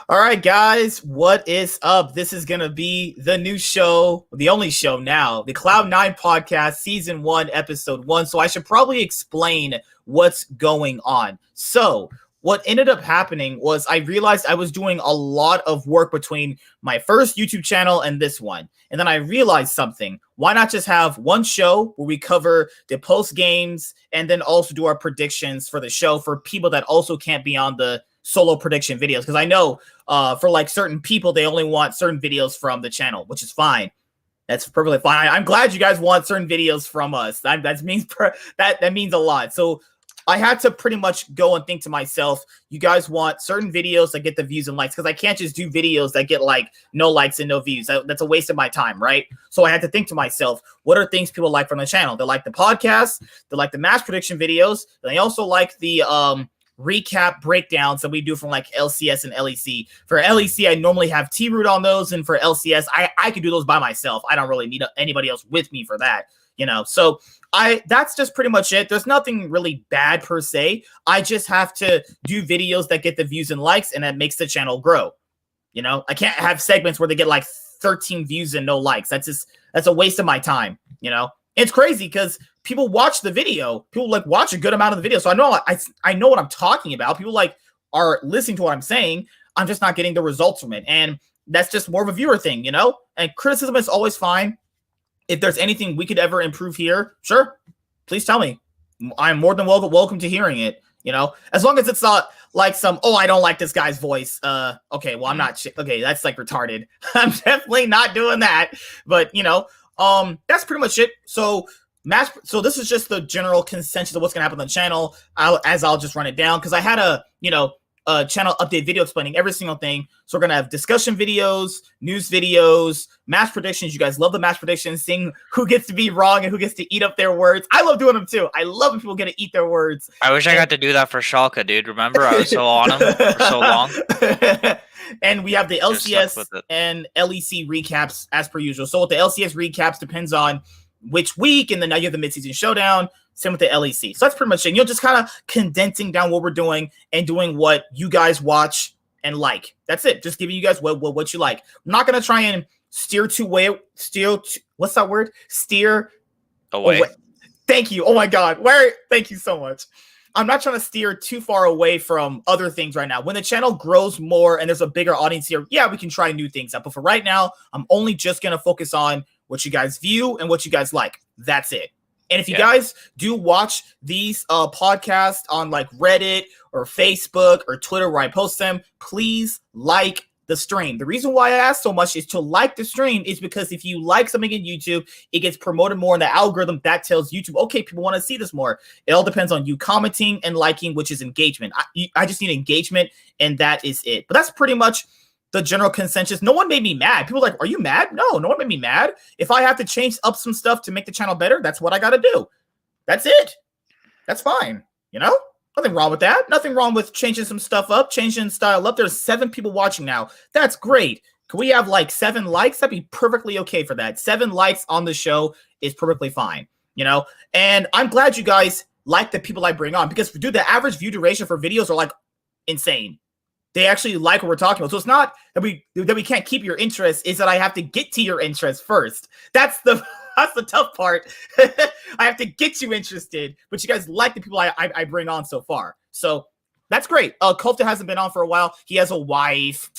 All right, guys, what is up? This is going to be the new show, the only show now, the Cloud9 podcast, season 1, episode 1. So I should probably explain what's going on. So what ended up happening was I realized I was doing a lot of work between my first YouTube channel and this one. And then I realized something. Why not just have one show where we cover the post games and then also do our predictions for the show for people that also can't be on the solo prediction videos? Because I know for like certain people, they only want certain videos from the channel, which is fine. That's perfectly fine. I'm glad you guys want certain videos from us. That means a lot. So I had to pretty much go and think to myself, you guys want certain videos that get the views and likes, because I can't just do videos that get like no likes and no views. That's a waste of my time, right? So I had to think to myself, what are things people like from the channel? They like the podcast, they like the match prediction videos, they also like the recap breakdowns that we do from like LCS and LEC. For LEC, I normally have T-Root on those, and for LCS, I could do those by myself. I don't really need anybody else with me for that, you know? So that's just pretty much it. There's nothing really bad per se. I just have to do videos that get the views and likes, and that makes the channel grow. You know, I can't have segments where they get like 13 views and no likes. That's a waste of my time, you know? It's crazy because people watch the video. People like watch a good amount of the video. So I know what I'm talking about. People like are listening to what I'm saying. I'm just not getting the results from it. And that's just more of a viewer thing, you know? And criticism is always fine. If there's anything we could ever improve here, sure, please tell me. I'm more than welcome to hearing it, you know? As long as it's not like some, oh, I don't like this guy's voice. Okay, well, I'm not, okay, that's like retarded. I'm definitely not doing that. But, you know, that's pretty much it. So this is just the general consensus of what's going to happen on the channel. I'll just run it down because I had a channel update video explaining every single thing. So we're going to have discussion videos, news videos, match predictions. You guys love the match predictions, seeing who gets to be wrong and who gets to eat up their words. I love doing them too. I love when people get to eat their words. I wish I got to do that for Schalke, dude. Remember, I was so on him for so long. And we have the LCS and LEC recaps as per usual. So with the LCS recaps, depends on which week, and then now you have the midseason showdown. Same with the LEC. So that's pretty much it. You're just kind of condensing down what we're doing and doing what you guys watch and like. That's it. Just giving you guys what you like. I'm not gonna try and steer what's that word? Steer away. Thank you. Oh my God. Thank you so much. I'm not trying to steer too far away from other things right now. When the channel grows more and there's a bigger audience here, yeah, we can try new things out. But for right now, I'm only just going to focus on what you guys view and what you guys like. That's it. And if you guys do watch these podcasts on like Reddit or Facebook or Twitter where I post them, please like the stream. The reason why I ask so much is to like the stream is because if you like something in YouTube, it gets promoted more in the algorithm. That tells YouTube, okay, people want to see this more. It all depends on you commenting and liking, which is engagement. I just need engagement, and that is it. But that's pretty much the general consensus. No one made me mad. People are like, are you mad? No one made me mad. If I have to change up some stuff to make the channel better, that's what I got to do. That's it. That's fine. You know? Nothing wrong with that. Nothing wrong with changing some stuff up, changing style up. There's 7 people watching now. That's great. Can we have like 7 likes? That'd be perfectly okay for that. 7 likes on the show is perfectly fine, you know? And I'm glad you guys like the people I bring on because, dude, the average view duration for videos are like insane. They actually like what we're talking about. So it's not that we can't keep your interest, it's that I have to get to your interest first. That's the tough part. I have to get you interested, but you guys like the people I bring on so far. So that's great. Kofta hasn't been on for a while. He has a wife.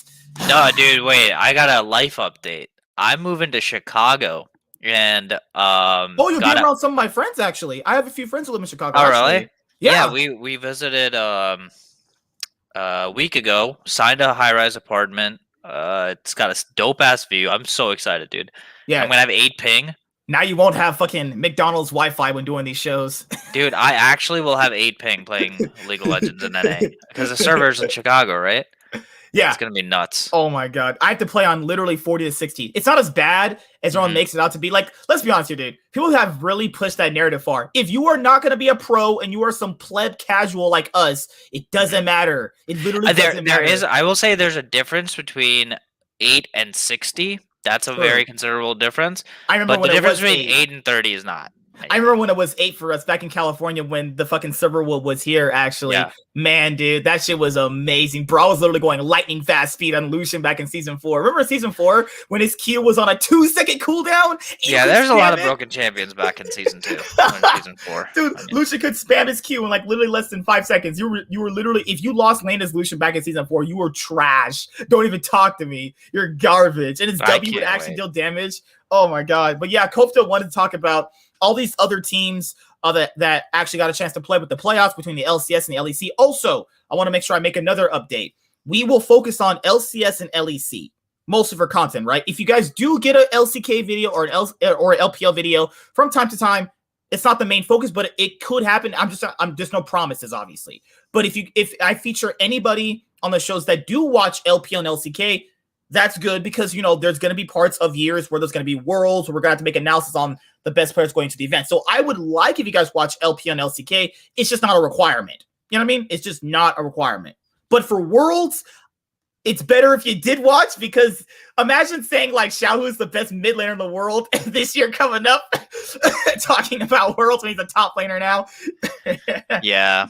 No, dude, wait. I got a life update. I'm moving to Chicago. And you'll be around some of my friends, actually. I have a few friends who live in Chicago. Oh, actually. really? Yeah, we visited a week ago, signed a high-rise apartment. It's got a dope-ass view. I'm so excited, dude. Yeah. I'm going to have 8 ping. Now you won't have fucking McDonald's Wi-Fi when doing these shows. Dude, I actually will have 8 ping playing League of Legends in NA. Because the server's in Chicago, right? Yeah. It's going to be nuts. Oh my God. I have to play on literally 40 to 60. It's not as bad as everyone makes it out to be. Like, let's be honest here, dude. People have really pushed that narrative far. If you are not going to be a pro and you are some pleb casual like us, it doesn't matter. It literally doesn't matter. I will say there's a difference between 8 and 60. That's a very considerable difference. I remember but the difference between 8 and 30 is not. I remember when it was 8 for us back in California when the fucking server was here, actually. Yeah. Man, dude, that shit was amazing. Bro, I was literally going lightning fast speed on Lucian back in Season 4. Remember Season 4 when his Q was on a 2-second cooldown? Yeah, there's a lot of broken champions back in Season 2 and Season 4. Dude, Lucian could spam his Q in like literally less than 5 seconds. You were literally, if you lost lane as Lucian back in Season 4, you were trash. Don't even talk to me. You're garbage. And his W would actually deal damage. Oh my god. But yeah, Kofta wanted to talk about all these other teams that actually got a chance to play with the playoffs between the LCS and the LEC. Also, I want to make sure I make another update. We will focus on LCS and LEC most of our content, right? If you guys do get an LCK video or an LPL video from time to time, it's not the main focus, but it could happen. I'm just no promises, obviously. But if I feature anybody on the shows that do watch LPL and LCK, that's good because, there's going to be parts of years where there's going to be worlds where we're going to have to make analysis on the best players going to the event. So I would like if you guys watch LPL and LCK. It's just not a requirement. You know what I mean? It's just not a requirement. But for worlds, it's better if you did watch, because imagine saying like Xiaohu is the best mid laner in the world this year coming up, talking about worlds when he's a top laner now. Yeah,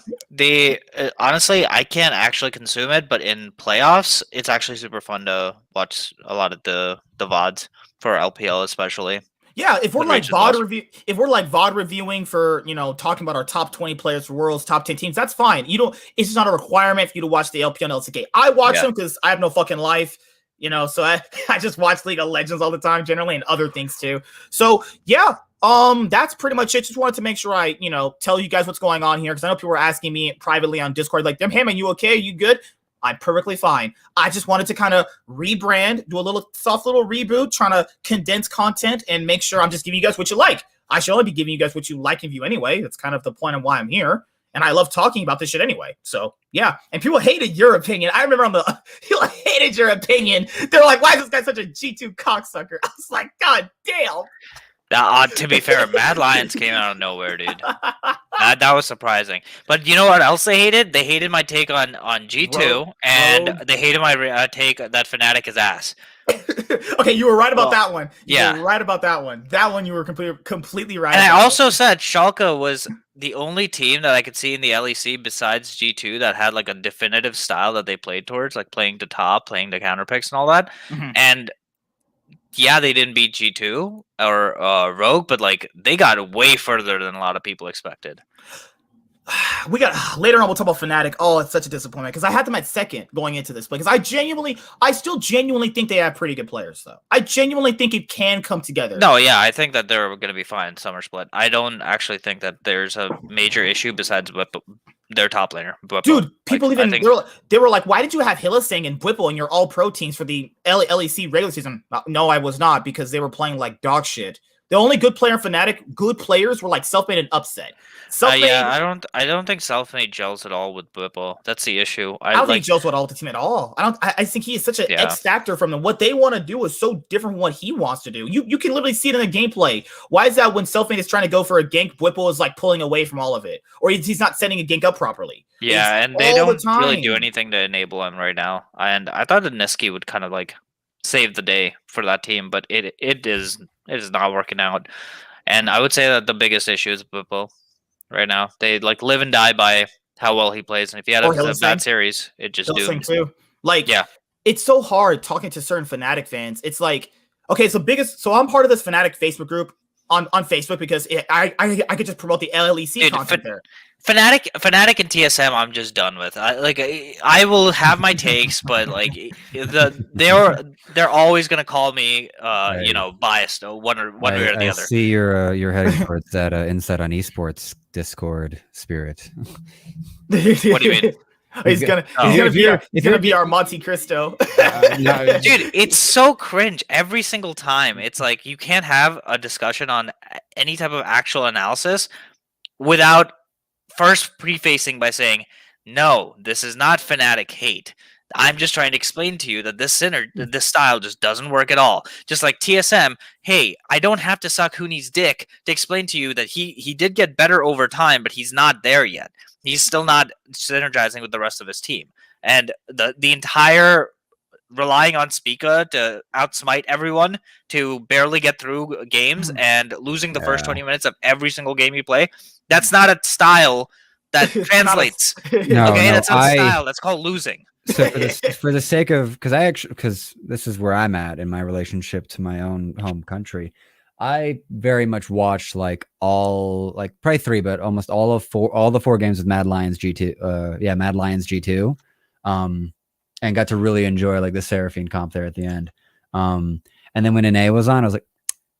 honestly, I can't actually consume it, but in playoffs, it's actually super fun to watch a lot of the VODs for LPL, especially. Yeah, if we're like VOD reviewing for, talking about our top 20 players for Worlds, top 10 teams, that's fine. It's just not a requirement for you to watch the LPL and LCK. I watch them because I have no fucking life, so I just watch League of Legends all the time generally and other things too. So yeah, that's pretty much it. Just wanted to make sure I, tell you guys what's going on here, because I know people were asking me privately on Discord, like, hey man, you okay? You good? I'm perfectly fine. I just wanted to kind of rebrand, do a soft little reboot, trying to condense content and make sure I'm just giving you guys what you like. I should only be giving you guys what you like and view anyway. That's kind of the point of why I'm here. And I love talking about this shit anyway. So, yeah. And people hated your opinion. I remember people hated your opinion. They're like, why is this guy such a G2 cocksucker? I was like, God damn. To be fair, Mad Lions came out of nowhere, dude. That was surprising. But you know what else they hated? They hated my take on G2, and they hated my take that Fnatic is ass. Okay, you were right about that one. You were right about that one. That one you were completely right. And I also said Schalke was the only team that I could see in the LEC besides G2 that had like a definitive style that they played towards, like playing to top, playing to counter picks and all that. Mm-hmm. And yeah, they didn't beat G2 or Rogue, but like they got way further than a lot of people expected. We got later on. We'll talk about Fnatic. Oh, it's such a disappointment because I had them at second going into this, because I still genuinely think they have pretty good players, though. I genuinely think it can come together. No, yeah, I think that they're going to be fine summer split. I don't actually think that there's a major issue besides their top laner. Bwipo. Dude, people they were like, why did you have Hylissang and Bwipo in your all-pro teams for the LEC regular season? No, I was not, because they were playing like dog shit. The only good player in Fnatic, good players, were like Selfmade and Upset. Yeah, I don't think Selfmade gels at all with Bwipo. That's the issue. I don't think he gels with all the team at all. I think he is such an X factor from them. What they want to do is so different from what he wants to do. You can literally see it in the gameplay. Why is that when Selfmade is trying to go for a gank, Bwipo is like pulling away from all of it, or he's not setting a gank up properly? Yeah, and they don't really do anything to enable him right now. And I thought that Niski would kind of like save the day for that team, but it is not working out. And I would say that the biggest issue is Bwipo right now. They like live and die by how well he plays, and if he had a bad series, it just doomed. Too. Like, yeah, it's so hard talking to certain Fnatic fans. It's like, okay, so I'm part of this Fnatic Facebook group on Facebook because I could just promote the LEC content there. Fnatic and TSM, I'm just done with. I will have my takes, but like they're always gonna call me, right, biased one way or the other. I see you're heading towards that Insight on Esports Discord spirit. What do you mean? He's gonna be our Monte Cristo. Dude, it's so cringe every single time. It's like you can't have a discussion on any type of actual analysis without first prefacing by saying, no, this is not Fnatic hate. I'm just trying to explain to you that this style just doesn't work at all. Just like TSM, hey, I don't have to suck Huni's dick to explain to you that he did get better over time, but he's not there yet. He's still not synergizing with the rest of his team. And the entire relying on Spica to outsmite everyone to barely get through games and losing the first 20 minutes of every single game you play. That's not a style that translates. No, Okay, no, that's not a style. That's called losing. So for the sake of, because this is where I'm at in my relationship to my own home country, I very much watched like probably 3, but almost all the 4 games of Mad Lions G2. Mad Lions G2. And got to really enjoy like the Seraphine comp there at the end. And then when NA was on, I was like,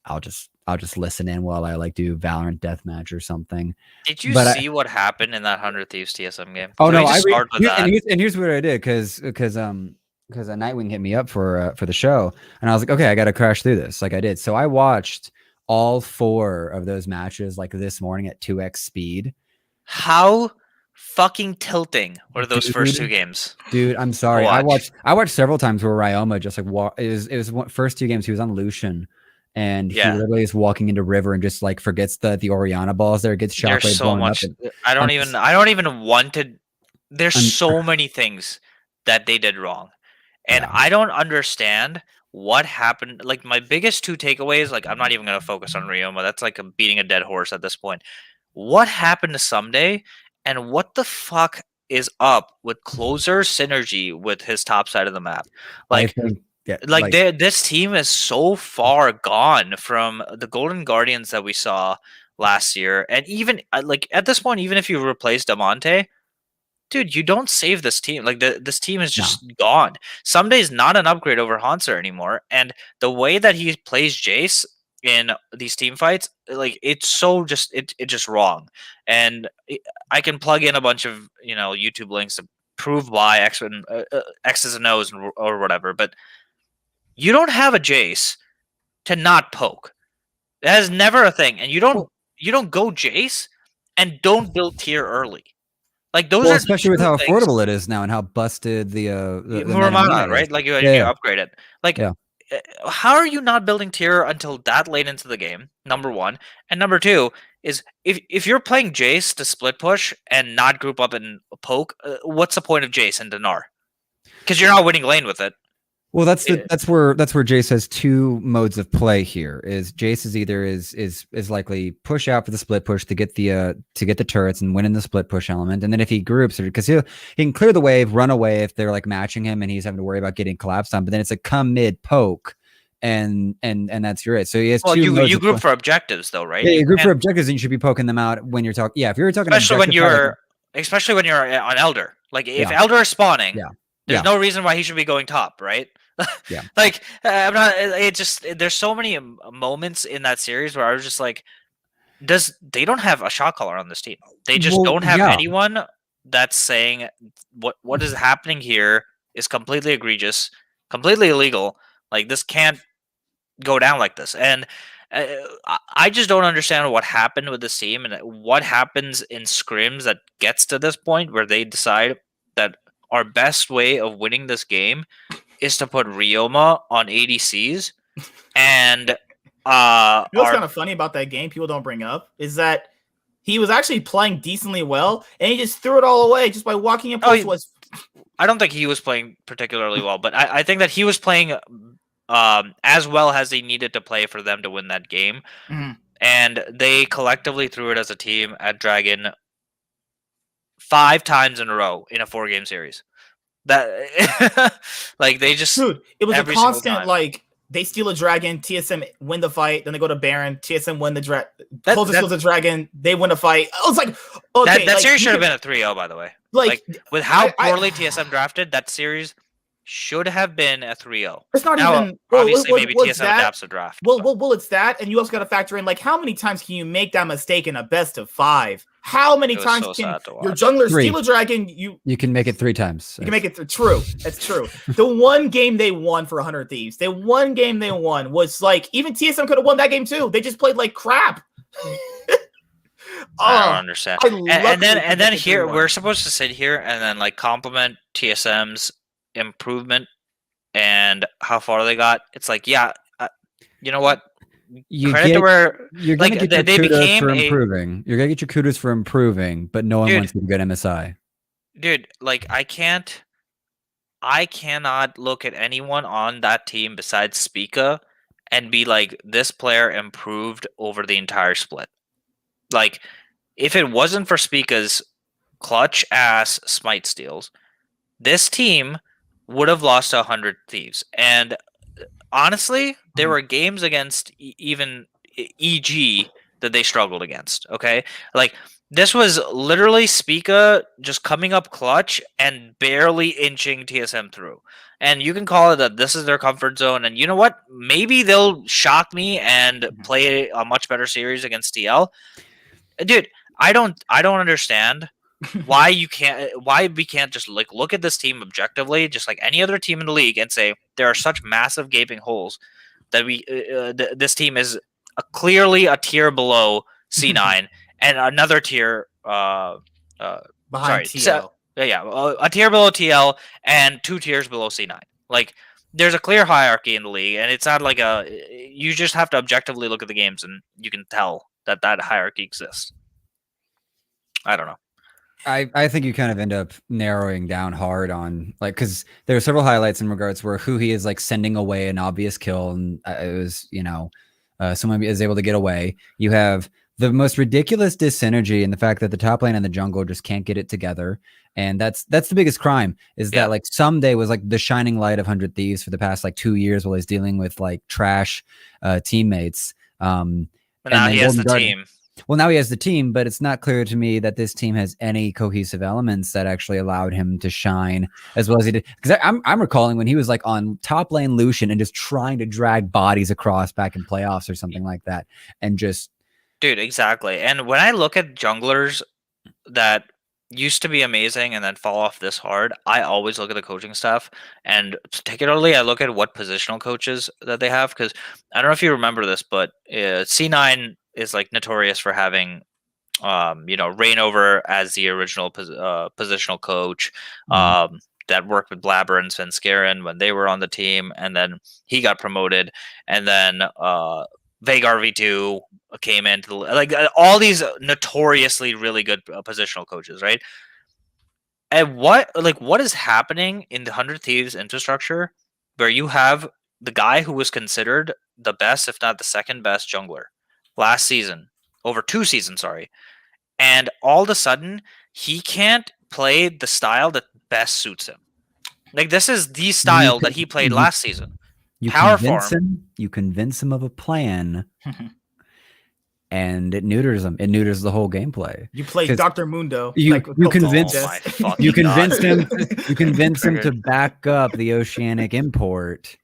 I'll just listen in while I like do Valorant deathmatch or something. Did you see what happened in that 100 Thieves TSM game? Oh no, and here's what I did because Nightwing hit me up for the show, and I was like, okay, I got to crash through this, like I did. So I watched all 4 of those matches like this morning at 2x speed. How fucking tilting were those first 2 games? Dude, I'm sorry. I watched several times where Ryoma just like it was first 2 games he was on Lucian. And he literally is walking into river and just like forgets that the Oriana balls there, gets shockwave. There's so much. I don't even want to. There's so many things that they did wrong, and I don't understand what happened. Like my biggest 2 takeaways. Like I'm not even gonna focus on Ryoma. That's like beating a dead horse at this point. What happened to Someday, and what the fuck is up with Closer synergy with his top side of the map? Like. This team is so far gone from the Golden Guardians that we saw last year, and even like at this point, even if you replace Damonte, dude, you don't save this team. Like this team is just gone. Someday's not an upgrade over Hanser anymore, and the way that he plays Jace in these team fights, like it's so just just wrong. And I can plug in a bunch of YouTube links to prove why X's and O's or whatever, but. You don't have a Jace to not poke. That is never a thing, and you don't go Jace and don't build tier early. Like those are especially with how affordable it is now and how busted the Muramana, right? Like you upgrade it. Like how are you not building tier until that late into the game? Number 1, and number 2 is if you're playing Jace to split push and not group up and poke, what's the point of Jace and Dinar? Because you're not winning lane with it. Well, that's where Jace has 2 modes of play here. Is Jace is either is likely push out for the split push to get the turrets and win in the split push element, and then if he groups because he can clear the wave, run away if they're like matching him, and he's having to worry about getting collapsed on. But then it's a come mid poke, and that's your it. So he has 2 you group for objectives though, right? Yeah, you group for objectives, and you should be poking them out when you're talking. Yeah, if you're talking, especially when you're on Elder. Like if Elder is spawning, there's no reason why he should be going top, right? Like I'm not. It just there's so many moments in that series where I was just like, they don't have a shot caller on this team. They just don't have anyone that's saying what is happening here is completely egregious, completely illegal. Like this can't go down like this, and I just don't understand what happened with this team and what happens in scrims that gets to this point where they decide that our best way of winning this game is to put Ryoma on ADCs, and you know what's kind of funny about that game people don't bring up is that he was actually playing decently well, and he just threw it all away just by walking in. I don't think he was playing particularly well, but I think that he was playing as well as he needed to play for them to win that game, and they collectively threw it as a team at Dragon 5 times in a row in a 4-game series. That like they just it was a constant like they steal a dragon, TSM win the fight, then they go to Baron, TSM win the dragon, closest steals a dragon, they win the fight. I was like, okay, that series should have been a 3-0, by the way. Like with how poorly TSM drafted, that series should have been a 3-0. It's not now, even obviously maybe TSM adapts the draft. Well, it's that, and you also got to factor in like how many times can you make that mistake in a best of 5? How many times can your jungler steal a dragon? You can make it 3 times. You can make it true. That's true. The one game they won for 100 Thieves, the one game they won was like even TSM could have won that game too. They just played like crap. I don't understand. And then here we're supposed to sit here and then like compliment TSM's improvement and how far they got. It's like, yeah, you know what? You're gonna get your kudos for improving, but no one wants you to get MSI. Dude, like I can't I cannot look at anyone on that team besides Spica and be like, this player improved over the entire split. Like, if it wasn't for Spica's clutch ass smite steals, this team would have lost to 100 Thieves. And honestly, there were games against even EG that they struggled against. Okay, like this was literally Spica just coming up clutch and barely inching TSM through. And you can call it that this is their comfort zone. And you know what? Maybe they'll shock me and play a much better series against TL. Dude, I don't understand why we can't just like look at this team objectively, just like any other team in the league, and say there are such massive gaping holes that this team is clearly a tier below C9 and another tier Behind TL. a tier below TL and 2 tiers below C9. Like there's a clear hierarchy in the league, and it's not like you just have to objectively look at the games and you can tell that hierarchy exists. I don't know. I think you kind of end up narrowing down hard on like because there are several highlights in regards where who he is like sending away an obvious kill, and it was someone is able to get away. You have the most ridiculous dyssynergy in the fact that the top lane and the jungle just can't get it together, and that's the biggest crime is that like Someday was like the shining light of 100 Thieves for the past like 2 years while he's dealing with like trash teammates. But now he has the team. Well, now he has the team, but it's not clear to me that this team has any cohesive elements that actually allowed him to shine as well as he did. Because I'm recalling when he was like on top lane Lucian and just trying to drag bodies across back in playoffs or something like that, and just dude, exactly. And when I look at junglers that used to be amazing and then fall off this hard, I always look at the coaching staff, and particularly I look at what positional coaches that they have, because I don't know if you remember this, but C9 is like notorious for having Reignover as the original positional coach that worked with Blabber and Svenskeren when they were on the team, and then he got promoted, and then Veigar V2 came into like all these notoriously really good positional coaches, right? And what is happening in the 100 Thieves infrastructure where you have the guy who was considered the best, if not the second best jungler last season, over 2 seasons, sorry. And all of a sudden, he can't play the style that best suits him. Like, this is the style that he played last season. You convince him of a plan, and it neuters him. It neuters the whole gameplay. You play Dr. Mundo. You convince him. You convince him to back up the Oceanic import.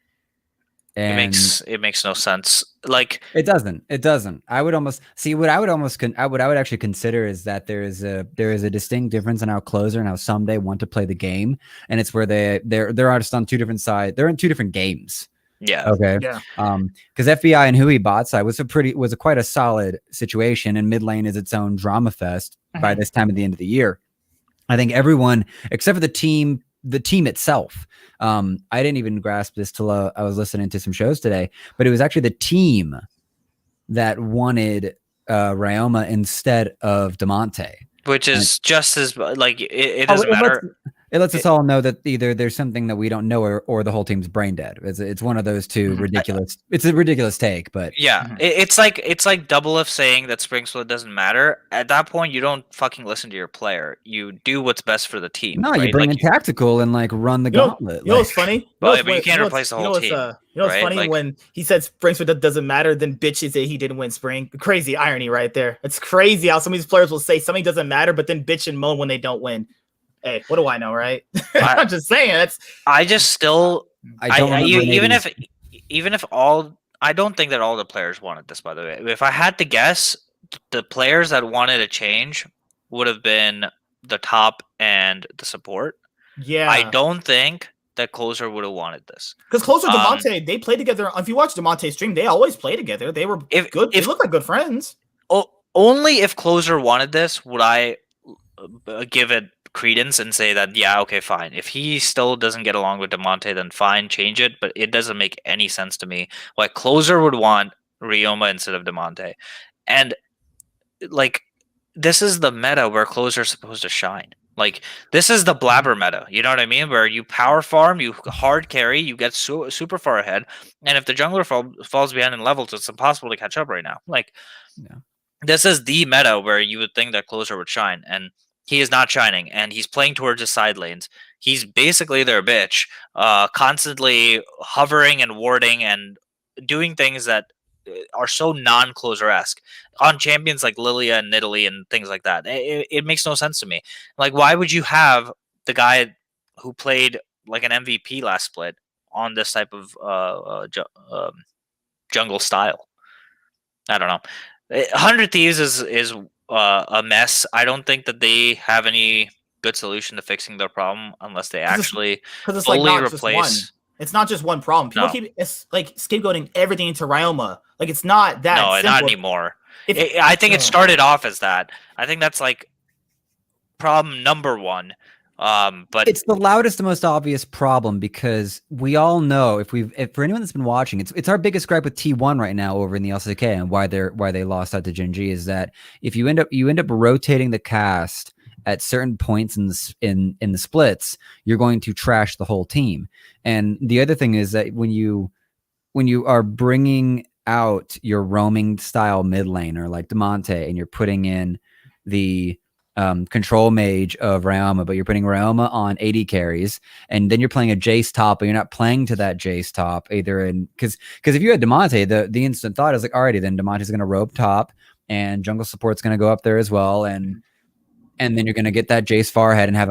And it makes no sense. Like it doesn't. I would almost see what I would actually consider is that there is a distinct difference in how Closer and how Someday want to play the game, and it's where they're just on 2 different sides. They're in 2 different games. Yeah. Okay. Yeah. Because FBI and Hui bot side was quite a solid situation, and mid lane is its own drama fest by this time at the end of the year. I think everyone except for the team itself. I didn't even grasp this till I was listening to some shows today, but it was actually the team that wanted Ryoma instead of Damonte, which is just as like it doesn't matter. It lets us all know that either there's something that we don't know or the whole team's brain dead. It's one of those two ridiculous. It's a ridiculous take, but yeah, it's like Double F saying that Spring Split doesn't matter. At that point, you don't fucking listen to your player. You do what's best for the team. No, right? you bring in tactical and like run the gauntlet. You know what's funny? But you can't replace the whole team. You know what's funny when he said Spring Split doesn't matter, then bitches say he didn't win Spring. Crazy irony right there. It's crazy how some of these players will say something doesn't matter, but then bitch and moan when they don't win. Hey, what do I know, right? I'm just saying. I don't think that all the players wanted this. By the way, if I had to guess, the players that wanted a change would have been the top and the support. Yeah, I don't think that Closer would have wanted this because Closer and Damonte they play together. If you watch Damonte's stream, they always play together. They were good. They look like good friends. Only if Closer wanted this would I give it credence and say that okay, fine. If he still doesn't get along with Damonte, then fine, change it. But it doesn't make any sense to me why Closer would want Ryoma instead of Damonte. And like this is the meta where Closer is supposed to shine. Like, this is the blabber meta, you know what I mean? Where you power farm, you hard carry, you get super far ahead, and if the jungler falls behind in levels, it's impossible to catch up right now. Like, Yeah. this is the meta where you would think that closer would shine, and he is not shining, and he's playing towards his side lanes. He's basically their bitch, constantly hovering and warding and doing things that are so non-closer-esque on champions like Lilia and Nidalee and things like that. It makes no sense to me. Like, why would you have the guy who played like an MVP last split on this type of jungle style? I don't know. 100 Thieves is a mess. I don't think that they have any good solution to fixing their problem unless they actually because it's fully like not just one. replace. It's not just one problem. People No. keep like scapegoating everything into Ryoma. Like, it's not that No, simple. not anymore. If- I think it started off as that. I think that's like problem number one. But It's the loudest and most obvious problem because we all know if for anyone that's been watching, it's our biggest gripe with T1 right now over in the LCK and why they lost out to Gen G is that if you end up rotating the cast at certain points in the splits, you're going to trash the whole team. And the other thing is that when you are bringing out your roaming style mid laner like Demonte and you're putting in the control mage of Ryoma, but you're putting Ryoma on 80 carries, and then you're playing a Jace top, but you're not playing to that Jace top either. And because if you had Demonte, the instant thought is like, alrighty, then Demonte's going to rope top, and jungle support's going to go up there as well, and then you're going to get that Jace far ahead and have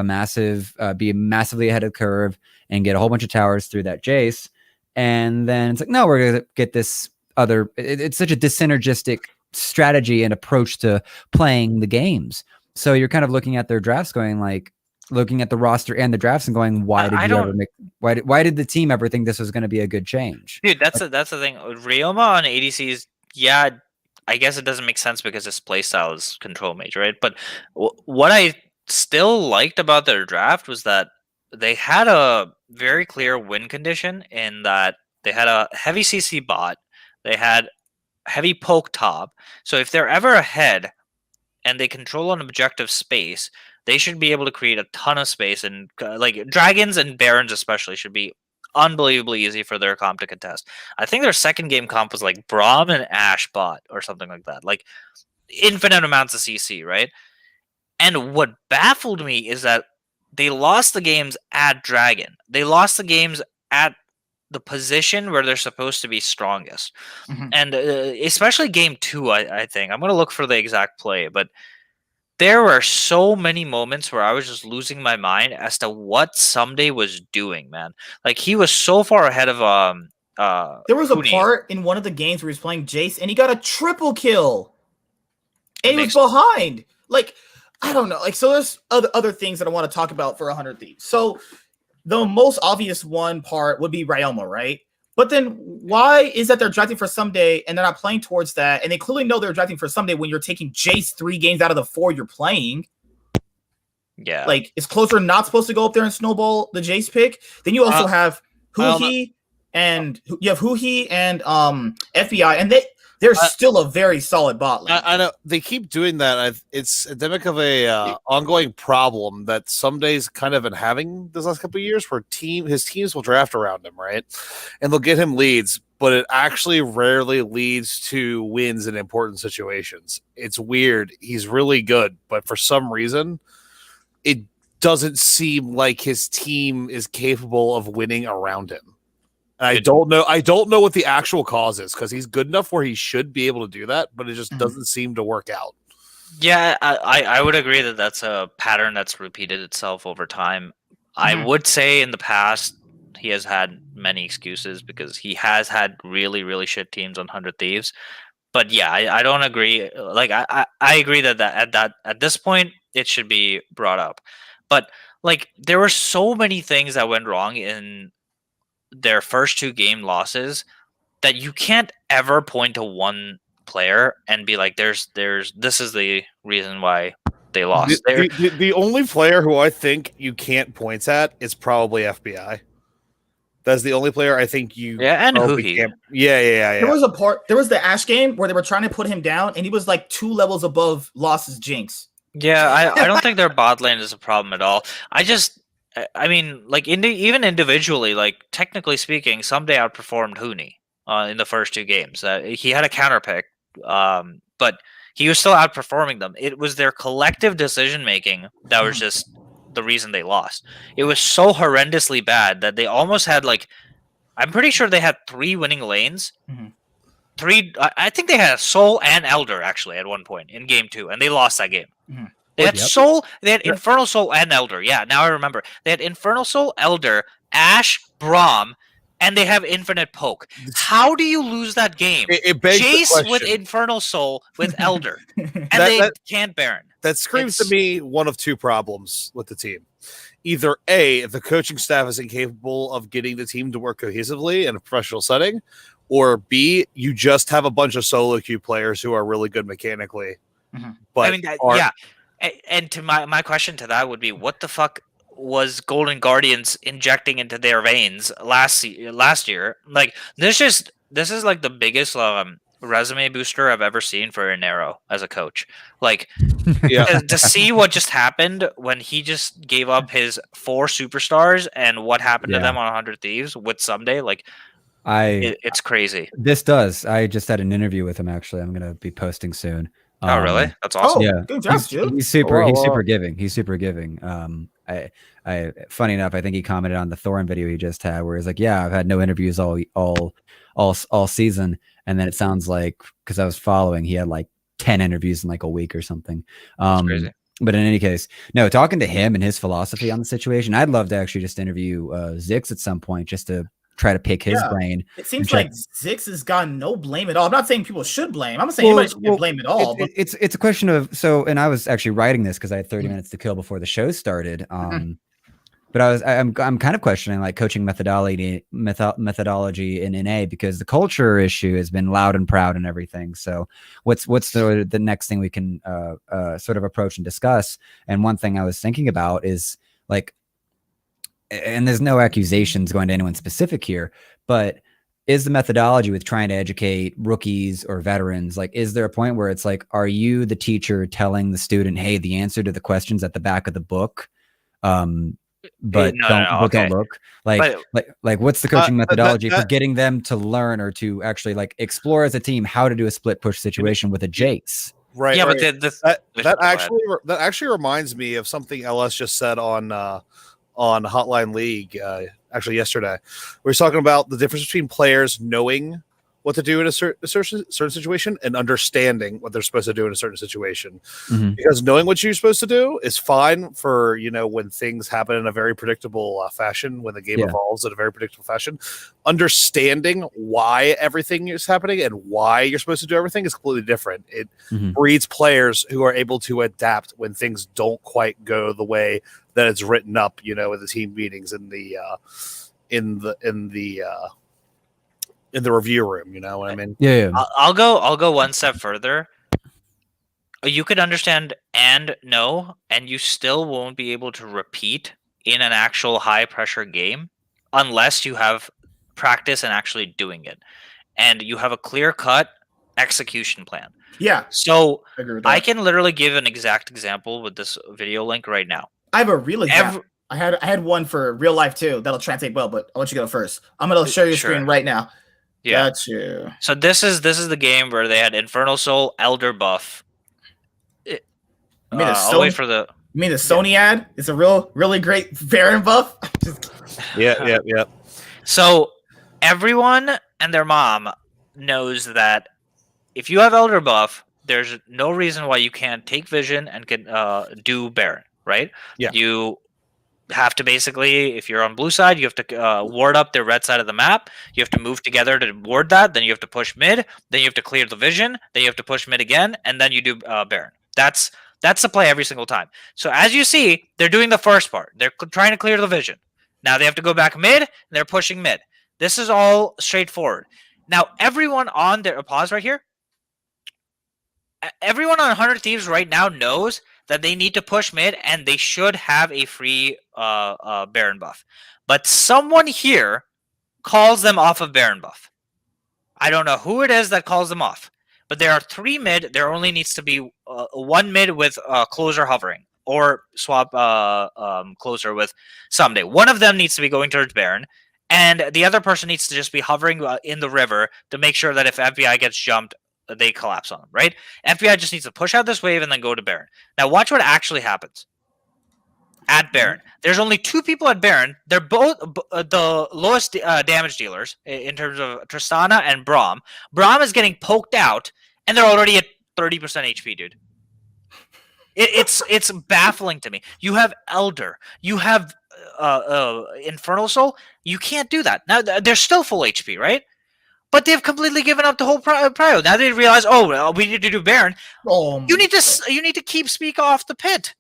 be massively ahead of the curve and get a whole bunch of towers through that Jace. And then it's like, no, we're going to get this other. It's such a dysynergistic strategy and approach to playing the games. So you're kind of looking at their drafts, looking at the roster and the drafts and going, why did the team ever think this was going to be a good change? Dude, that's the thing. Ryoma on ADCs, yeah, I guess it doesn't make sense because his playstyle is control mage, right? But what I still liked about their draft was that they had a very clear win condition in that they had a heavy CC bot, they had heavy poke top. So if they're ever ahead and they control an objective space, they should be able to create a ton of space, and like dragons and barons especially should be unbelievably easy for their comp to contest. I think their second game comp was like Braum and Ashe bot or something like that, like infinite amounts of CC, right? And what baffled me is that they lost the games at Dragon. They lost the games at the position where they're supposed to be strongest. Mhm. And especially game 2, I think. I'm going to look for the exact play, but there were so many moments where I was just losing my mind as to what Someday was doing, man. Like, he was so far ahead of there was Huni. a part in one of the games where he was playing Jace and he got a triple kill. And he was behind. Like, I don't know. Like, so there's other things that I want to talk about for 100 Thieves. So the most obvious one part would be Ryoma, right? But then why is that they're drafting for Someday and they're not playing towards that? And they clearly know they're drafting for Someday when you're taking Jace 3 games out of the 4 you're playing. Yeah. Like, is Closer not supposed to go up there and snowball the Jace pick? Then you also have Huhi and FBI, and they're still a very solid bot lane. I know they keep doing that. It's endemic of a ongoing problem that some days kind of been having this last couple of years, where his teams will draft around him, right, and they'll get him leads, but it actually rarely leads to wins in important situations. It's weird. He's really good, but for some reason, it doesn't seem like his team is capable of winning around him. I don't know what the actual cause is, because he's good enough where he should be able to do that, but it just doesn't seem to work out. Yeah, I would agree that that's a pattern that's repeated itself over time. I would say in the past he has had many excuses because he has had really, really shit teams on 100 Thieves. But yeah, I don't agree. Like, I agree that at this point it should be brought up. But like, there were so many things that went wrong in their first 2 game losses that you can't ever point to one player and be like, this is the reason why they lost. The only player who I think you can't point at is probably FBI. That's the only player I think you. Yeah, and Huhi. Yeah. There was the Ashe game where they were trying to put him down, and he was like 2 levels above Loss's Jinx. Yeah, I don't think their bot lane is a problem at all. I mean, like even individually, like technically speaking, Someday outperformed Huni in the first 2 games. He had a counter pick, but he was still outperforming them. It was their collective decision making that was just the reason they lost. It was so horrendously bad that they almost had like, I'm pretty sure they had 3 winning lanes. Mhm. I think they had Soul and Elder actually at one point in game 2, and they lost that game. Mhm. They had Yep. Soul, they had Infernal Soul and Elder. Yeah, now I remember. They had Infernal Soul, Elder, Ashe, Braum, and they have Infinite Poke. How do you lose that game? It begs the Jace with question. Infernal Soul with Elder, and That- can't Baron. That screams to It's- me one of 2 problems with the team. Either A, the coaching staff is incapable of getting the team to work cohesively in a professional setting, or B, you just have a bunch of solo queue players who are really good mechanically. Mhm. But I mean, yeah. And to my question to that would be, what the fuck was Golden Guardians injecting into their veins last year? Like this is like the biggest resume booster I've ever seen for Nero as a coach. Like Yeah. to see what just happened when he just gave up his 4 superstars and what happened to Yeah. them on 100 Thieves with Someday, like it's crazy. I just had an interview with him actually. I'm gonna be posting soon. Oh really? That's awesome. Oh, Yeah, good job, Stu. he's super. Wow, He's wow. super giving. He's super giving. Funny enough, I think he commented on the Thorin video he just had, where he's like, "Yeah, I've had no interviews all season," and then it sounds like, because I was following, he had like 10 interviews in like a week or something. That's crazy. But in any case, no, talking to him and his philosophy on the situation, I'd love to actually just interview Zix at some point, just to try to pick his brain. It seems check- like Zix has gotten no blame at all. I'm not saying people should blame. I'm not saying anybody should blame at all. But It's a question of, and I was actually writing this because I had 30 minutes to kill before the show started. But I'm kind of questioning like coaching methodology in NA, because the culture issue has been loud and proud and everything. So what's the next thing we can sort of approach and discuss? And one thing I was thinking about is like, and there's no accusations going to anyone specific here, but is the methodology with trying to educate rookies or veterans, like, is there a point where it's like, are you the teacher telling the student, hey, the answer to the question's at the back of the book, but don't look like what's the coaching methodology for getting them to learn or to actually like explore as a team how to do a split push situation with a Jace? Right. Yeah, right. but that actually reminds me of something LS just said on Hotline League actually yesterday. We were talking about the difference between players knowing what to do in a certain situation and understanding what they're supposed to do in a certain situation. Mm-hmm. Because knowing what you're supposed to do is fine for, you know, when things happen in a very predictable fashion, when the game evolves in a very predictable fashion. Understanding why everything is happening and why you're supposed to do everything is completely different. It breeds players who are able to adapt when things don't quite go the way that it's written up, you know, in the team meetings, in the review room, you know what I mean? Yeah. I'll go one step further. You could understand and know, and you still won't be able to repeat in an actual high pressure game unless you have practice and actually doing it, and you have a clear cut execution plan. Yeah. So I agree with that. I can literally give an exact example with this video link right now. I have a real example. I had one for real life too that'll translate well, but I'll let you go first. I'm gonna show you the screen right now. Yeah. Got you. So this is the game where they had Infernal Soul, Elder buff. You mean I'll wait for the. You mean the Sony ad? It's a really great Baron buff. Yeah. So everyone and their mom knows that if you have Elder buff, there's no reason why you can't take Vision and can do Baron, right? Yeah. You have to basically, if you're on blue side, you have to ward up the red side of the map. You have to move together to ward that. Then you have to push mid. Then you have to clear the Vision. Then you have to push mid again, and then you do Baron. That's the play every single time. So as you see, they're doing the first part. They're trying to clear the Vision. Now they have to go back mid, and they're pushing mid. This is all straightforward. Now everyone on their pause right here. Everyone on 100 Thieves right now knows that they need to push mid, and they should have a free Baron buff. But someone here calls them off of Baron buff. I don't know who it is that calls them off, but there are 3 mid. There only needs to be 1 mid with closer hovering, or swap closer with Someday. One of them needs to be going towards Baron, and the other person needs to just be hovering in the river to make sure that if FBI gets jumped, they collapse on them, right? FBI just needs to push out this wave and then go to Baron. Now watch what actually happens. At Baron, there's only 2 people at Baron. They're both the lowest damage dealers in terms of Tristana and Braum. Braum is getting poked out, and they're already at 30% HP, dude. It's baffling to me. You have Elder, you have Infernal Soul. You can't do that. Now they're still full HP, right? But they've completely given up the whole prio. Now they realize, oh, well, we need to do Baron. You need to keep Speak off the pit.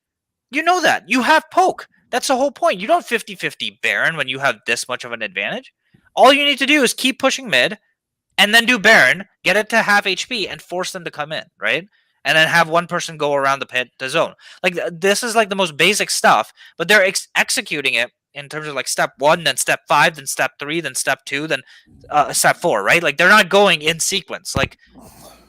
You know that. You have poke. That's the whole point. You don't 50-50 Baron when you have this much of an advantage. All you need to do is keep pushing mid, and then do Baron, get it to half HP, and force them to come in, right? And then have one person go around the pit to zone. Like, this is like the most basic stuff, but they're executing it in terms of like step 1, then step 5, then step 3, then step 2, then step 4, right? Like, they're not going in sequence. Like,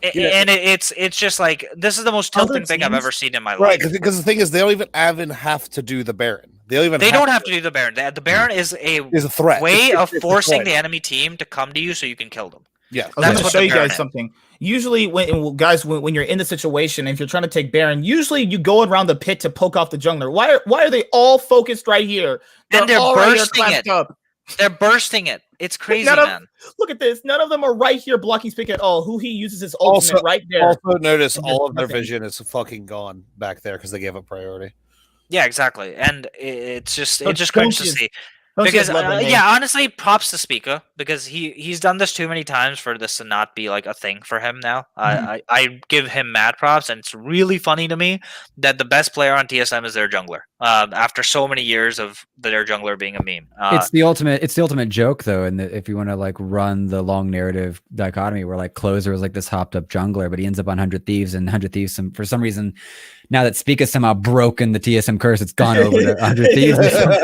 and it's just like, this is the most tilting thing I've ever seen in my life. Right, because the thing is, they don't even have to do the Baron. They don't have to do the Baron. The Baron is a threat. Way of forcing the enemy team to come to you so you can kill them. Yeah, I'm going to show you guys something. Usually, when you're in the situation, if you're trying to take Baron, usually you go around the pit to poke off the jungler. Why are they all focused right here? They're bursting it. They're bursting it. It's crazy, man. Look at this. None of them are right here blocking Speak at all. Who he uses his ultimate right there. Also, notice all of their vision is fucking gone back there because they gave up priority. Yeah, exactly. And it just cringe to see. Because honestly, props to Spica, because he's done this too many times for this to not be like a thing for him now. I give him mad props, and it's really funny to me that the best player on TSM is their jungler. After so many years of their jungler being a meme, it's the ultimate joke though. And if you want to like run the long narrative dichotomy, where like Closer was like this hopped up jungler, but he ends up on 100 Thieves, and 100 Thieves for some reason. Now that Speak has somehow broken the TSM curse, it's gone over to 100 Thieves or something.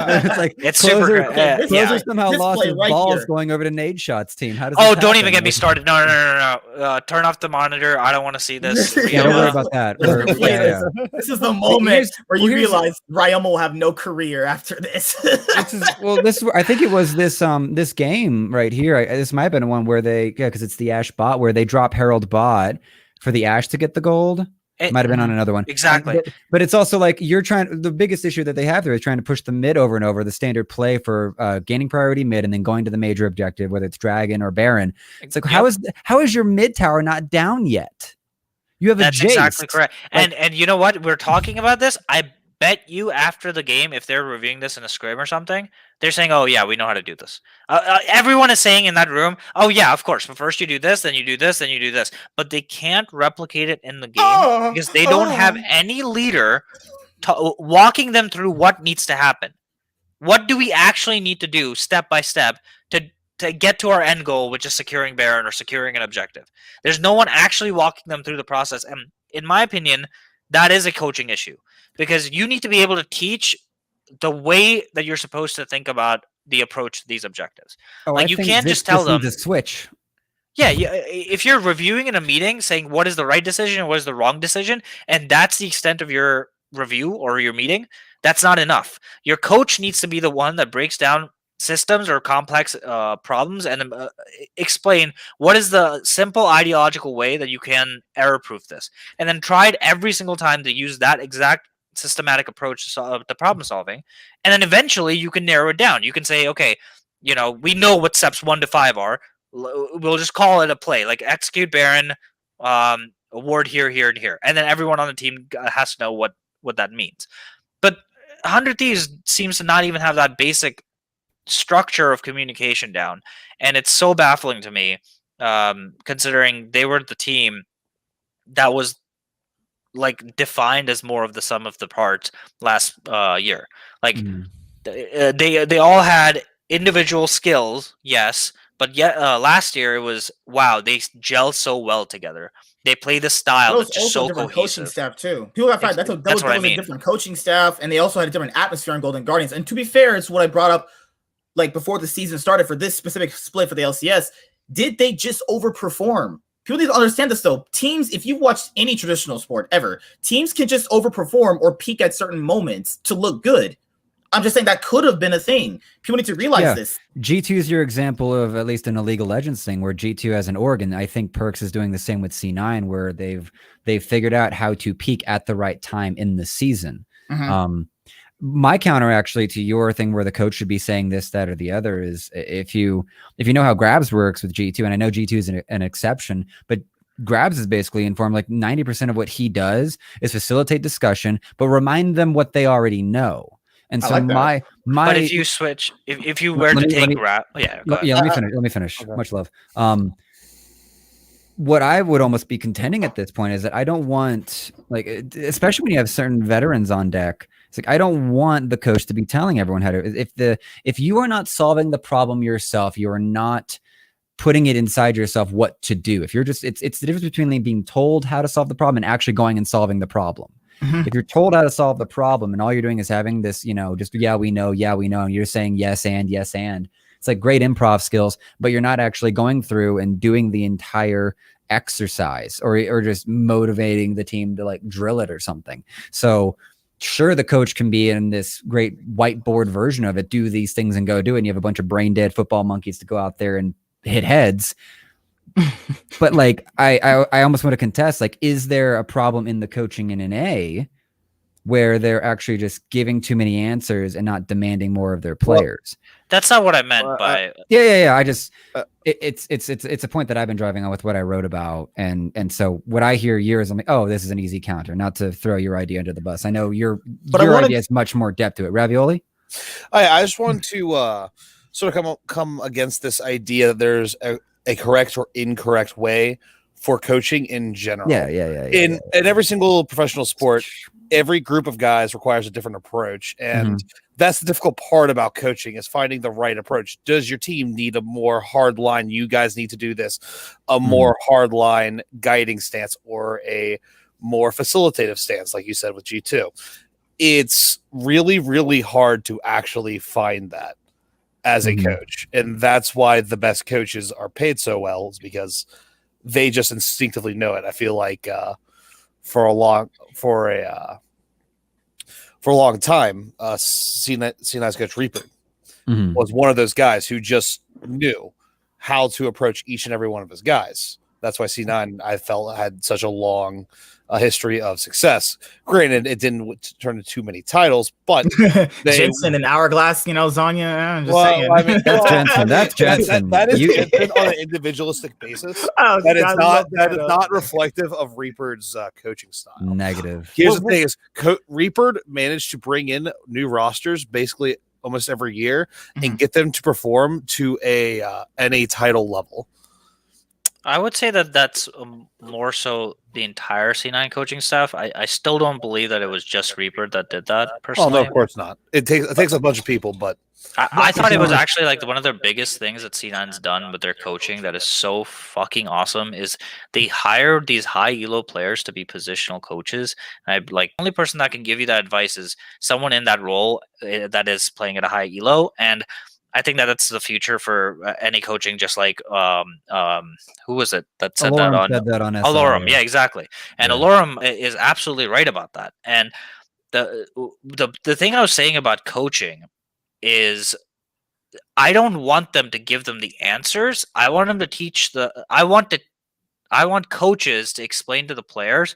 It's like it's Closer, super. Closer somehow lost his balls going over to Nade Shots team. How does? Don't even get me started. No. Turn off the monitor. I don't want to see this. Don't worry about that. This is the moment where you realize Ryoma will have no career after this. I think it was this game right here. This might have been one where because it's the Ashe bot where they drop Herald bot for the Ashe to get the gold. It might have been on another one. Exactly. But it's also like the biggest issue that they have there is trying to push the mid over and over, the standard play for gaining priority mid and then going to the major objective, whether it's Dragon or Baron. It's like, how is your mid tower not down yet? You have That's a Jace. Exactly correct. And you know what? We're talking about this. I bet you after the game, if they're reviewing this in a scrim or something, they're saying, oh, yeah, we know how to do this. Everyone is saying in that room, oh, yeah, of course. But first you do this, then you do this, then you do this. But they can't replicate it in the game because they don't have any leader walking them through what needs to happen. What do we actually need to do step by step to get to our end goal, which is securing Baron or securing an objective? There's no one actually walking them through the process. And in my opinion, that is a coaching issue because you need to be able to teach the way that you're supposed to think about the approach to these objectives. You can't just tell them to switch. Yeah, if you're reviewing in a meeting saying what is the right decision and what is the wrong decision, and that's the extent of your review or your meeting, that's not enough. Your coach needs to be the one that breaks down systems or complex problems and explain what is the simple ideological way that you can error-proof this. And then try it every single time to use that exact systematic approach to problem solving, and then eventually you can narrow it down. You can say, okay, we know what steps 1 to 5 are. We'll just call it a play, like execute Baron, award here, and here, and then everyone on the team has to know what that means. But 100 Thieves seems to not even have that basic structure of communication down, and it's so baffling to me, considering they were the team that was like defined as more of the sum of the parts last year. Like they all had individual skills, yes, but yet last year it was wow, they gel so well together. They play the style that's just so cohesive. Coaching staff too. People got that was a different coaching staff, and they also had a different atmosphere in Golden Guardians. And to be fair, it's what I brought up like before the season started for this specific split for the LCS. Did they just overperform people need to understand this though. Teams, if you've watched any traditional sport ever, teams can just overperform or peak at certain moments to look good. I'm just saying that could have been a thing. People need to realize this. G2 is your example of at least an illegal legends thing where G2 has an org, and I think Perks is doing the same with C9 where they've figured out how to peak at the right time in the season. My counter actually to your thing where the coach should be saying this, that, or the other is if you know how Grabs works with G2, and I know G2 is an exception, but Grabs is basically informed like 90% of what he does is facilitate discussion, but remind them what they already know. And so my but if you switch, if you were to take Grab, let me finish. Okay. Much love. What I would almost be contending at this point is that I don't want, like, especially when you have certain veterans on deck, it's like I don't want the coach to be telling everyone how to. If you are not solving the problem yourself, you are not putting it inside yourself what to do. If you're just, it's the difference between being told how to solve the problem and actually going and solving the problem. If you're told how to solve the problem and all you're doing is having this, just we know, and you're saying yes and, it's like great improv skills, but you're not actually going through and doing the entire exercise or just motivating the team to like drill it or something. So sure, the coach can be in this great whiteboard version of it, do these things and go do it. And you have a bunch of brain dead football monkeys to go out there and hit heads. But like I almost want to contest, like, is there a problem in the coaching in an A where they're actually just giving too many answers and not demanding more of their players? That's not what I meant by I just it's a point that I've been driving on with what I wrote about, and so what I hear years, I'm like, oh, this is an easy counter. Not to throw your idea under the bus, I know your idea has much more depth to it. Ravioli, I just want to sort of come against this idea that there's a correct or incorrect way for coaching in general. In every single professional sport, every group of guys requires a different approach, and that's the difficult part about coaching is finding the right approach. Does your team need a more hard line? You guys need to do this, a more hard line guiding stance, or a more facilitative stance, like you said with G2. It's really, really hard to actually find that as a coach, and that's why the best coaches are paid so well, is because they just instinctively know it. I feel like for a long time, C9's coach Reaper was one of those guys who just knew how to approach each and every one of his guys. That's why C9, I felt, had such a long history of success. Granted, it didn't turn into too many titles, but Jensen and Hourglass, Zanya. Saying. I mean, that's Jensen. That is Jensen on an individualistic basis. That is not reflective of Reaper's coaching style. Negative. Here's the thing: is Reaper managed to bring in new rosters basically almost every year and get them to perform to a NA title level. I would say that that's more so the entire C9 coaching staff. I still don't believe that it was just Reaper that did that, personally. Oh, no, of course not. It takes a bunch of people, but... I thought it was actually like one of their biggest things that C9's done with their coaching that is so fucking awesome is they hired these high elo players to be positional coaches. And the only person that can give you that advice is someone in that role that is playing at a high elo. And I think that's the future for any coaching, just like who was it that said Alorum that on Alorum? Yeah, exactly. And Alorum is absolutely right about that. And the thing I was saying about coaching is I don't want them to give them the answers. I want them to teach I want coaches to explain to the players,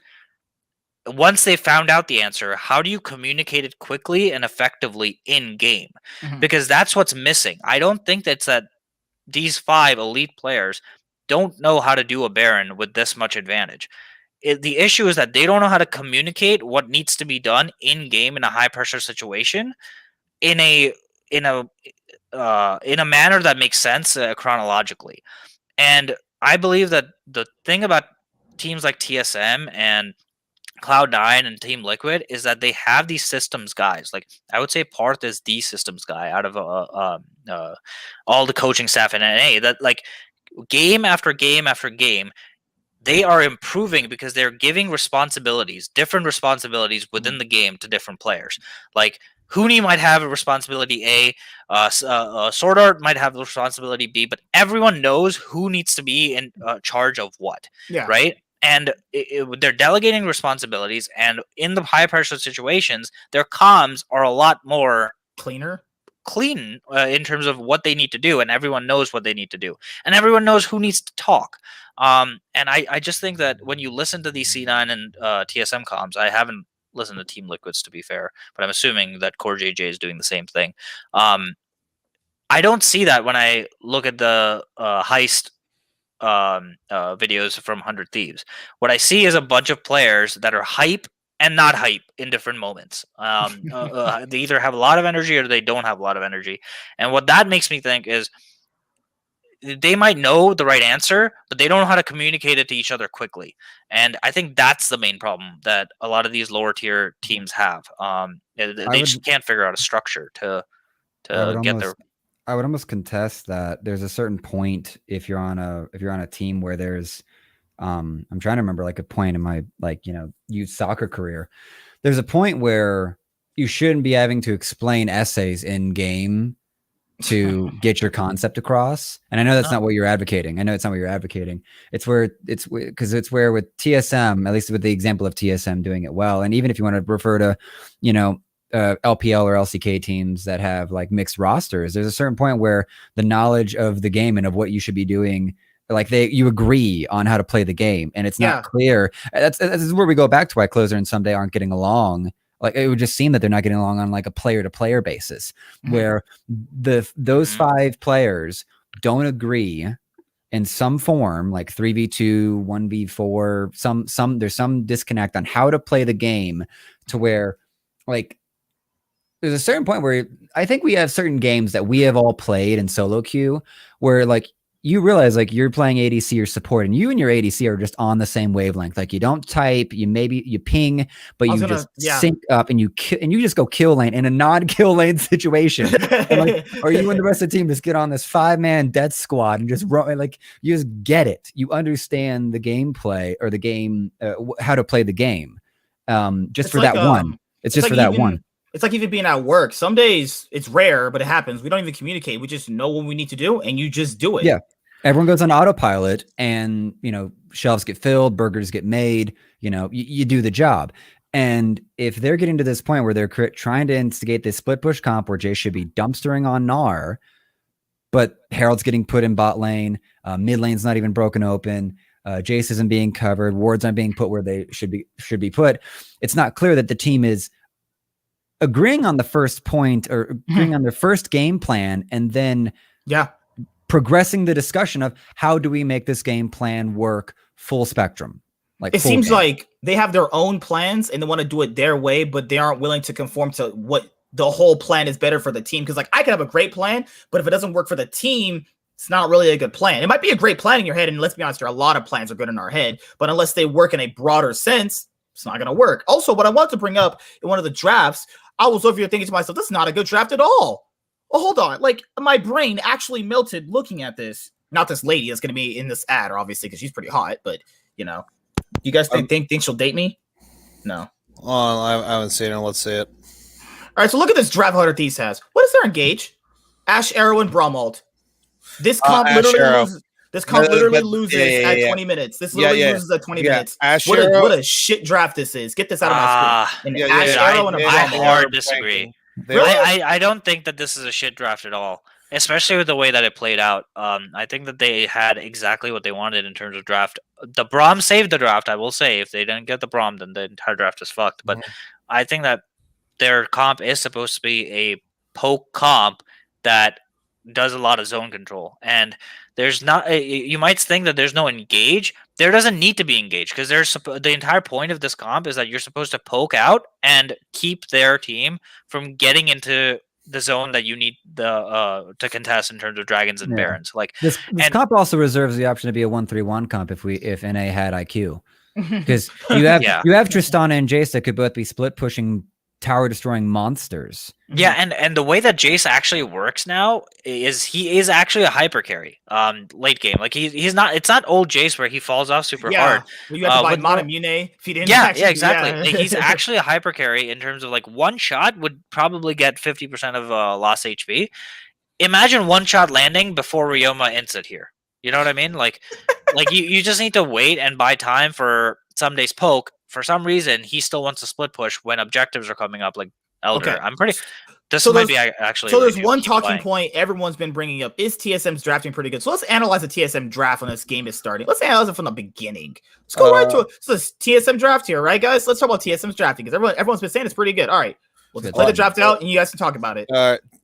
once they found out the answer, how do you communicate it quickly and effectively in game? Because that's what's missing. I don't think that's that these 5 elite players don't know how to do a Baron with this much advantage. The issue is that they don't know how to communicate what needs to be done in game in a high pressure situation in a manner that makes sense chronologically. And I believe that the thing about teams like TSM and Cloud9 and Team Liquid is that they have these systems guys. Like, I would say Parth is the systems guy out of all the coaching staff in NA. That, like, game after game after game, they are improving because they're giving different responsibilities within the game to different players. Like, Huni might have a responsibility A, Sword Art might have the responsibility B, but everyone knows who needs to be in charge of what, Yeah. right? And they're delegating responsibilities, and in the high pressure situations, their comms are a lot more Cleaner. clean in terms of what they need to do, and everyone knows what they need to do, and everyone knows who needs to talk. And I just think that when you listen to these C9 and TSM comms, I haven't listened to Team Liquids to be fair, but I'm assuming that Core JJ is doing the same thing. I don't see that when I look at the heist videos from 100 Thieves. What I see is a bunch of players that are hype and not hype in different moments. They either have a lot of energy or they don't have a lot of energy. And what that makes me think is they might know the right answer, but they don't know how to communicate it to each other quickly. And I think that's the main problem that a lot of these lower tier teams have. They just can't figure out a structure to get their. I would almost contest that there's a certain point if you're on a team where there's I'm trying to remember like a point in my youth soccer career. There's a point where you shouldn't be having to explain essays in game to get your concept across. And I know that's not what you're advocating. It's where with TSM, at least with the example of TSM doing it well. And even if you want to refer to, LPL or LCK teams that have like mixed rosters, there's a certain point where the knowledge of the game and of what you should be doing, like you agree on how to play the game, and it's not clear. That's where we go back to why Closer and Someday aren't getting along. Like it would just seem that they're not getting along on like a player to player basis, where those 5 players don't agree in some form, like 3v2, 1v4, there's some disconnect on how to play the game, to where like there's a certain point where I think we have certain games that we have all played in solo queue where like you realize like you're playing ADC or support, and you and your ADC are just on the same wavelength. Like you don't type, you ping, but you just sync up and you just go kill lane in a non-kill lane situation. Or you and the rest of the team just get on this 5-man death squad and just run. Like you just get it. You understand the gameplay or the game, how to play the game. Just for that one. It's just for that one. It's like even being at work. Some days it's rare, but it happens. We don't even communicate. We just know what we need to do, and you just do it. Yeah. Everyone goes on autopilot, and, shelves get filled, burgers get made, you do the job. And if they're getting to this point where they're trying to instigate this split push comp where Jay should be dumpstering on Gnar, but Herald's getting put in bot lane, mid lane's not even broken open, Jace isn't being covered, wards aren't being put where they should be put, it's not clear that the team is agreeing on the first point or agreeing on their first game plan, and then progressing the discussion of how do we make this game plan work full spectrum. Like it seems like they have their own plans and they want to do it their way, but they aren't willing to conform to what the whole plan is better for the team. Because like I could have a great plan, but if it doesn't work for the team, it's not really a good plan. It might be a great plan in your head, and let's be honest, there are a lot of plans are good in our head, but unless they work in a broader sense, it's not going to work. Also, what I want to bring up in one of the drafts, I was over here thinking to myself, this is not a good draft at all. Well, hold on. Like, my brain actually melted looking at this. Not this lady that's going to be in this ad, obviously, because she's pretty hot. But, you guys think she'll date me? No. Oh, I haven't seen it. Let's see it. All right, so look at this draft Hunter Thieves has. What is their engage? Ash, Arrow, and Bromald. This comp literally loses at 20 minutes. This literally loses at 20 minutes. What a shit draft this is. Get this out of my screen. I hard disagree. Really? I don't think that this is a shit draft at all, especially with the way that it played out. I think that they had exactly what they wanted in terms of draft. The Braum saved the draft, I will say. If they didn't get the Braum, then the entire draft is fucked. But I think that their comp is supposed to be a poke comp that does a lot of zone control, and there's not. You might think that there's no engage. There doesn't need to be engaged, because the entire point of this comp is that you're supposed to poke out and keep their team from getting into the zone that you need to contest in terms of dragons and barons. Like this comp also reserves the option to be a 1-3-1 comp if NA had IQ, because you have Tristana and Jace that could both be split pushing tower destroying monsters. Yeah, and the way that Jace actually works now is he is actually a hyper carry late game. Like he's not, it's not old Jace where he falls off super hard. Well, you have to buy with Mana no- Mune if you didn't Yeah, actually exactly. Yeah. Like, he's actually a hyper carry in terms of like one shot would probably get 50% of lost HP. Imagine one shot landing before Ryoma ends it here. You know what I mean? Like you just need to wait and buy time for Sunday's poke. For some reason, he still wants to split push when objectives are coming up like Elder. Okay. I'm pretty. This So might there's- be actually. So a way there's to one keep talking playing. point everyone's been bringing up. Is TSM's drafting pretty good? So let's analyze the TSM draft when this game is starting. Let's analyze it from the beginning. Let's go right to it. So this TSM draft here, right, guys? Let's talk about TSM's drafting because everyone's been saying it's pretty good. All right. We'll Good. play the draft out and you guys can talk about it.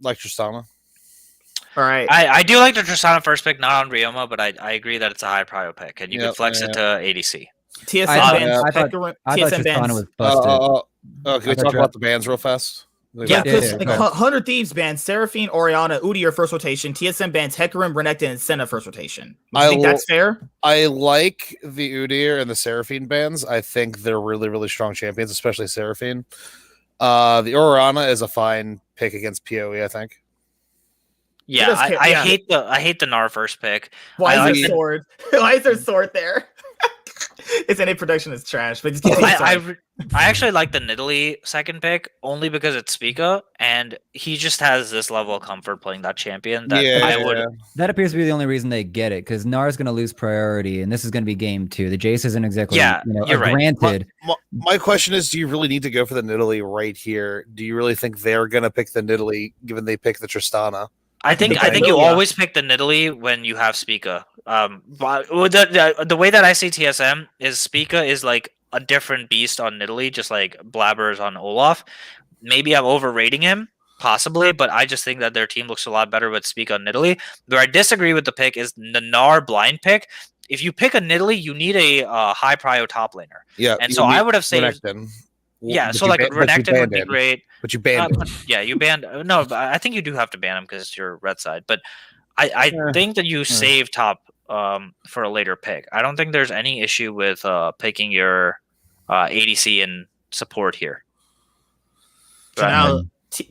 Like Tristana. All right. I do like the Tristana first pick, not on Ryoma, but I agree that it's a high prio pick, and you can flex it to ADC. TSM I bans. thought TSM Tristana bans. was busted. Can we talk about the bans real fast? Yeah, because Yeah. like 100 Thieves bans Seraphine, Orianna, Udyr first rotation. TSM bans Hecarim, Renekton, and Senna first rotation. Do you think that's fair? I like the Udyr and the Seraphine bans. I think they're really, really strong champions, especially Seraphine. The Orianna is a fine pick against PoE, I think. Yeah, I hate the Gnar first pick. Why is there sword? Why is there sword there? Its innate production is trash, but just I actually like the Nidalee second pick only because it's Spica, and he just has this level of comfort playing that champion that I would. That appears to be the only reason they get it, because Gnar is going to lose priority, and this is going to be game 2. The Jace isn't exactly, you're right. granted. My question is, do you really need to go for the Nidalee right here? Do you really think they're going to pick the Nidalee, given they pick the Tristana? I think you always pick the Nidalee when you have Spica. But the way that I see TSM is Spica is like a different beast on Nidalee, just like Blabber's on Olaf. Maybe I'm overrating him, possibly, but I just think that their team looks a lot better with Spica on Nidalee. Where I disagree with the pick is the Gnar blind pick. If you pick a Nidalee, you need a high prio top laner. Yeah, and so I would have saved. Renekton. Yeah, so like Renekton would be great. But you banned him. Yeah, you banned. No, but I think you do have to ban him because it's your red side. But I think that you save top for a later pick. I don't think there's any issue with picking your ADC and support here. So now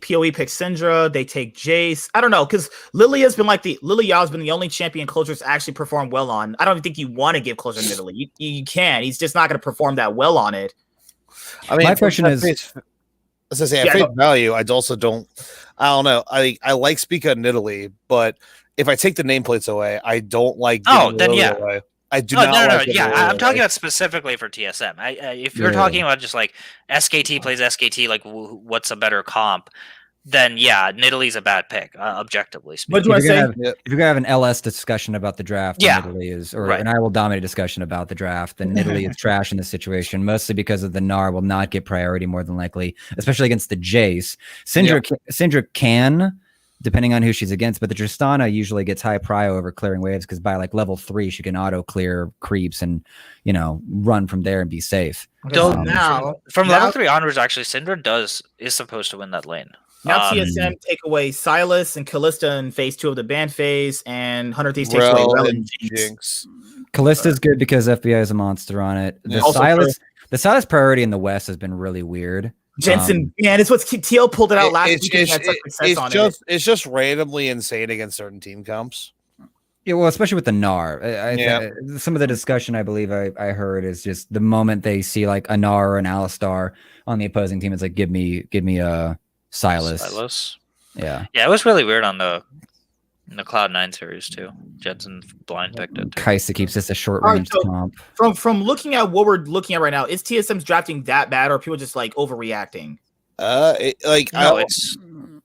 PoE picks Syndra. They take Jace. I don't know, because Lilia's been like Lilia's been the only champion Closer's actually performed well on. I don't even think you want to give Closer Nidalee. You can. He's just not going to perform that well on it. I mean, my question is, as I say, at face value, I don't know. I like Spica and Nidalee, but if I take the nameplates away, I don't like. Away. I do not. No. Yeah, I'm talking about specifically for TSM. If you're talking about just like SKT plays SKT, like what's a better comp? Then yeah, Nidalee's a bad pick, objectively speaking. What do you want to say? If you're gonna have an LS discussion about the draft, Nidalee is, right. And I will dominate a discussion about the draft, then Nidalee is trash in this situation, mostly because of the Gnar will not get priority more than likely, especially against the Jace. Syndra can, depending on who she's against, but the Tristana usually gets high prio over clearing waves because by like level 3 she can auto clear creeps and run from there and be safe. So from level 3 onwards, actually, Syndra is supposed to win that lane. Now TSM take away Silas and Callista in phase 2 of the ban phase, and 100 Thieves takes away Rel and Jinx. Callista's good because FBI is a monster on it. The Silas priority in the West has been really weird. Jensen, it's what TL pulled it out last week. It's just randomly insane against certain team comps. Yeah, well, especially with the Gnar. Some of the discussion I believe I heard is just the moment they see like a Gnar or an Alistar on the opposing team, it's like give me a Silas. Yeah, it was really weird on the Cloud9 series too. Jensen blind picked it. Kaisa keeps this a short range comp. From looking at what we're looking at right now, is TSM's drafting that bad, or are people just like overreacting?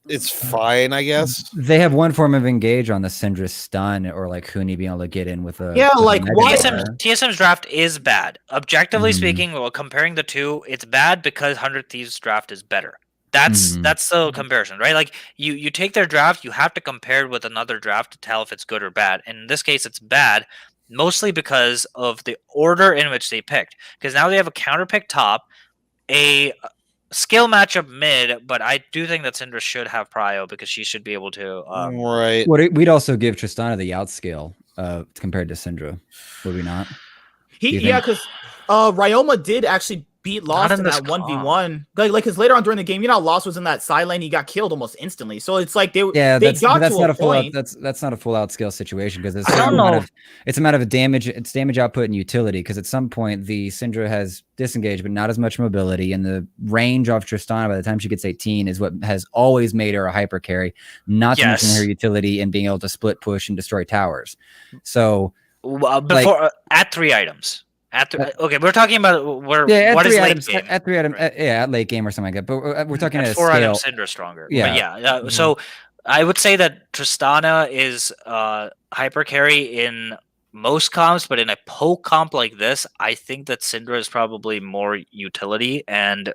It's fine, I guess. They have one form of engage on the Syndra stun, or like Huni being able to get in with a TSM's draft is bad. Objectively speaking, comparing the two, it's bad because 100 Thieves draft is better. That's the comparison, right? Like you take their draft, you have to compare it with another draft to tell if it's good or bad. And in this case, it's bad, mostly because of the order in which they picked. Because now they have a counter pick top, a skill matchup mid, but I do think that Syndra should have prio because she should be able to. Right. We'd also give Tristana the outscale compared to Syndra, would we not? Because Ryoma did actually beat Lost in that 1v1. Like, because later on during the game, you know, how Lost was in that side lane, he got killed almost instantly. So it's like they got to a point. That's not a full out skill situation because it's a matter of damage. It's damage output and utility. Because at some point the Syndra has disengaged, but not as much mobility, and the range of Tristana by the time she gets 18 is what has always made her a hyper carry. Not to mention her utility and being able to split push and destroy towers. So at 3 items. Okay, we're talking about what is late game? At 3 items, at late game or something like that. But we're talking at 4 scale. items Syndra stronger. Yeah. So I would say that Tristana is hyper carry in most comps, but in a poke comp like this, I think that Syndra is probably more utility, and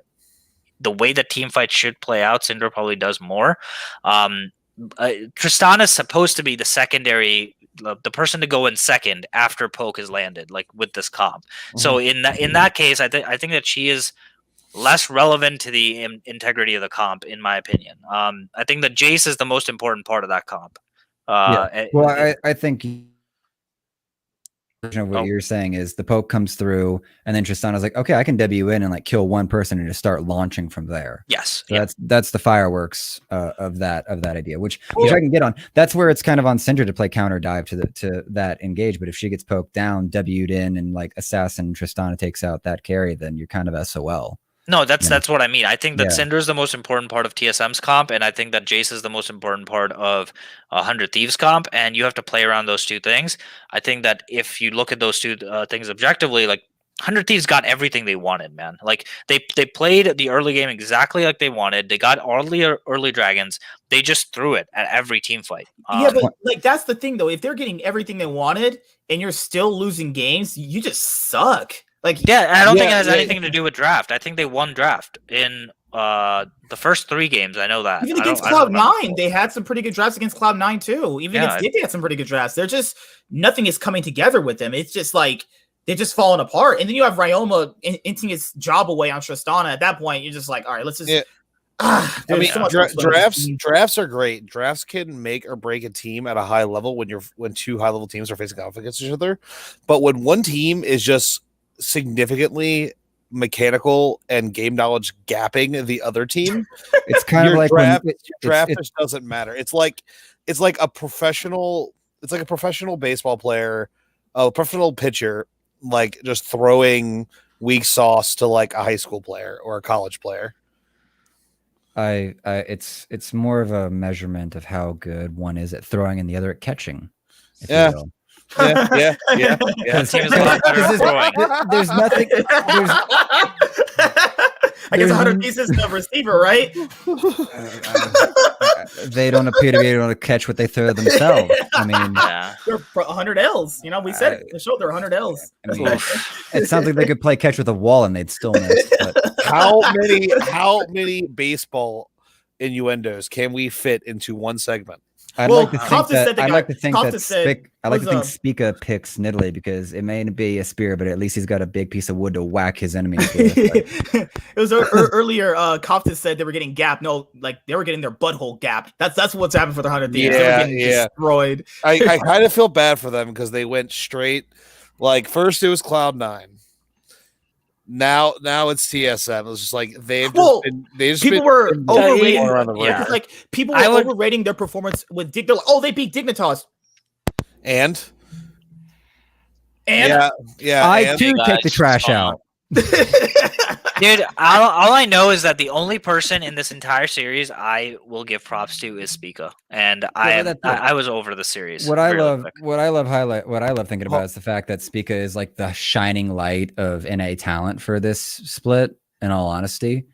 the way that team fights should play out, Syndra probably does more. Tristana is supposed to be the secondary, the person to go in second after poke has landed, like with this comp. So in that case, I think that she is less relevant to the integrity of the comp, in my opinion. I think that Jace is the most important part of that comp. I think what you're saying is the poke comes through, and then Tristana's like, okay, I can W in and like kill one person and just start launching from there. Yes, so that's the fireworks of that idea, which I can get on. That's where it's kind of on Syndra to play counter dive to that engage. But if she gets poked down, W'd in, and like assassin Tristana takes out that carry, then you're kind of SOL. No, that's what I mean. I think that Syndra is the most important part of TSM's comp, and I think that Jace is the most important part of 100 Thieves comp, and you have to play around those two things. I think that if you look at those two things objectively, like 100 Thieves got everything they wanted, man. Like they played the early game exactly like they wanted. They got all the early dragons. They just threw it at every team fight. But like that's the thing though. If they're getting everything they wanted and you're still losing games, you just suck. Like, I don't think it has anything to do with draft. I think they won draft in the first 3 games. I know that. Even against Cloud9, they had some pretty good drafts against Cloud9 too. Even against Dig, they had some pretty good drafts. They're just nothing is coming together with them. It's just like they're just falling apart. And then you have Ryoma inting his job away on Tristana. At that point, you're just like, all right, let's just. Drafts are great. Drafts can make or break a team at a high level when 2 high level teams are facing off against each other. But when one team is just significantly mechanical and game knowledge gapping the other team, it's kind of like draft just doesn't matter. It's like a professional baseball player, a professional pitcher, like just throwing weak sauce to like a high school player or a college player. It's more of a measurement of how good one is at throwing and the other at catching. Yeah. Yeah. There's nothing. I guess 100 pieces of receiver, right? They don't appear to be able to catch what they throw themselves. I mean, they're 100 L's. You know, we said it. They showed they're 100 L's. I mean, it sounds like they could play catch with a wall and they'd still miss. But. How many baseball innuendos can we fit into one segment? I'd like to think Spica picks Nidalee because it may be a spear, but at least he's got a big piece of wood to whack his enemies with. It was earlier. Coptus said they were getting gapped. No, like they were getting their butthole gapped. That's what's happened for the 100 Thieves. They were getting destroyed. I kind of feel bad for them because they went straight. Like first it was Cloud9. Now it's TSM. It was just like people were overrating. Like people were overrating their performance with Dig. They're like, oh, they beat Dignitas. And I too take the trash out. Dude, all I know is that the only person in this entire series I will give props to is Spica, and I was over the series. What I love thinking about is the fact that Spica is like the shining light of NA talent for this split. In all honesty,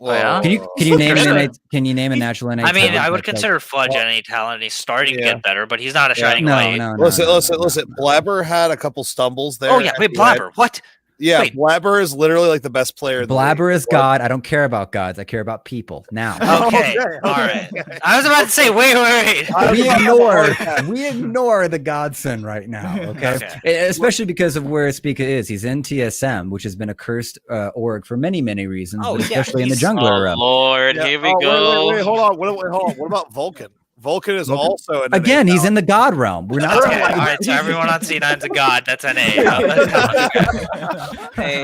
can you name a natural NA? I mean, talent I would consider Fudge NA talent. He's starting to get better, but he's not a shining light. Listen. Blabber had a couple stumbles there. Oh yeah, wait, Blabber, what? Yeah, wait. Blabber is literally like the best player. Blabber is God. I don't care about gods. I care about people. Now. Okay. All right. I was about to say, wait. We ignore the Godson right now. Okay. Especially because of where Spica is. He's in TSM, which has been a cursed org for many, many reasons, but especially in the jungler. Lord, here we go. Wait, hold on. What about Vulcan? Vulcan is Vulcan- also an Again, NA he's in the God realm. We're not Okay, talking all right, so everyone on C9's a god. That's NA.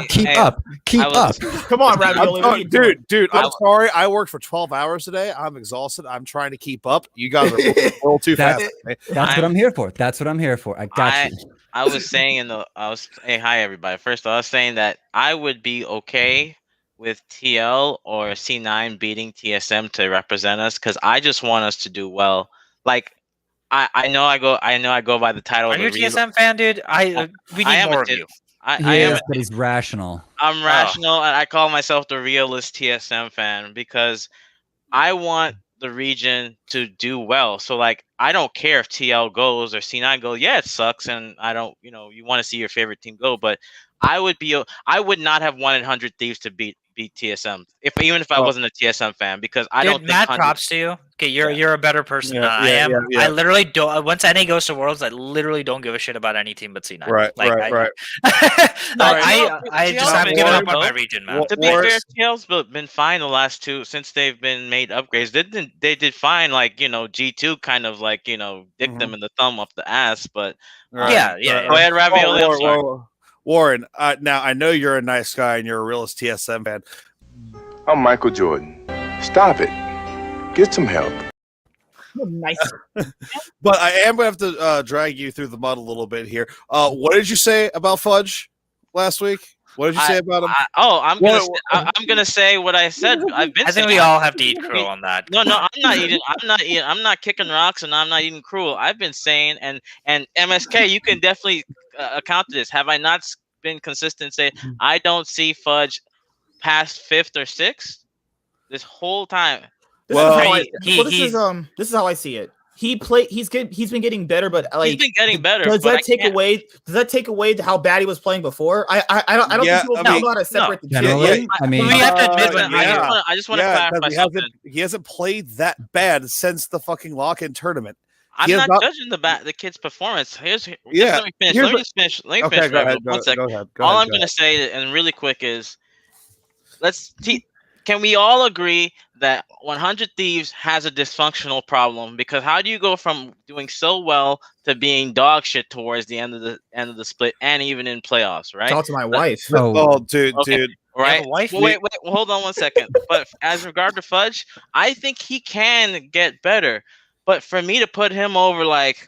Keep up. Keep up. Come on, Ravioli. What are you doing? Dude, I'm sorry. I worked for 12 hours today. I'm exhausted. I'm trying to keep up. You guys are a little too fast. That's what I'm here for. That's what I'm here for. I got you. I was saying hey, hi everybody. First of all, I was saying that I would be okay with TL or C9 beating TSM to represent us because I just want us to do well. Like I know I go by the title. Are you a TSM fan, dude? We need more of you. He is, but he's rational. I'm rational, and I call myself the realist TSM fan because I want the region to do well. So like, I don't care if TL goes or C9 goes. Yeah, it sucks, and I don't. You want to see your favorite team go, but I would not have wanted 100 Thieves to beat TSM even if I wasn't a TSM fan because I don't think mad props to you. Okay, you're a better person than I am. I literally don't. Once NA goes to Worlds, I literally don't give a shit about any team but C9. Right. I just have given up on my region, man. To be fair, TL's been fine the last two since they've been made upgrades. They did fine, like G2 kind of like dick them in the thumb up the ass, but yeah. Go ahead, Ravioli. Warren, now I know you're a nice guy and you're a realist TSM fan. I'm Michael Jordan. Stop it. Get some help. Nice. But I am going to have to drag you through the mud a little bit here. What did you say about Fudge last week? What did you say about him? I'm gonna say what I said. I think we all have to eat cruel on that. No, I'm not kicking rocks, and I'm not eating cruel. I've been saying, and MSK, you can definitely account to this. Have I not been consistent? Say I don't see Fudge past 5th or 6th this whole time. This is how I see it. He's good. He's been getting better, but like he's been getting better. Does that take away how bad he was playing before? I don't think people know how to separate the two. I mean, we have to admit when I just want to clarify something. He hasn't played that bad since the fucking lock-in tournament. I'm not judging the kid's performance. Let me finish. Go ahead. 1 second. All I'm gonna say, and really quick, is can we all agree that 100 Thieves has a dysfunctional problem? Because how do you go from doing so well to being dog shit towards the end of the split and even in playoffs, right? Talk to my wife. Dude. Right? Wait, hold on 1 second. But as regard to Fudge, I think he can get better. But for me to put him over like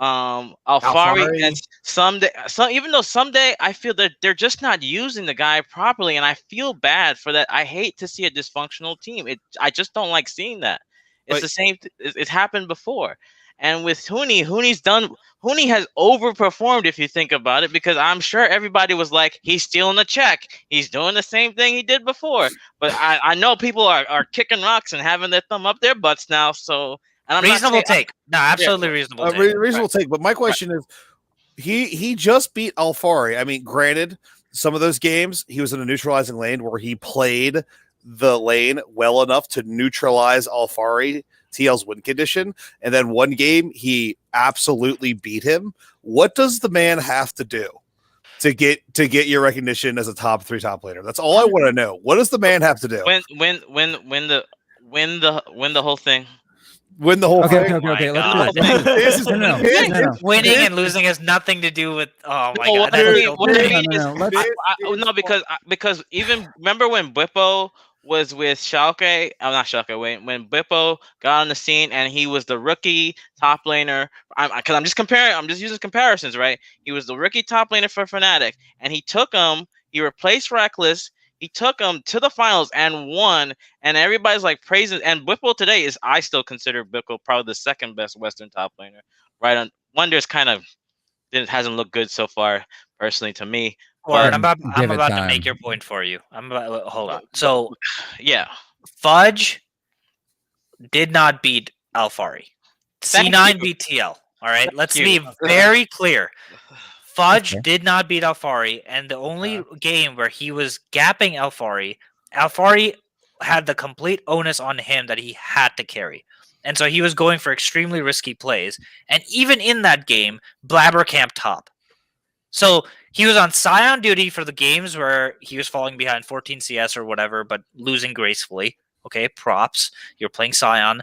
Alfari, and even though someday I feel that they're just not using the guy properly, and I feel bad for that. I hate to see a dysfunctional team. I just don't like seeing that. It's the same. It's happened before, and with Huni has overperformed if you think about it, because I'm sure everybody was like, he's stealing the check. He's doing the same thing he did before. But I know people are kicking rocks and having their thumb up their butts now. So. Reasonable take. No, absolutely reasonable take. Reasonable take. But my question is, he just beat Alfari. I mean, granted, some of those games he was in a neutralizing lane where he played the lane well enough to neutralize Alfari, TL's win condition, and then one game he absolutely beat him. What does the man have to do to get your recognition as a top 3 top laner? That's all I want to know. What does the man have to do? Win the whole thing. Win the whole thing. Okay. Let's do it. No. Winning and losing has nothing to do with. Oh my god! No, because even remember when Bippo was with Schalke? I'm not Schalke. When Bippo got on the scene and he was the rookie top laner. Because I'm just comparing. I'm just using comparisons, right? He was the rookie top laner for Fnatic, and he took him. He replaced Reckless. He took them to the finals and won, and everybody's like praising. And Whipple today I still consider Whipple probably the second best Western top laner. Right on Wonders hasn't looked good so far, personally to me. I'm about to make your point for you. Hold on. So yeah, Fudge did not beat Alfari. C9 beat TL. All right, let's be very clear. Fudge did not beat Alfari, and the only game where he was gapping Alfari had the complete onus on him that he had to carry. And so he was going for extremely risky plays. And even in that game, Blabber camped top. So he was on Scion duty for the games where he was falling behind 14 CS or whatever, but losing gracefully. Okay, props. You're playing Scion.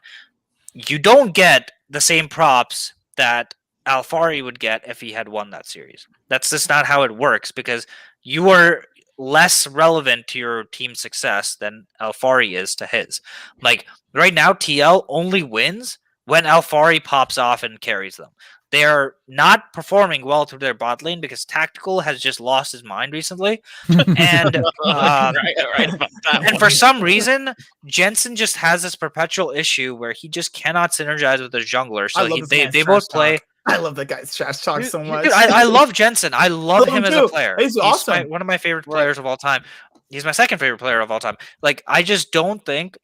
you don't get the same props that Alfari would get if he had won that series. That's just not how it works, because you are less relevant to your team's success than Alfari is to his. Like right now, TL only wins when Alfari pops off and carries them. They are not performing well through their bot lane because Tactical has just lost his mind recently. And right about that and one. for some reason, Jensen just has this perpetual issue where he just cannot synergize with his jungler. So they both play. I love that guy's trash talk so much. Dude, I love Jensen. I love him as a too. player. He's awesome. One of my favorite players of all time. He's my second favorite player of all time. Like, I just don't think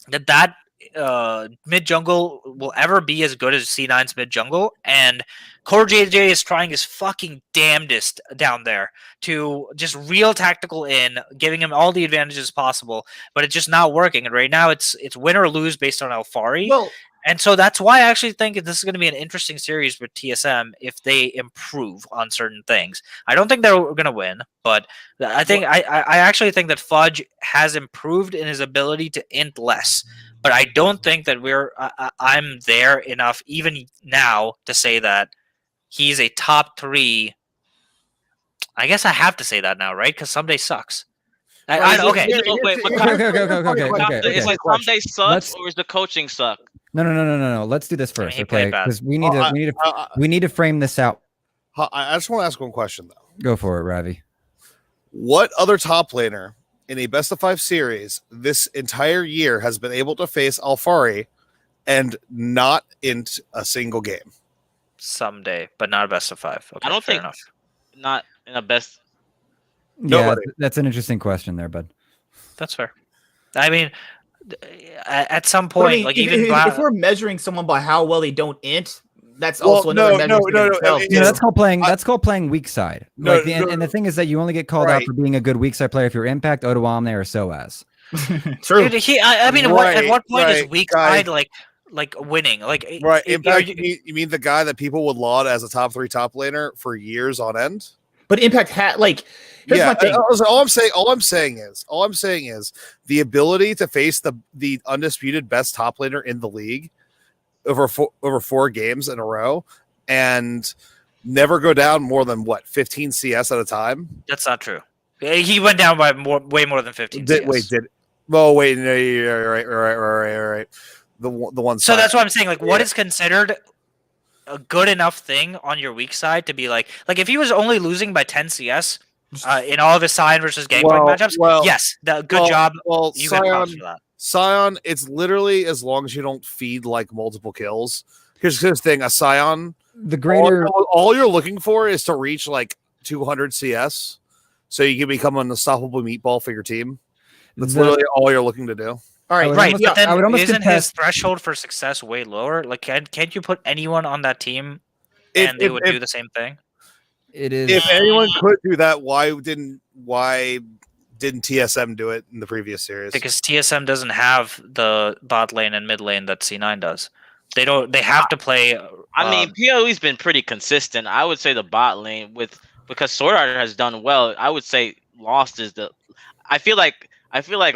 that mid jungle will ever be as good as C9's mid jungle, and Core JJ is trying his fucking damnedest down there to just real tactical in, giving him all the advantages possible, but it's just not working. And right now it's win or lose based on Alfari. Well, and so that's why I actually think this is going to be an interesting series with TSM if they improve on certain things. I don't think they're going to win, but I think I actually think that Fudge has improved in his ability to int less. But I don't think that I'm there enough even now to say that he's a top 3. I guess I have to say that now, right? Because someday sucks. Okay. Is it someday sucks or is the coaching suck? No. Let's do this first, He okay? played bad. Because we need to frame this out. I just want to ask one question though. Go for it, Ravi. What other top laner in a best of 5 series this entire year has been able to face Alfari and not int a single game? Someday, but not a best of 5. Okay, I don't think enough. Not in a best. Yeah, that's an interesting question there, bud. That's fair. I mean, at some point, like if we're measuring someone by how well they don't int, that's also another measure. That's called playing. That's called playing weak side. And the thing is that you only get called out for being a good weak side player if you're Impact, Odoamne, or SOAS. True. Dude, at what point is weak side like winning? Like Impact. You mean the guy that people would laud as a top 3 top laner for years on end? But Impact had Here's my thing. All I'm saying is the ability to face the undisputed best top laner in the league over 4 games in a row and never go down more than 15 CS at a time. That's not true. He went down by way more than 15 CS. No, you're right. The one. So that's what I'm saying. Like, what is considered a good enough thing on your weak side to be like if he was only losing by 10 CS in all of his Sion versus Gangplank matchups, yes, good job. Well, you get props for that. Sion, it's literally as long as you don't feed like multiple kills. Here's the thing: a Sion, the greater all you're looking for is to reach like 200 CS, so you can become an unstoppable meatball for your team. That's literally all you're looking to do. All right, right. But then isn't his threshold for success way lower? Like, can't you put anyone on that team and they would do the same thing? It is. If anyone could do that, why didn't TSM do it in the previous series? Because TSM doesn't have the bot lane and mid lane that C9 does. They don't. They have to play. I mean, PoE's been pretty consistent. I would say the bot lane because Sword Art has done well. I would say Lost is the. I feel like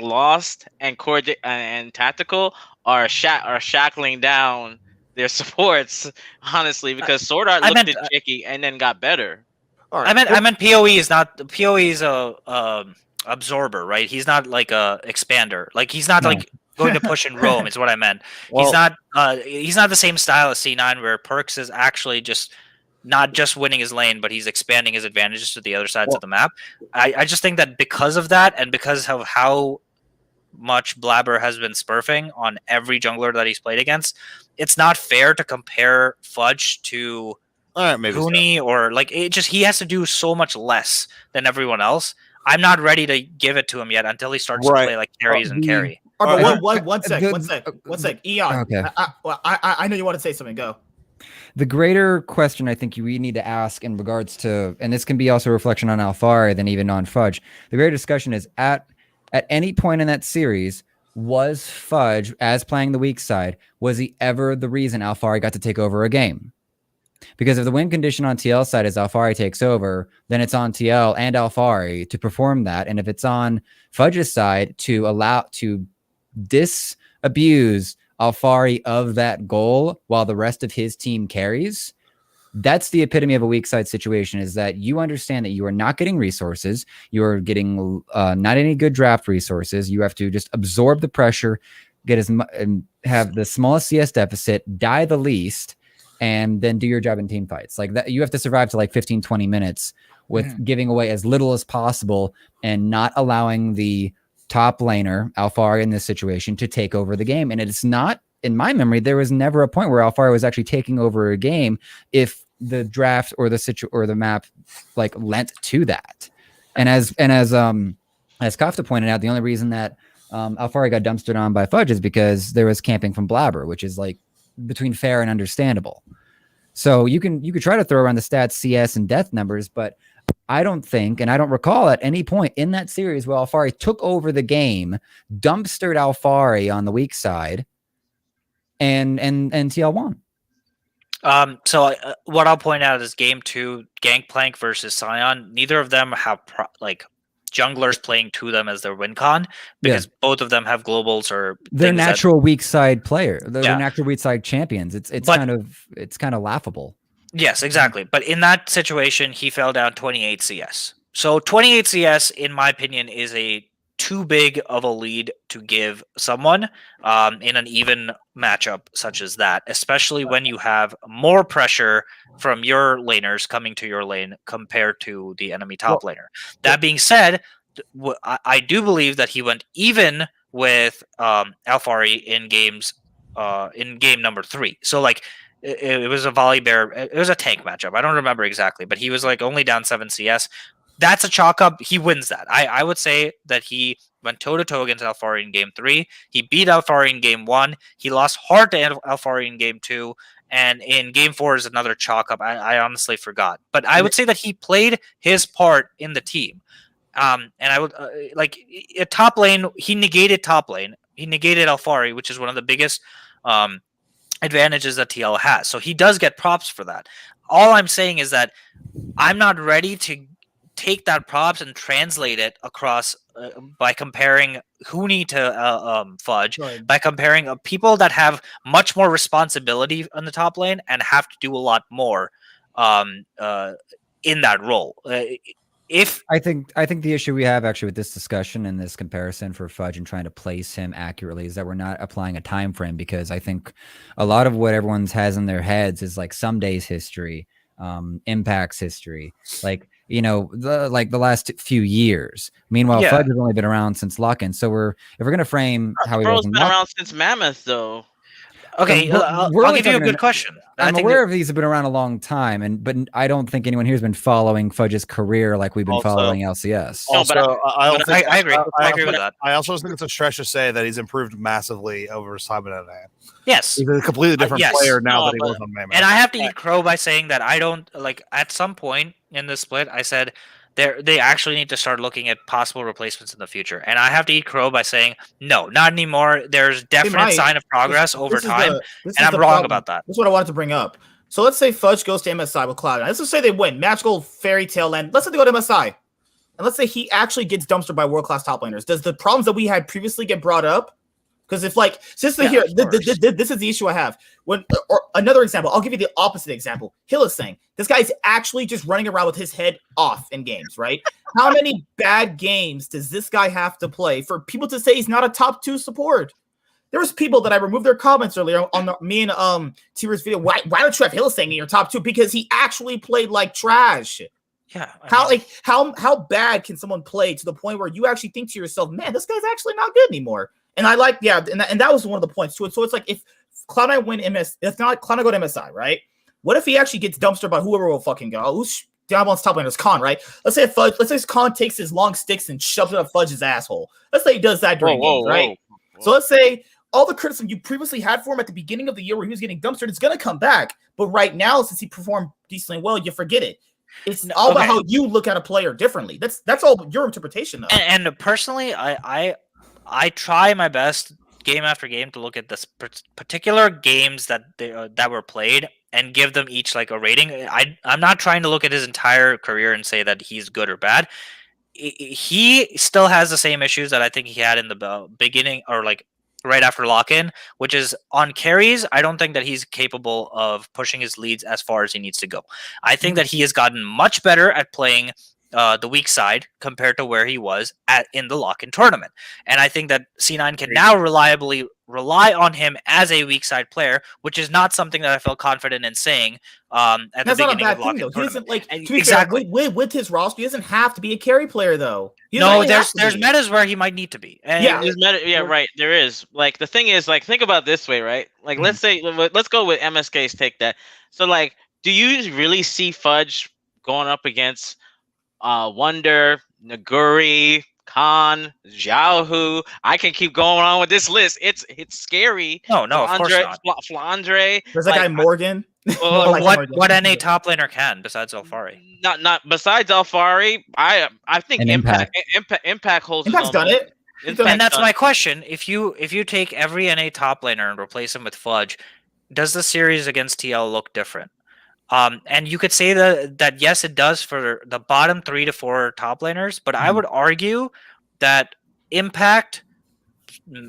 Lost and Core and Tactical are shackling down their supports, honestly, because Sword Art looked at shaky and then got better. All right. I meant PoE is not. PoE is a absorber, right? He's not like a expander. Like he's not like going to push and roam. Is what I meant. Well, he's not the same style as C9, where Perks is actually just not just winning his lane, but he's expanding his advantages to the other sides of the map. I just think that because of that, and because of how much Blabber has been smurfing on every jungler that he's played against, it's not fair to compare Fudge to Rooney or like it. Just he has to do so much less than everyone else. I'm not ready to give it to him yet until he starts to play like carries and carry. One sec. Eon. Okay. I know you want to say something. Go. The greater question I think we need to ask in regards to, and this can be also a reflection on Alfari than even on Fudge, the greater discussion is at any point in that series, was Fudge, as playing the weak side, was he ever the reason Alfari got to take over a game? Because if the win condition on TL side is Alfari takes over, then it's on TL and Alfari to perform that. And if it's on Fudge's side to disabuse Alfari of that goal while the rest of his team carries, that's the epitome of a weak side situation, is that you understand that you are not getting resources. You're getting not any good draft resources. You have to just absorb the pressure, get and have the smallest CS deficit, die the least, and then do your job in team fights. Like that, you have to survive to like 15, 20 minutes with giving away as little as possible and not allowing the top laner, Alfari in this situation, to take over the game. And it's not, in my memory, there was never a point where Alfari was actually taking over a game if the draft or the map like lent to that. And as Kafka pointed out, the only reason that Alfari got dumpstered on by Fudge is because there was camping from Blabber, which is like between fair and understandable. So you could try to throw around the stats, CS, and death numbers, but I don't think, and I don't recall at any point in that series where Alfari took over the game, dumpstered Alfari on the weak side, and TL won. So what I'll point out is game 2, Gangplank versus Sion. Neither of them have junglers playing to them as their win con, because both of them have globals or they're natural weak side player. They're natural weak side champions. It's kind of laughable. Yes, exactly. But in that situation, he fell down 28 CS. So 28 CS, in my opinion, is a too big of a lead to give someone in an even matchup such as that, especially when you have more pressure from your laners coming to your lane compared to the enemy top laner. That being said, I do believe that he went even with Alfari in game number 3. So like it was a volley bear. It was a tank matchup. I don't remember exactly, but he was like only down 7 CS. That's a chalk up. He wins that. I would say that he went toe-to-toe against Alfari in game 3. He beat Alfari in game 1. He lost hard to Alfari in game 2. And in game 4 is another chalk up. I honestly forgot. But I would say that he played his part in the team. And I would top lane, he negated top lane. He negated Alfari, which is one of the biggest advantages that TL has. So he does get props for that. All I'm saying is that I'm not ready to take that props and translate it across by comparing Huni to Fudge, by comparing people that have much more responsibility on the top lane and have to do a lot more in that role. I think the issue we have actually with this discussion and this comparison for Fudge and trying to place him accurately is that we're not applying a time frame, because I think a lot of what everyone has in their heads is like some days history, impacts history, like the last few years. Meanwhile, Fudge has only been around since Lock-in. So if we're gonna frame how he was been around since Mammoth, though. Okay, I'll give you a good question. I'm aware of these have been around a long time, but I don't think anyone here has been following Fudge's career like we've been following LCS. I agree. I agree with that. I also think it's a stretch to say that he's improved massively over his time in NA. Yes, he's a completely different player now than he was on Mammoth. And I have to eat crow by saying that I don't like. At some point in the split, I said they actually need to start looking at possible replacements in the future. And I have to eat crow by saying, no, not anymore. There's definite sign of progress over time. And I'm wrong about that. That's what I wanted to bring up. So let's say Fudge goes to MSI with Cloud9. Let's just say they win. Magical Fairy Tale Land. Let's say they go to MSI. And let's say he actually gets dumpstered by world-class top laners. Does the problems that we had previously get brought up? Because if this is the issue I have. Or another example, I'll give you the opposite example. Hill is saying this guy's actually just running around with his head off in games, right? How many bad games does this guy have to play for people to say he's not a top 2 support? There was people that I removed their comments earlier on me and T-Riz video. Why don't you have Hill saying in your top 2? Because he actually played like trash. Yeah. How bad can someone play to the point where you actually think to yourself, man, this guy's actually not good anymore? And I like, and that was one of the points to it. So it's like if Cloud9 win if not Cloud9 go to MSI, right? What if he actually gets dumpstered by whoever will fucking go? Who's Diablo's top laner? It's Khan, right? Let's say Khan takes his long sticks and shoves it up Fudge's asshole. Let's say he does that during games, right? Whoa. So let's say all the criticism you previously had for him at the beginning of the year where he was getting dumpstered, it's gonna come back. But right now, since he performed decently well, you forget it. It's all about how you look at a player differently. That's all your interpretation of. And personally, I try my best game after game to look at this particular games that were played and give them each like a rating. I'm not trying to look at his entire career and say that he's good or bad. He still has the same issues that I think he had in the beginning or like right after lock-in, which is on carries. I don't think that he's capable of pushing his leads as far as he needs to go. I think that he has gotten much better at playing the weak side compared to where he was in the lock-in tournament. And I think that C9 can now reliably rely on him as a weak side player, which is not something that I felt confident in saying at the beginning of lock-in tournament. He doesn't, like, to be exactly. fair, with his roster, he doesn't have to be a carry player, though. No, there's metas where he might need to be. And right. There is. Like, the thing is, like, think about it this way, right? Like, let's go with MSK's take that. So, like, do you really see Fudge going up against Wonder, Naguri, Khan, Xiaohu? I can keep going on with this list. It's scary. No, of course not. Flandre. There's that guy Morgan. What NA top laner can besides Alfari? Not besides Alfari. I think Impact holds. Impact's done it. And that's my question. If you take every NA top laner and replace him with Fudge, does the series against TL look different? And you could say that yes, it does for the bottom 3 to 4 top laners, but I would argue that Impact,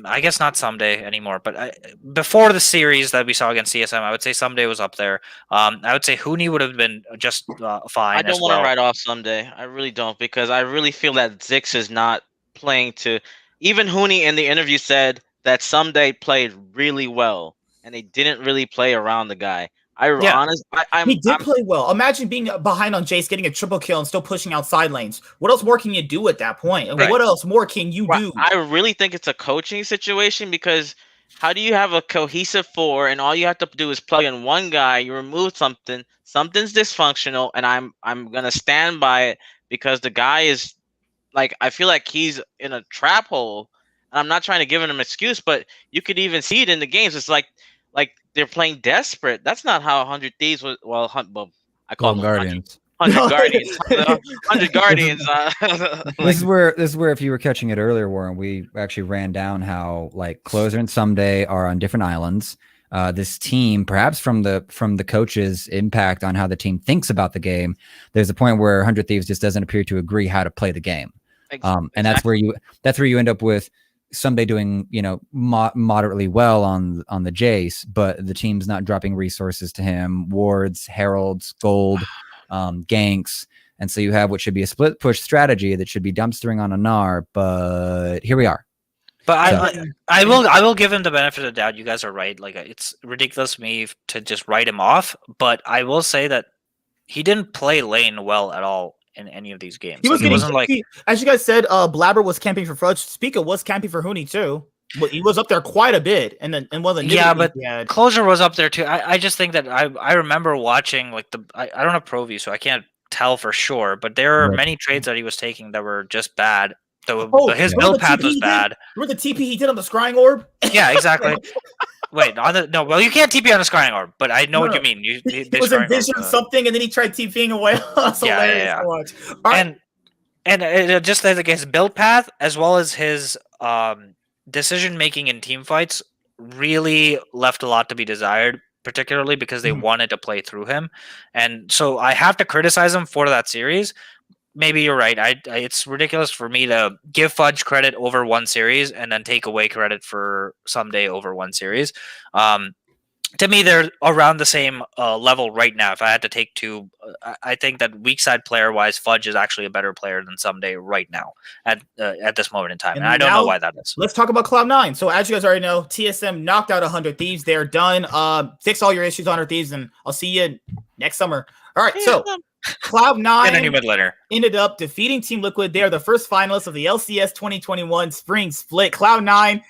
I guess not Someday anymore, but before the series that we saw against TSM, I would say Someday was up there. I would say Huni would have been just fine. I don't want to write off Someday. I really don't, because I really feel that Ziggs is not playing to. Even Huni in the interview said that Someday played really well, and they didn't really play around the guy. He did play well. Imagine being behind on Jace, getting a triple kill, and still pushing out side lanes. What else more can you do at that point? And what else more can you do? I really think it's a coaching situation, because how do you have a cohesive 4 and all you have to do is plug in one guy, you remove something's dysfunctional, and I'm gonna stand by it, because the guy is, like, I feel like he's in a trap hole. And I'm not trying to give him an excuse, but you could even see it in the games. It's like they're playing desperate. That's not how 100 Thieves was. Well, I call them Guardians. 100 Guardians. 100 Guardians. This is where, if you were catching it earlier, Warren, we actually ran down how, like, Closer and Someday are on different islands. This team, perhaps from the coach's impact on how the team thinks about the game, there's a point where 100 Thieves just doesn't appear to agree how to play the game. And that's where you end up with Someday doing, moderately well on the Jace, but the team's not dropping resources to him, wards, heralds, gold, ganks, and so you have what should be a split push strategy that should be dumpstering on a Gnar, but here we are. But I will give him the benefit of the doubt. You guys are right. Like, it's ridiculous for me to just write him off, but I will say that he didn't play lane well at all in any of these games. He wasn't like, as you guys said, Blabber was camping for Fudge. Spica was camping for Huni too. But he was up there quite a bit, and then one of the but Closer was up there too. I just think that I remember watching, like, I don't have pro view, so I can't tell for sure. But there are many trades that he was taking that were just bad. His build path was bad. Remember the TP he did on the scrying orb? Yeah, exactly. Wait, well, you can't TP on a scrying orb, but I know what you mean. He was envisioning something, and then he tried TPing away. And it just like his build path, as well as his decision making in team fights, really left a lot to be desired, particularly because they wanted to play through him. And so I have to criticize him for that series. Maybe you're right. It's ridiculous for me to give Fudge credit over one series and then take away credit for Someday over one series. To me, they're around the same level right now. If I had to take two, I think that weak side player wise, Fudge is actually a better player than Someday right now at this moment in time. And I don't know why that is. Let's talk about Cloud9. So as you guys already know, TSM knocked out 100 Thieves. They're done. Fix all your issues on 100 Thieves, and I'll see you next summer. All right, so Cloud9 ended up defeating Team Liquid. They are the first finalists of the LCS 2021 Spring Split. Cloud9,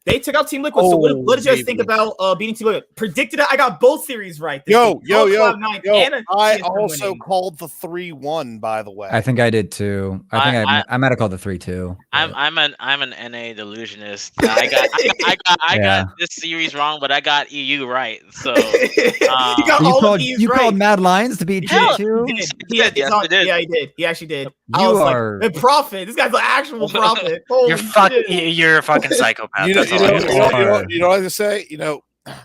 they took out Team Liquid. So what did you guys think about beating Team Liquid? Predicted it. I got both series right. Yo. I also called the 3-1, by the way. I think I did too. I might have called the 3-2. I'm an NA delusionist. I got this series wrong, but I got EU right. So you called Mad Lions to beat G2? Yeah, he did. He actually did. A prophet. This guy's an actual prophet. You're a fucking psychopath. You know what I was gonna say?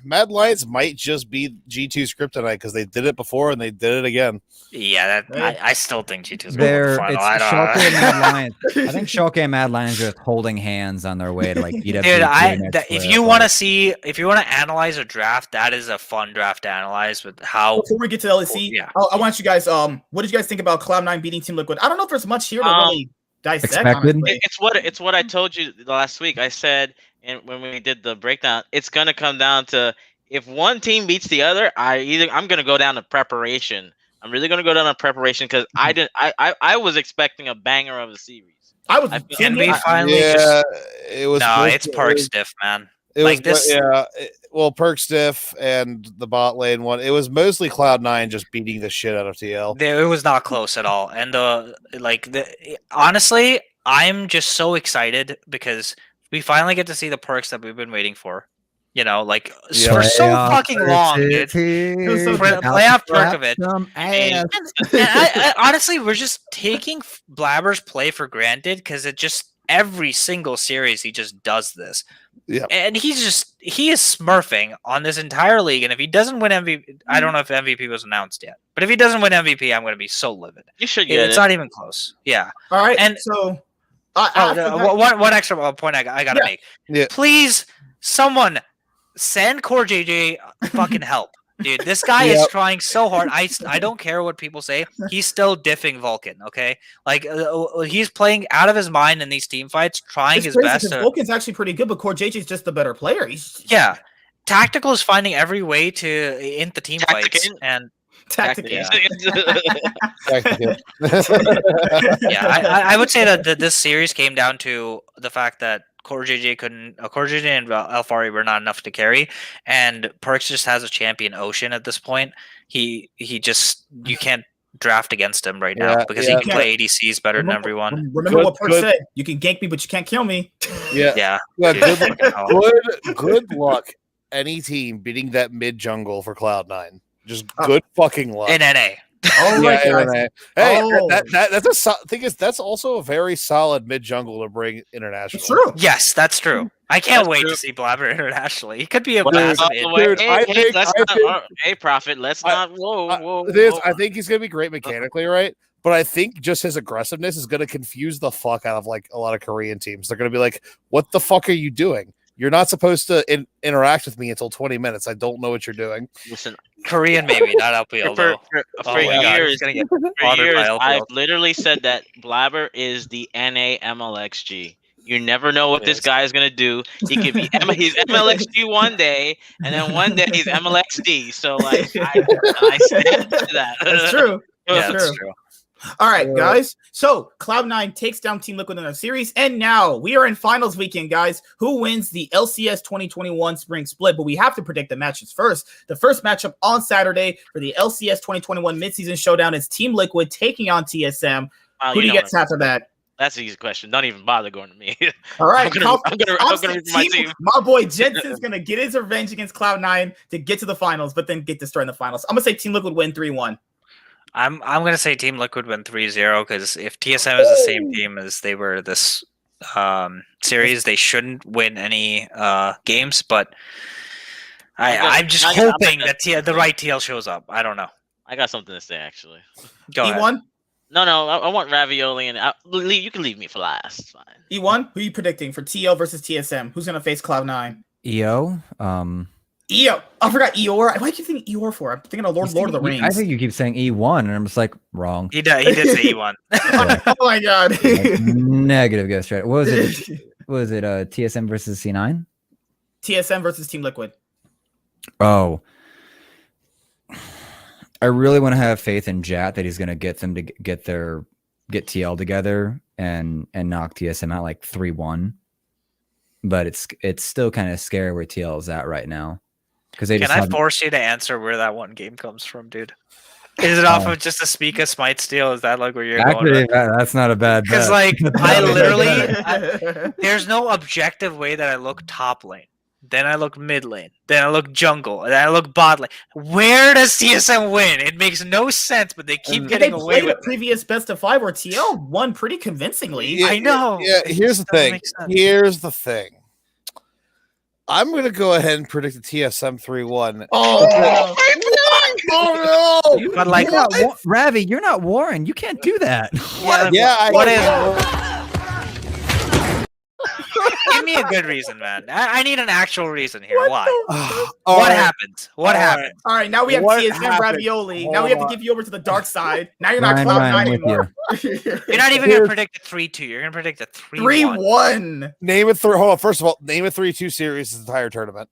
Mad Lions might just be G2's kryptonite because they did it before and they did it again. Yeah, Right. I still think G2's going to the final. It's I don't Schalke and know. Mad Lions. I think Schalke and Mad Lions are just holding hands on their way to like beat up Dude, G2 next if split, you want to like- see, if you want to analyze a draft, that is a fun draft to analyze with how. Before we get to LEC, Yeah. I want you guys. What did you guys think about Cloud9 beating Team Liquid? I don't know if there's much here to really dissect. Expected? Honestly. It's what I told you last week. I said, and when we did the breakdown, it's gonna come down to if one team beats the other. I'm gonna go down to preparation. I'm really gonna go down to preparation because I was expecting a banger of the series. I was. Can we finally Yeah, just? it was. No, supposed it's to- Perk Stiff, man. It Like was, this- yeah. Well, Perk Stiff and the bot lane one. It was mostly Cloud9 just beating the shit out of TL. It was not close at all. And honestly, I'm just so excited because we finally get to see the perks that we've been waiting for. You know, like Yeah. for so Playoff fucking long, dude. It was so For the good. playoff Slap perk of it. some And ass. I honestly, we're just taking Blabber's play for granted because it just every single series he just does this. Yeah. And he is smurfing on this entire league. And if he doesn't win MVP, I don't know if MVP was announced yet, but if he doesn't win MVP, I'm going to be so livid. You should get It's it. not even close. Yeah. All right, And- so One extra point I gotta make. Yeah. Please, someone send Core JJ fucking help, dude. This guy is Yep. trying so hard. I don't care what people say. He's still diffing Vulcan. Okay, like he's playing out of his mind in these team fights, trying it's his crazy best. because To, Vulcan's actually pretty good, but Core JJ's just the better player. He's yeah, Tactical is finding every way to int the team fights, Tactical? and tactical. Yeah. I would say that this series came down to the fact that Core JJ and Alfari were not enough to carry, and Perks just has a champion Ocean at this point. You can't draft against him right now Yeah, because yeah. he can play ADCs better than everyone. Remember Good- what Perk good. said? You can gank me, but you can't kill me. Yeah. Yeah, Yeah, dude, good, fucking hell. good luck. Any team beating that mid jungle for Cloud9. Just Oh. good fucking luck. in NA. All right, Yeah, guys. hey, Oh. thing is that's also a very solid mid jungle to bring international. It's true. Yes, that's true. I can't That's wait true. to see Blabber internationally. He could be a Well, massive. Dude, hey, I hey, think- let's I not, think- hey, Prophet, let's not. Whoa. I think he's gonna be great mechanically, right? But I think just his aggressiveness is gonna confuse the fuck out of like a lot of Korean teams. They're gonna be like, "What the fuck are you doing? You're not supposed to interact with me until 20 minutes. I don't know what you're doing." Listen, Korean maybe, not LPL for, though. for, Oh for my God, years, he's gonna get for slaughtered years, by LPL. I've literally said that Blabber is the NA MLXG. You never know what this Yes. guy is gonna do. He could be he's MLXG one day, and then one day he's MLXD. So like, I stand to that. That's true. Yeah, That's that's true. true. All right, guys. So Cloud9 takes down Team Liquid in a series, and now we are in finals weekend, guys. Who wins the LCS 2021 spring split? But we have to predict the matches first. The first matchup on Saturday for the LCS 2021 midseason showdown is Team Liquid taking on TSM. Wow, Who do you know get after that? That's an easy question. Don't even bother going to me. All right, I'm gonna read for my team. My boy Jensen's gonna get his revenge against Cloud9 to get to the finals, but then get destroyed in the finals. I'm gonna say Team Liquid win 3-1. I'm gonna say Team Liquid win 3-0 because if TSM is the same team as they were this series, they shouldn't win any games. But I'm just hoping that the right TL shows up. I don't know. I got something to say actually. Go ahead. E1, No, I want Ravioli, and you can leave me for last. It's fine. E1. Who are you predicting for TL versus TSM? Who's gonna face Cloud9? EO. EO. I forgot Eeyore. Why do you think Eeyore for? I'm thinking of Lord of the Rings. I think you keep saying E1, and I'm just like wrong. He did say he won. Oh my god. Like, negative guess, right? What was it? What was it? TSM versus C9? TSM versus Team Liquid. Oh. I really want to have faith in Jat that he's going to get them to get TL together and knock TSM out like 3-1. But it's still kind of scary where TL is at right now. Because they Can just I force you to answer where that one game comes from, dude? Is it off of just a Spica Smite steal? Is that like where you're actually, going? that's not a bad bet. Because like I literally, there's no objective way that I look top lane. Then I look mid lane. Then I look jungle. And then I look bot lane. Where does TSM win? It makes no sense, but they keep They getting away played with a previous best of 5 where TL won pretty convincingly. Yeah, I know. Yeah, It here's the just doesn't thing. make sense. Here's the thing. I'm going to go ahead and predict the TSM 3-1. Oh, Oh no! But like, Ravi, you're not Warren. You can't do that. what is? Give me a good reason, man. I need an actual reason here. Why? What happened? What happened? All right, now we have What TSM happened? ravioli. Now we have to give you over to the dark side. Now you're not Ryan, Cloud9 I'm with anymore. You're not even gonna predict a 3-2. You're gonna predict a 3-1. 3-1. Name it 3. Hold on. First of all, name a 3-2 series this entire tournament.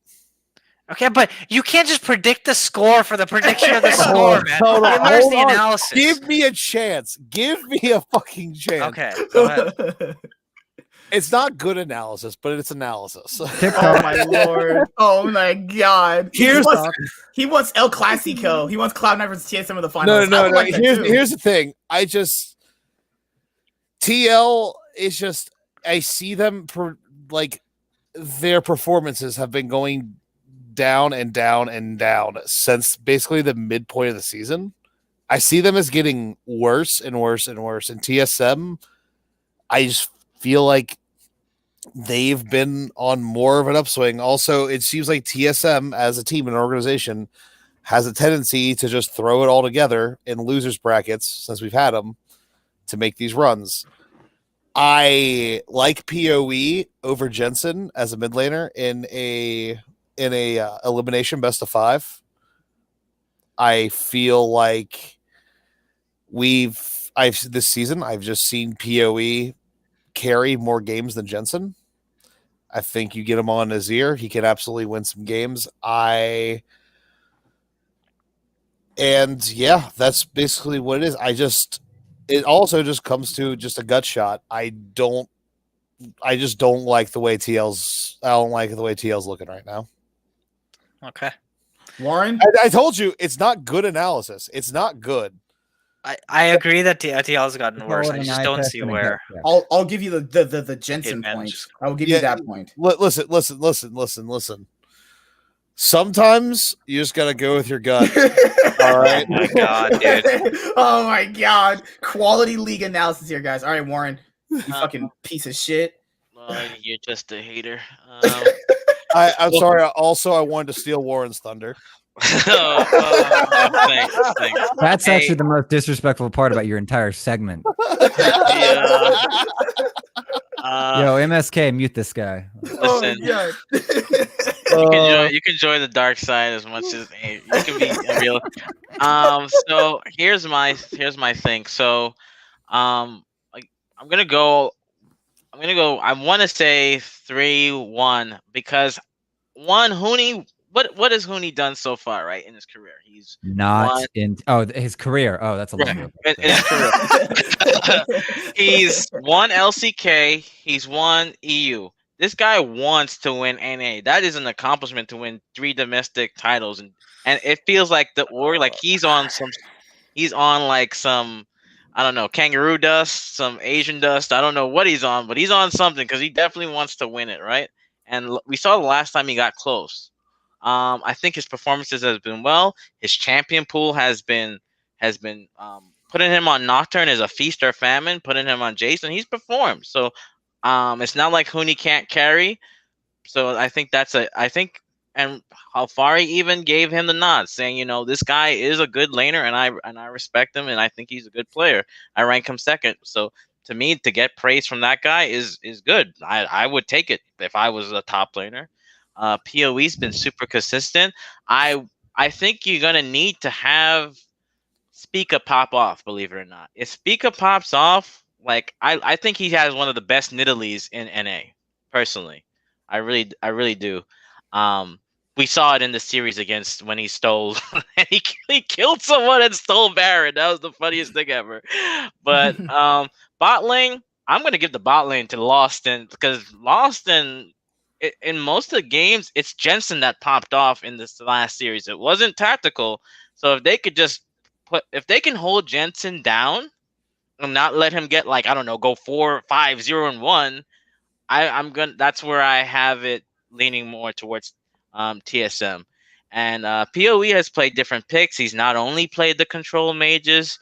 Okay, but you can't just predict the score for the prediction of the score, man. Where's the analysis? Give me a chance. Give me a fucking chance. Okay, go ahead. It's not good analysis, but it's analysis. Oh my lord. Oh my god. He wants El Clasico. He wants Cloud9 versus TSM in the finals. No. Like Here's the thing. TL is just, I see them their performances have been going down and down and down since basically the midpoint of the season. I see them as getting worse and worse and worse. And TSM, I just feel like they've been on more of an upswing. Also, it seems like TSM as a team and organization has a tendency to just throw it all together in losers brackets since we've had them to make these runs. I like PoE over Jensen as a mid laner in a elimination best of 5. I feel like this season I've just seen PoE carry more games than Jensen. I think you get him on Azir, he can absolutely win some games. That's basically what it is. It also just comes to just a gut shot. I just don't like the way TL's looking right now. Okay. Warren? I told you it's not good analysis. It's not good. I agree that TL's gotten worse. I just don't see where. I'll give you the Jensen point. I will give you that point. Listen. Sometimes you just gotta go with your gut. All right. Oh my god, dude. Oh my god. Quality league analysis here, guys. All right, Warren. You fucking piece of shit. You're just a hater. I'm sorry. Also, I wanted to steal Warren's thunder. Thanks. That's actually the most disrespectful part about your entire segment. Yeah. Yo, MSK, mute this guy. Listen, God. you can join the dark side as much as you can be real. So here's my thing. So, I'm gonna go. I want to say 3-1 because Huni. What has Huni done so far, right, in his career? He's his career. Oh, that's a lot. In his career. He's won LCK. He's won EU. This guy wants to win NA. That is an accomplishment to win 3 domestic titles, and it feels like he's on some I don't know, kangaroo dust, some Asian dust. I don't know what he's on, but he's on something because he definitely wants to win it, right? And we saw the last time he got close. I think his performances has been well. His champion pool has been putting him on Nocturne as a feast or famine, putting him on Jason. He's performed. So it's not like Huni can't carry. So I think and Alfari even gave him the nod, saying, this guy is a good laner, and I respect him, and I think he's a good player. I rank him second. So to me, to get praise from that guy is good. I would take it if I was a top laner. PoE's been super consistent. I think you're gonna need to have Spica pop off, believe it or not. If Spica pops off, I think he has one of the best Nidalees in NA, personally. I really do. We saw it in the series against when he stole and he killed someone and stole Baron. That was the funniest thing ever. But bot lane, I'm gonna give the bot lane to Loston because Loston in most of the games, it's Jensen that popped off in this last series. It wasn't tactical. So if they could if they can hold Jensen down and not let him get go 4-5-0-1, that's where I have it leaning more towards TSM. And PoE has played different picks. He's not only played the control mages.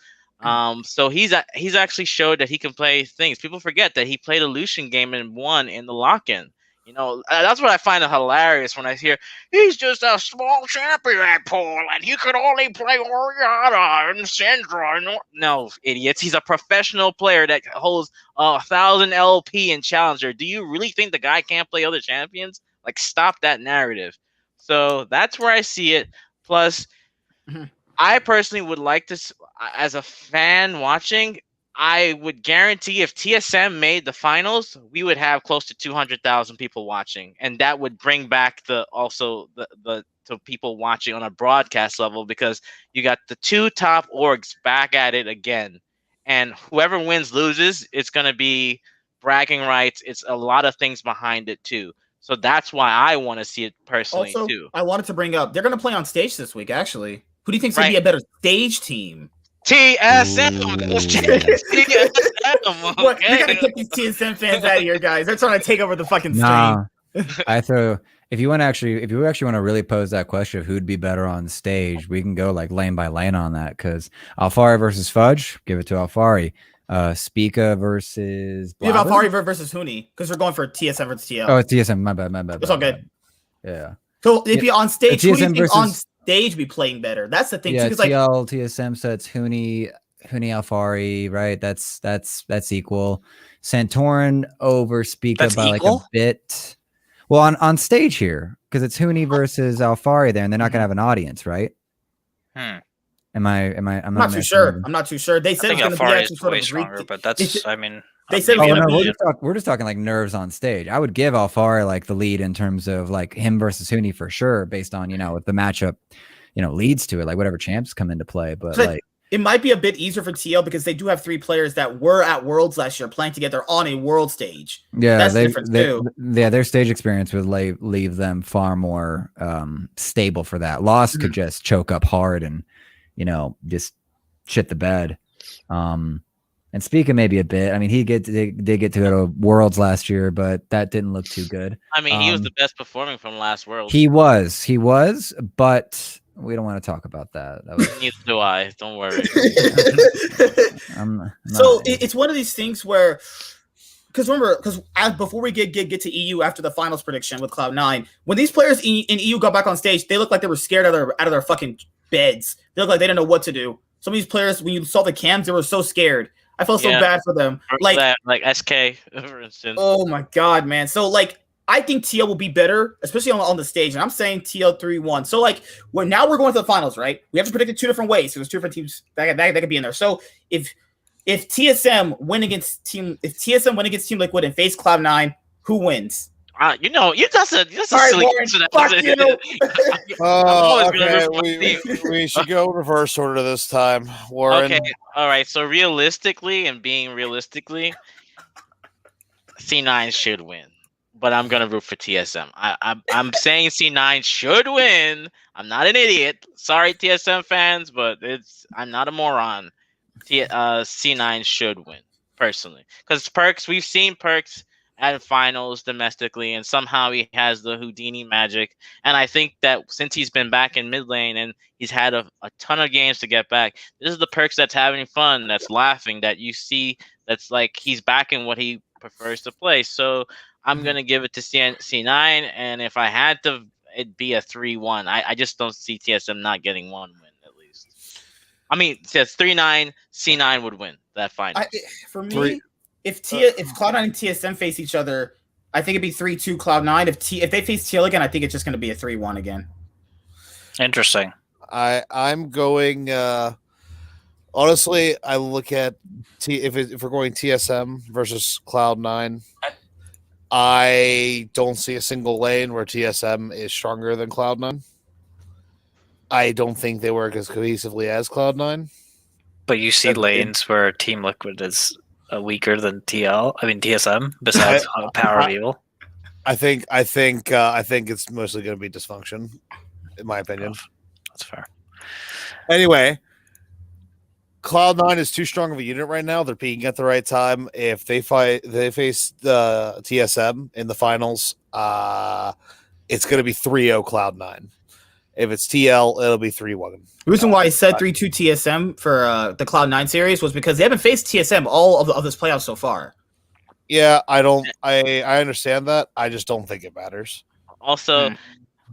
So he's actually showed that he can play things. People forget that he played a Lucian game and won in the lock-in. That's what I find hilarious when I hear he's just a small champion pool and he could only play Oriana and Syndra. No, idiots. He's a professional player that holds 1,000 LP in Challenger. Do you really think the guy can't play other champions? Like, stop that narrative. So that's where I see it. Plus, I personally would like to, as a fan watching, I would guarantee if TSM made the finals, we would have close to 200,000 people watching, and that would bring back the to people watching on a broadcast level, because you got the two top orgs back at it again, and whoever wins loses. It's gonna be bragging rights. It's a lot of things behind it too. So that's why I want to see it personally Also, too. I wanted to bring up they're gonna play on stage this week. Actually, who do you think's gonna Right. be a better stage team? TSM. What, we Okay. gotta get these TSM fans out of here, guys. They're trying to take over the fucking stream. Nah, I throw. If you actually want to really pose that question of who'd be better on stage, we can go like lane by lane on that. Because Alfari versus Fudge, give it to Alfari. Spica versus. We have Blabber? Alfari versus Huni because we're going for TSM versus TL. Oh, it's TSM. My bad. It's all good. Yeah. So if you're on stage, who do you TSM think on versus- stage be playing better? That's the thing. Yeah, Because like TL TSM sets Huni Alfari, right? That's equal. Santorin over Spica That's by equal? like a bit. Well, on stage here, because it's Huni versus Alfari there, and they're not gonna have an audience, right? Hmm. I'm I'm not too missing sure. anything. I'm not too sure. They I said think it's going to be Alfari actually is sort way of stronger, but they that's, said- I mean, they said Oh it's gonna no, be- we're just talking like nerves on stage. I would give Alfari like the lead in terms of like him versus Huni for sure, based on if the matchup leads to it, like whatever champs come into play. But But like it might be a bit easier for TL because they do have 3 players that were at Worlds last year playing together on a world stage. yeah, That's the difference, too. their stage experience would leave them far more stable for that. Loss could just choke up hard and just shit the bed. And speaking maybe a bit, I mean, they did get to go to Worlds last year, but that didn't look too good. I mean, he was the best performing from last World. He was, but we don't want to talk about that. That was, Neither do I. Don't worry. I'm So not- it's one of these things where, because remember, before we get to EU after the finals prediction with Cloud9, when these players in EU got back on stage, they looked like they were scared out of their fucking beds. They looked like they didn't know what to do. Some of these players, when you saw the cams, they were so scared. I felt so Yeah. bad for them. like SK, for instance. Oh my god, man. So like I think TL will be better, especially on the stage. And I'm saying TL 3-1. So like we're going to the finals, right? We have to predict it 2 different ways. So there's 2 different teams that could be in there. So if TSM win against Team Liquid and face Cloud9, who wins? That's a All right, silly Warren, question. fuck you. always gonna Okay, root for my we should go reverse order this time, Warren. Okay, all right. So realistically, C9 should win, but I'm gonna root for TSM. I'm saying C9 should win. I'm not an idiot. Sorry, TSM fans, but I'm not a moron. C9 should win personally, because Perks. We've seen Perks at finals domestically, and somehow he has the Houdini magic. And I think that since he's been back in mid lane and he's had a ton of games to get back, this is the Perks that's having fun, that's laughing, that you see, that's like he's back in what he prefers to play. So I'm going to give it to C9, and if I had to, it'd be a 3-1. I just don't see TSM not getting one win, at least. I mean, it's 3-9, C9 would win that final. For me, if Cloud9 and TSM face each other, I think it'd be 3-2 Cloud9. If they face TL again, I think it's just going to be a 3-1 again. Interesting. I'm going. Honestly, I look at if we're going TSM versus Cloud9, I don't see a single lane where TSM is stronger than Cloud9. I don't think they work as cohesively as Cloud9. But you see lanes where Team Liquid is weaker than TSM, besides Power of Evil. I think it's mostly going to be dysfunction, in my opinion. That's fair. Anyway, Cloud9 is too strong of a unit right now. They're peaking at the right time. If they face the TSM in the finals, it's going to be 3-0 Cloud9. If it's TL, it'll be 3-1. The reason why I said 3-2 TSM for the Cloud9 series was because they haven't faced TSM all of this playoff so far. Yeah, I don't. I understand that. I just don't think it matters. Also, Hmm.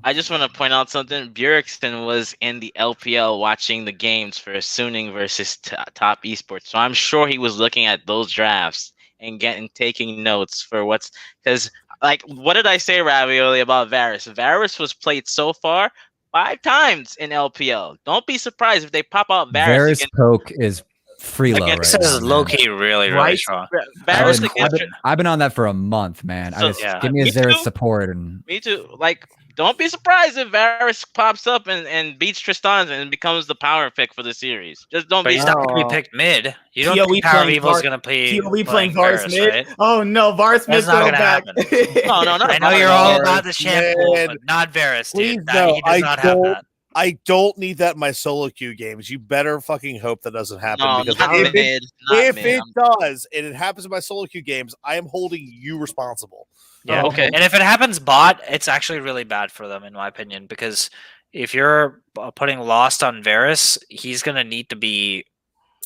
I just want to point out something. Bjergsen was in the LPL watching the games for Suning versus Top Esports, so I'm sure he was looking at those drafts and taking notes for what's because like what did I say, Ravioli, about Varus? Varus was played so far 5 times in LPL. Don't be surprised if they pop out Varus Varus against poke is free low This right now, is low man. key really Right? strong. Varus I've against. been on that for a month, man. So, yeah. Give me a me Varus too. support and Me too. Like, don't be surprised if Varus pops up and beats Tristan and becomes the power pick for the series. Just don't But be he's not surprised. going to be picked mid. You don't PoE think Power of playing Evil is Var- going to be PoE playing Varus, Varus mid. right? Oh no, Varus mid That's not gonna throwback. happen. No, no, I know not you're at all all. about the shampoo, Man. but not Varus, Please dude. no, He does not have that. I don't need that in my solo queue games. You better fucking hope that doesn't happen No, because not if it, mid. Not if mid. it does and it happens in my solo queue games, I am holding you responsible. Yeah. Okay. And if it happens bot, it's actually really bad for them, in my opinion, because if you're putting Lost on Varus, he's going to need to be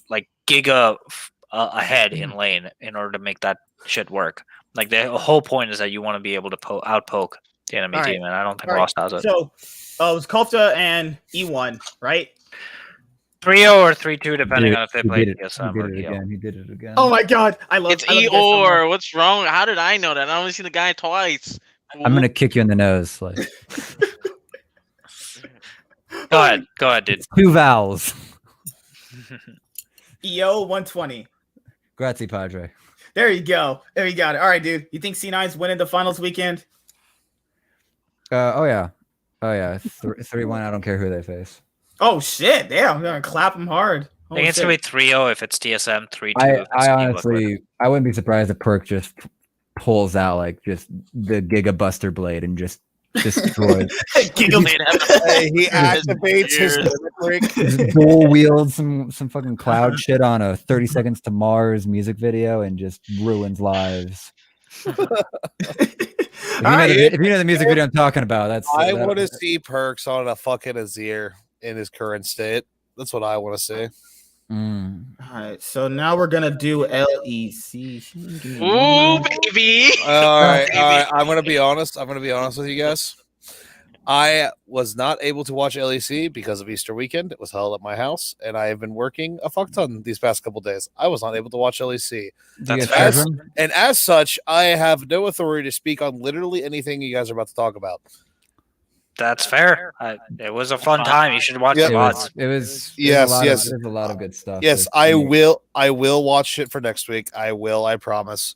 like giga ahead in lane in order to make that shit work. Like the whole point is that you want to be able to outpoke the enemy All right. team, and I don't think All right. Lost has it. So it was Kofta and E1, right? 3-0 or 3-2, depending on if they he play did it. TSM He or did it EO. again. He did it again. Oh my god, I love It's I love you guys so much. Eeyore. What's wrong? How did I know that? I only seen the guy twice. I'm gonna kick you in the nose. Like Go ahead, dude. it's 2 vowels. EO 120. Grazie, Padre. There you go. There you got it. All right, dude. You think C9's winning the finals weekend? Oh yeah. 3-1. I don't care who they face. Oh shit! Damn, I'm gonna clap them hard. I Oh, think it's shit. gonna be 3-0 if it's TSM, 3-2 if I it's Team Liquid. honestly, I wouldn't be surprised if Perk just pulls out like just the Giga Buster Blade and just destroys. Giggle. Hey, he activates his Cheers. brick. Just dual wield some fucking cloud shit on a 30 Seconds to Mars music video and just ruins lives. If you know the music video I'm talking about, that's I want to see Perks on a fucking Azir in his current state. That's what I want to see. Mm. All right, so now we're gonna do LEC. Ooh, baby. All right. I'm gonna be honest. With you guys. I was not able to watch LEC because of Easter weekend. It was held at my house, and I have been working a fuck ton these past couple days. I was not able to watch LEC, That's fair. fair. and as such, I have no authority to speak on literally anything you guys are about to talk about. That's fair. It was a fun time. You should watch Yeah. the VODs. It was Yes, there's yes. a lot of good stuff. Yes, It's- I will. I will watch it for next week. I will. I promise.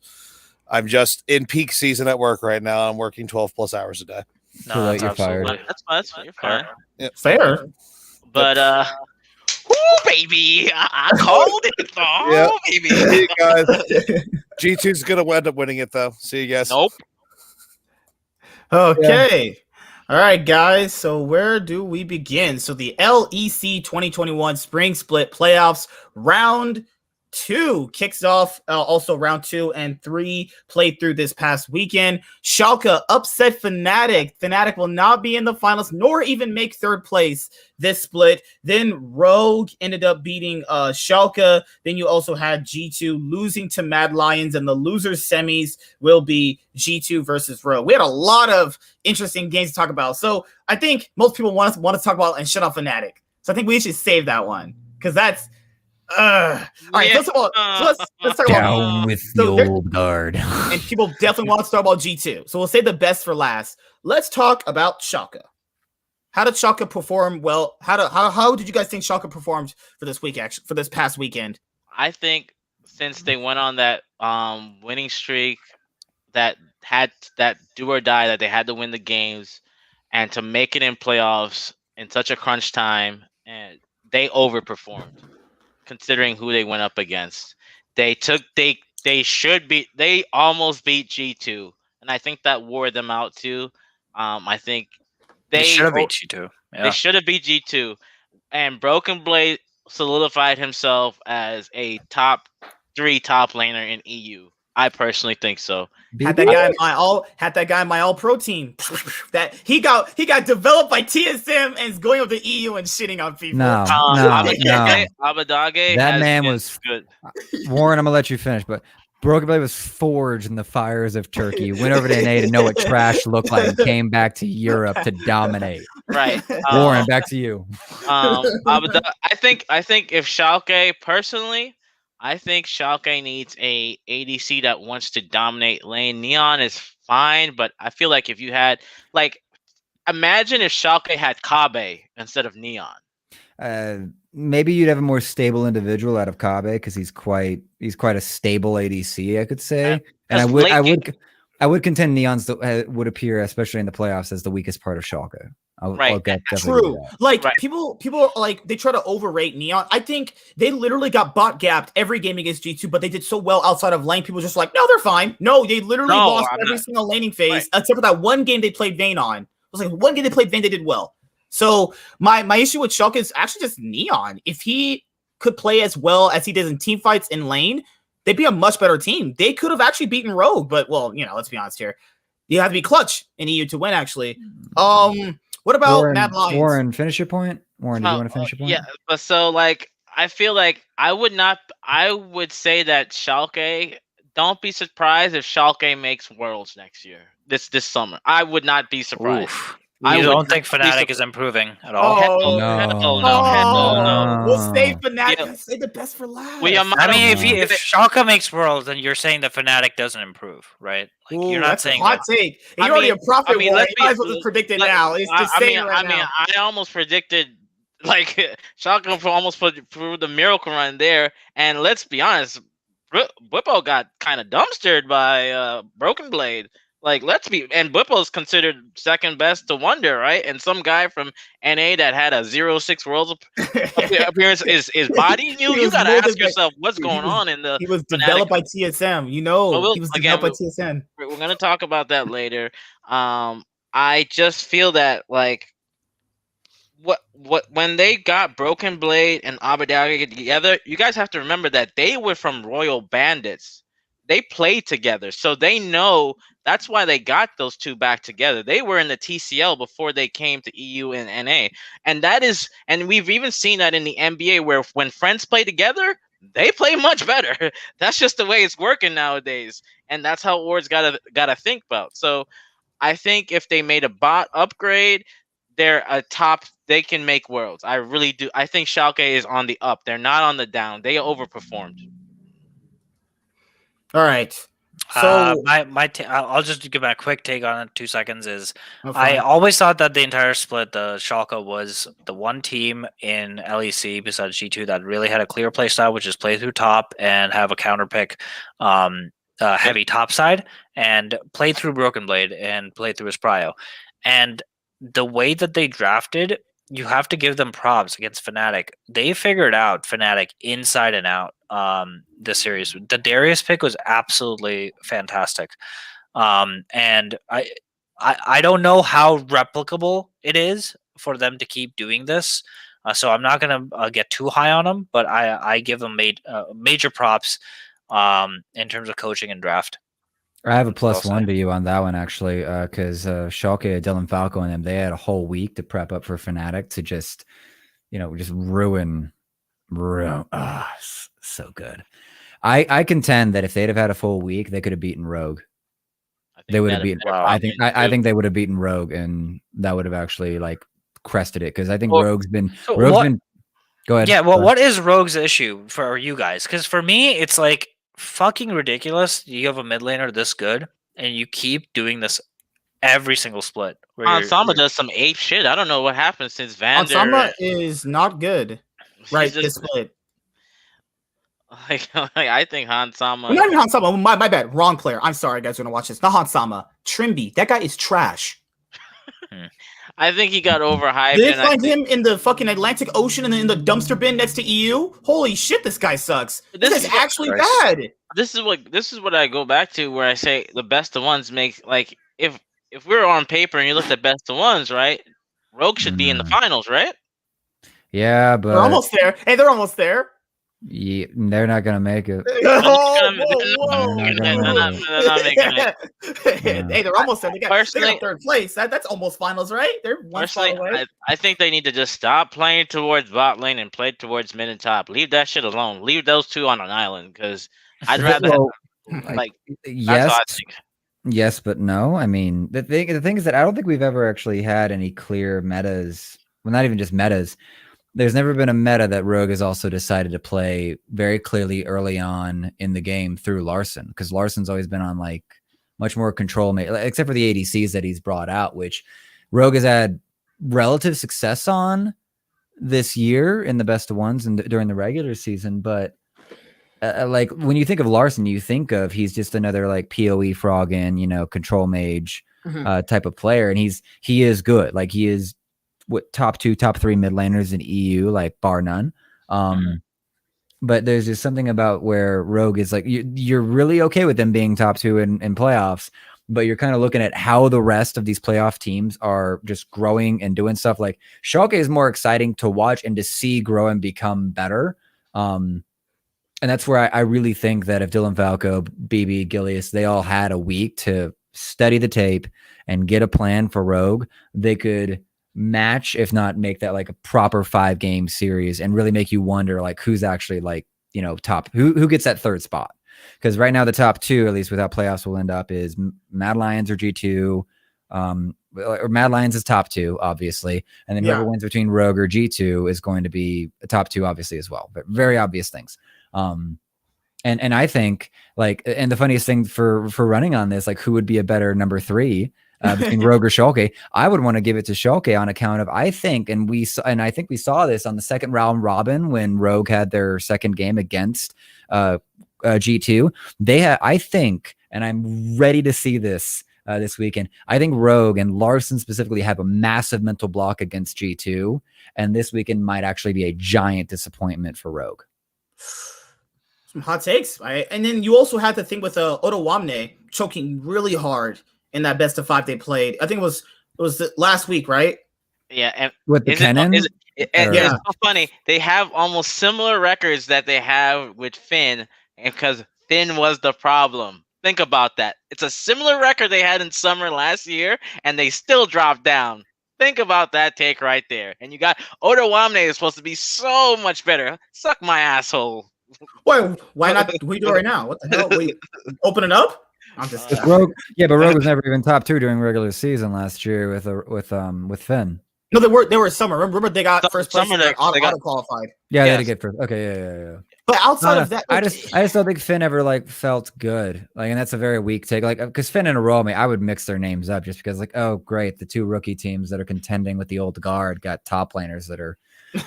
I'm just in peak season at work right now. I'm working 12 plus hours a day. No, Too late, that's you're fired. absolutely- That's fine. You're fine. Fair. But ooh, baby, I called it. Oh, Yeah. baby. See you guys. G2's gonna end up winning it though. See you guys. Nope. Okay. All right, guys. So where do we begin? So the LEC 2021 Spring Split Playoffs Round 2 kicks off. Also, Round 2 and 3 played through this past weekend. Schalke upset Fnatic. Fnatic will not be in the finals, nor even make third place this split. Then Rogue ended up beating Schalke. Then you also had G2 losing to Mad Lions, and the losers semis will be G2 versus Rogue. We had a lot of interesting games to talk about. So I think most people want to talk about and shut off Fnatic. So I think we should save that one because that's all right. Yeah. First of all, so let's talk about Down with So the there- old guard. and people definitely want to talk about G2. So we'll save the best for last. Let's talk about Schalke. How did Schalke perform? Well, how did you guys think Schalke performed for this week? Actually, for this past weekend. I think since they went on that winning streak, that had that do or die, that they had to win the games, and to make it in playoffs in such a crunch time, and they overperformed considering who they went up against. They almost beat G2, and I think that wore them out too. I think They should have o- beat G2. They Yeah. should have beat G2, and Broken Blade solidified himself as a top 3 top laner in EU. I personally think so. Had that guy in my all pro team. That he got developed by TSM and is going up to EU and shitting on people. No, Abadage no. Abadage That has man been was good. Warren. I'm gonna let you finish, but Broken Blade was forged in the fires of Turkey. Went over to NA to know what trash looked like, and came back to Europe to dominate. Right. Warren, back to you. I think if Schalke personally, I think Schalke needs a ADC that wants to dominate lane. Neon is fine, but I feel like if you had imagine if Schalke had Kabe instead of Neon. Maybe you'd have a more stable individual out of Kabe because he's quite a stable ADC, I could say. And I would contend Neon's would appear, especially in the playoffs, as the weakest part of Schalke. Right. True. Like people like they try to overrate Neon. I think they literally got bot gapped every game against G2, but they did so well outside of lane. People just like, no, they're fine. No, they literally lost every single laning phase except for that one game they played Vayne on. It was like one game they played Vayne, they did well. So my issue with Schalke is actually just Neon. If he could play as well as he did in team fights in lane, they'd be a much better team. They could have actually beaten Rogue, but well, let's be honest here. You have to be clutch in EU to win, actually. What about Mad Lions? Warren, finish your point. Warren, do you want to finish your point? Yeah, but so I feel like I would say that Schalke, don't be surprised if Schalke makes Worlds next year. This summer. I would not be surprised. I don't think Fnatic is improving at all. No. We'll save Fnatic. Say the best for last. If Schalke makes Worlds, then you're saying that Fnatic doesn't improve, right? Like, you're not saying hot take. You're already a prophet. You might as well just predict it now. It's just saying right now. I almost predicted Schalke almost put the miracle run there, and let's be honest, Bwipo got kind of dumpstered by Broken Blade. And Bwipo's considered second best to Wonder, right? And some guy from NA that had a 0-6 Worlds appearance is bodying you. You gotta ask yourself what's going on in the. He was developed by TSM. He was developed by TSM. We're gonna talk about that later. I just feel that when they got Broken Blade and Abadagi together, you guys have to remember that they were from Royal Bandits. They played together, so they know. That's why they got those two back together. They were in the TCL before they came to EU and NA. And we've even seen that in the NBA where when friends play together, they play much better. That's just the way it's working nowadays. And that's how Ward's gotta think about. So I think if they made a bot upgrade, they're a top, they can make Worlds. I really do. I think Schalke is on the up. They're not on the down. They overperformed. All right. So I'll just give my quick take on it. 2 seconds is I always thought that the entire split, the Schalke was the one team in LEC besides G2 that really had a clear play style, which is play through top and have a counter pick heavy top side and play through Broken Blade and play through his prio. And the way that they drafted, you have to give them props against Fnatic. They figured out Fnatic inside and out this series. The Darius pick was absolutely fantastic. And I don't know how replicable it is for them to keep doing this. So I'm not going to get too high on them, but I give them major props in terms of coaching and draft. I have a +1 to you on that one, actually, because Schalke, Dylan Falco, and them, they had a whole week to prep up for Fnatic to just ruin. So good. I contend that if they'd have had a full week, they could have beaten Rogue. They would have beaten. I think they would have beaten Rogue, and that would have actually crested it because I think Rogue's been. Go ahead. Yeah. Well, what is Rogue's issue for you guys? Because for me, it's fucking ridiculous. You have a mid laner this good, and you keep doing this every single split. Hansama does some ape shit. I don't know what happened since Vander. Hansama is not good. Right, this split. I think Hansama. Not even Hansama. My bad. Wrong player. I'm sorry, guys. Are gonna watch this. Not Hansama. Trimby. That guy is trash. I think he got overhyped. Did they find him in the fucking Atlantic Ocean and in the dumpster bin next to EU? Holy shit, this guy sucks. This is actually bad. This is what I go back to where I say the best of ones make if we're on paper and you look at best of ones, right? Rogue should be in the finals, right? Yeah, but they're almost there. Hey, they're almost there. Yeah, they're not gonna make it. They're not making it. Hey, they're almost there. They got third place. That's almost finals, right? They're one spot away. I think they need to just stop playing towards bot lane and play towards mid and top. Leave that shit alone. Leave those two on an island because I'd rather. Like that's yes, what I think. yes, but no. I mean, the thing is that I don't think we've ever actually had any clear metas. Well, not even just metas. There's never been a meta that Rogue has also decided to play very clearly early on in the game through Larson, because Larson's always been on like much more control, except for the ADCs that he's brought out, which Rogue has had relative success on this year in the best of ones and during the regular season. But like when you think of Larson, you think of he's just another like PoE frog in, control mage type of player, and he is good. Like he is what top 2, top 3 mid laners in EU, like bar none. But there's just something about where Rogue is like you're really okay with them being top 2 in playoffs, but you're kind of looking at how the rest of these playoff teams are just growing and doing stuff. Like Schalke is more exciting to watch and to see grow and become better. And that's where I really think that if Dylan Falco, BB, Gilius, they all had a week to study the tape and get a plan for Rogue, they could match, if not make that like a proper 5-game series and really make you wonder like who's actually like, top, who gets that third spot. Because right now the top 2, at least without playoffs, will end up is Mad Lions or G2. Or Mad Lions is top 2, obviously. And then whoever wins between Rogue or G2 is going to be a top 2, obviously, as well. But very obvious things. And I think like, and the funniest thing for running on this, like who would be a better number 3 between Rogue or Schalke? I would want to give it to Schalke on account of I think we saw this on the second round robin when Rogue had their second game against G2. They had, I think, and I'm ready to see this this weekend. I think Rogue and Larson specifically have a massive mental block against G2, and this weekend might actually be a giant disappointment for Rogue. Some hot takes, right? And then you also had the thing with Otawamne choking really hard in that best of 5 they played. I think it was the last week, right? Yeah, and with the Kennen. It's so funny. They have almost similar records that they have with Finn, and because Finn was the problem. Think about that. It's a similar record they had in summer last year, and they still dropped down. Think about that take right there. And you got Otawamne is supposed to be so much better. Suck my asshole. Why not? We do it right now. What the hell? We open it up? I'm just Rogue. Yeah, but Rogue was never even top 2 during regular season last year with Finn. No, they were summer. Remember they got first place. They auto qualified. Yeah, they did get first. Okay, yeah. But outside of that, I just don't think Finn ever like felt good. Like, and that's a very weak take. Like, because Finn and Arome, I would mix their names up just because, like, oh great, the 2 rookie teams that are contending with the old guard got top laners that are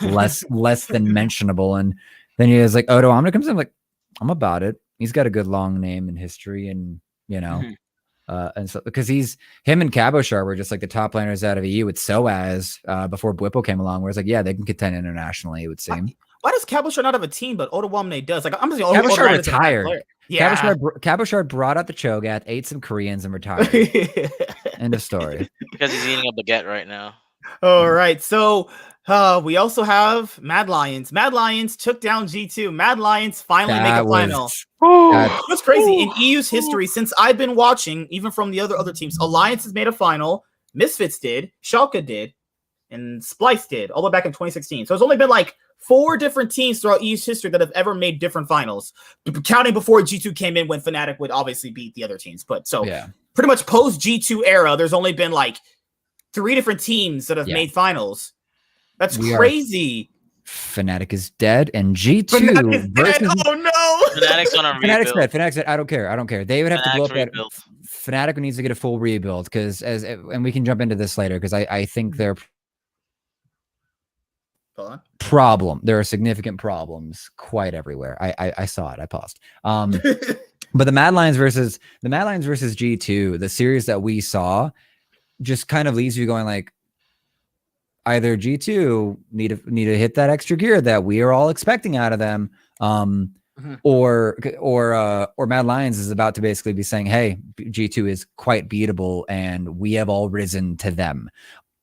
less than mentionable. And then he is like Otawamne comes in, like, I'm about it. He's got a good long name and history, and and so because him and Cabochard were just like the top laners out of EU with SOAS before Bwipo came along, where it's like, yeah, they can contend internationally, it would seem. Why does Cabochard not have a team, but Otawamne does? Like, I'm just saying, Cabochard retired. Yeah, Cabochard brought out the Cho'Gath, ate some Koreans, and retired. End of story. Because he's eating a baguette right now. All right, so we also have Mad Lions. Mad Lions took down G2. Mad Lions finally make a final. That's crazy. In EU's history, since I've been watching, even from the other teams, Alliance has made a final. Misfits did. Schalke did. And Splice did, all the way back in 2016. So it's only been like 4 different teams throughout EU's history that have ever made different finals. Counting before G2 came in when Fnatic would obviously beat the other teams. But so pretty much post G2 era, there's only been like 3 different teams that have made finals. That's crazy. Fnatic is dead, and G2 versus... Oh no! Fnatic's on a rebuild. Fnatic's dead. I don't care. They would have to blow up that. Fnatic needs to get a full rebuild and we can jump into this later because I think they're there are significant problems quite everywhere. I saw it. I paused. But the Mad Lions versus G2, the series that we saw, just kind of leaves you going like, either G2 need to hit that extra gear that we are all expecting out of them, or Mad Lions is about to basically be saying, hey, G2 is quite beatable and we have all risen to them.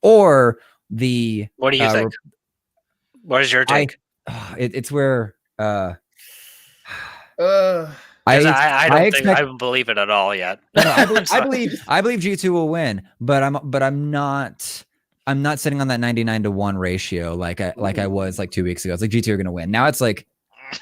Or the what do you think? What is your take? It's where I don't think I believe it at all yet. No, I believe G2 will win, but I'm not sitting on that 99-1 ratio like I was like 2 weeks ago. It's like G2 are going to win. Now it's like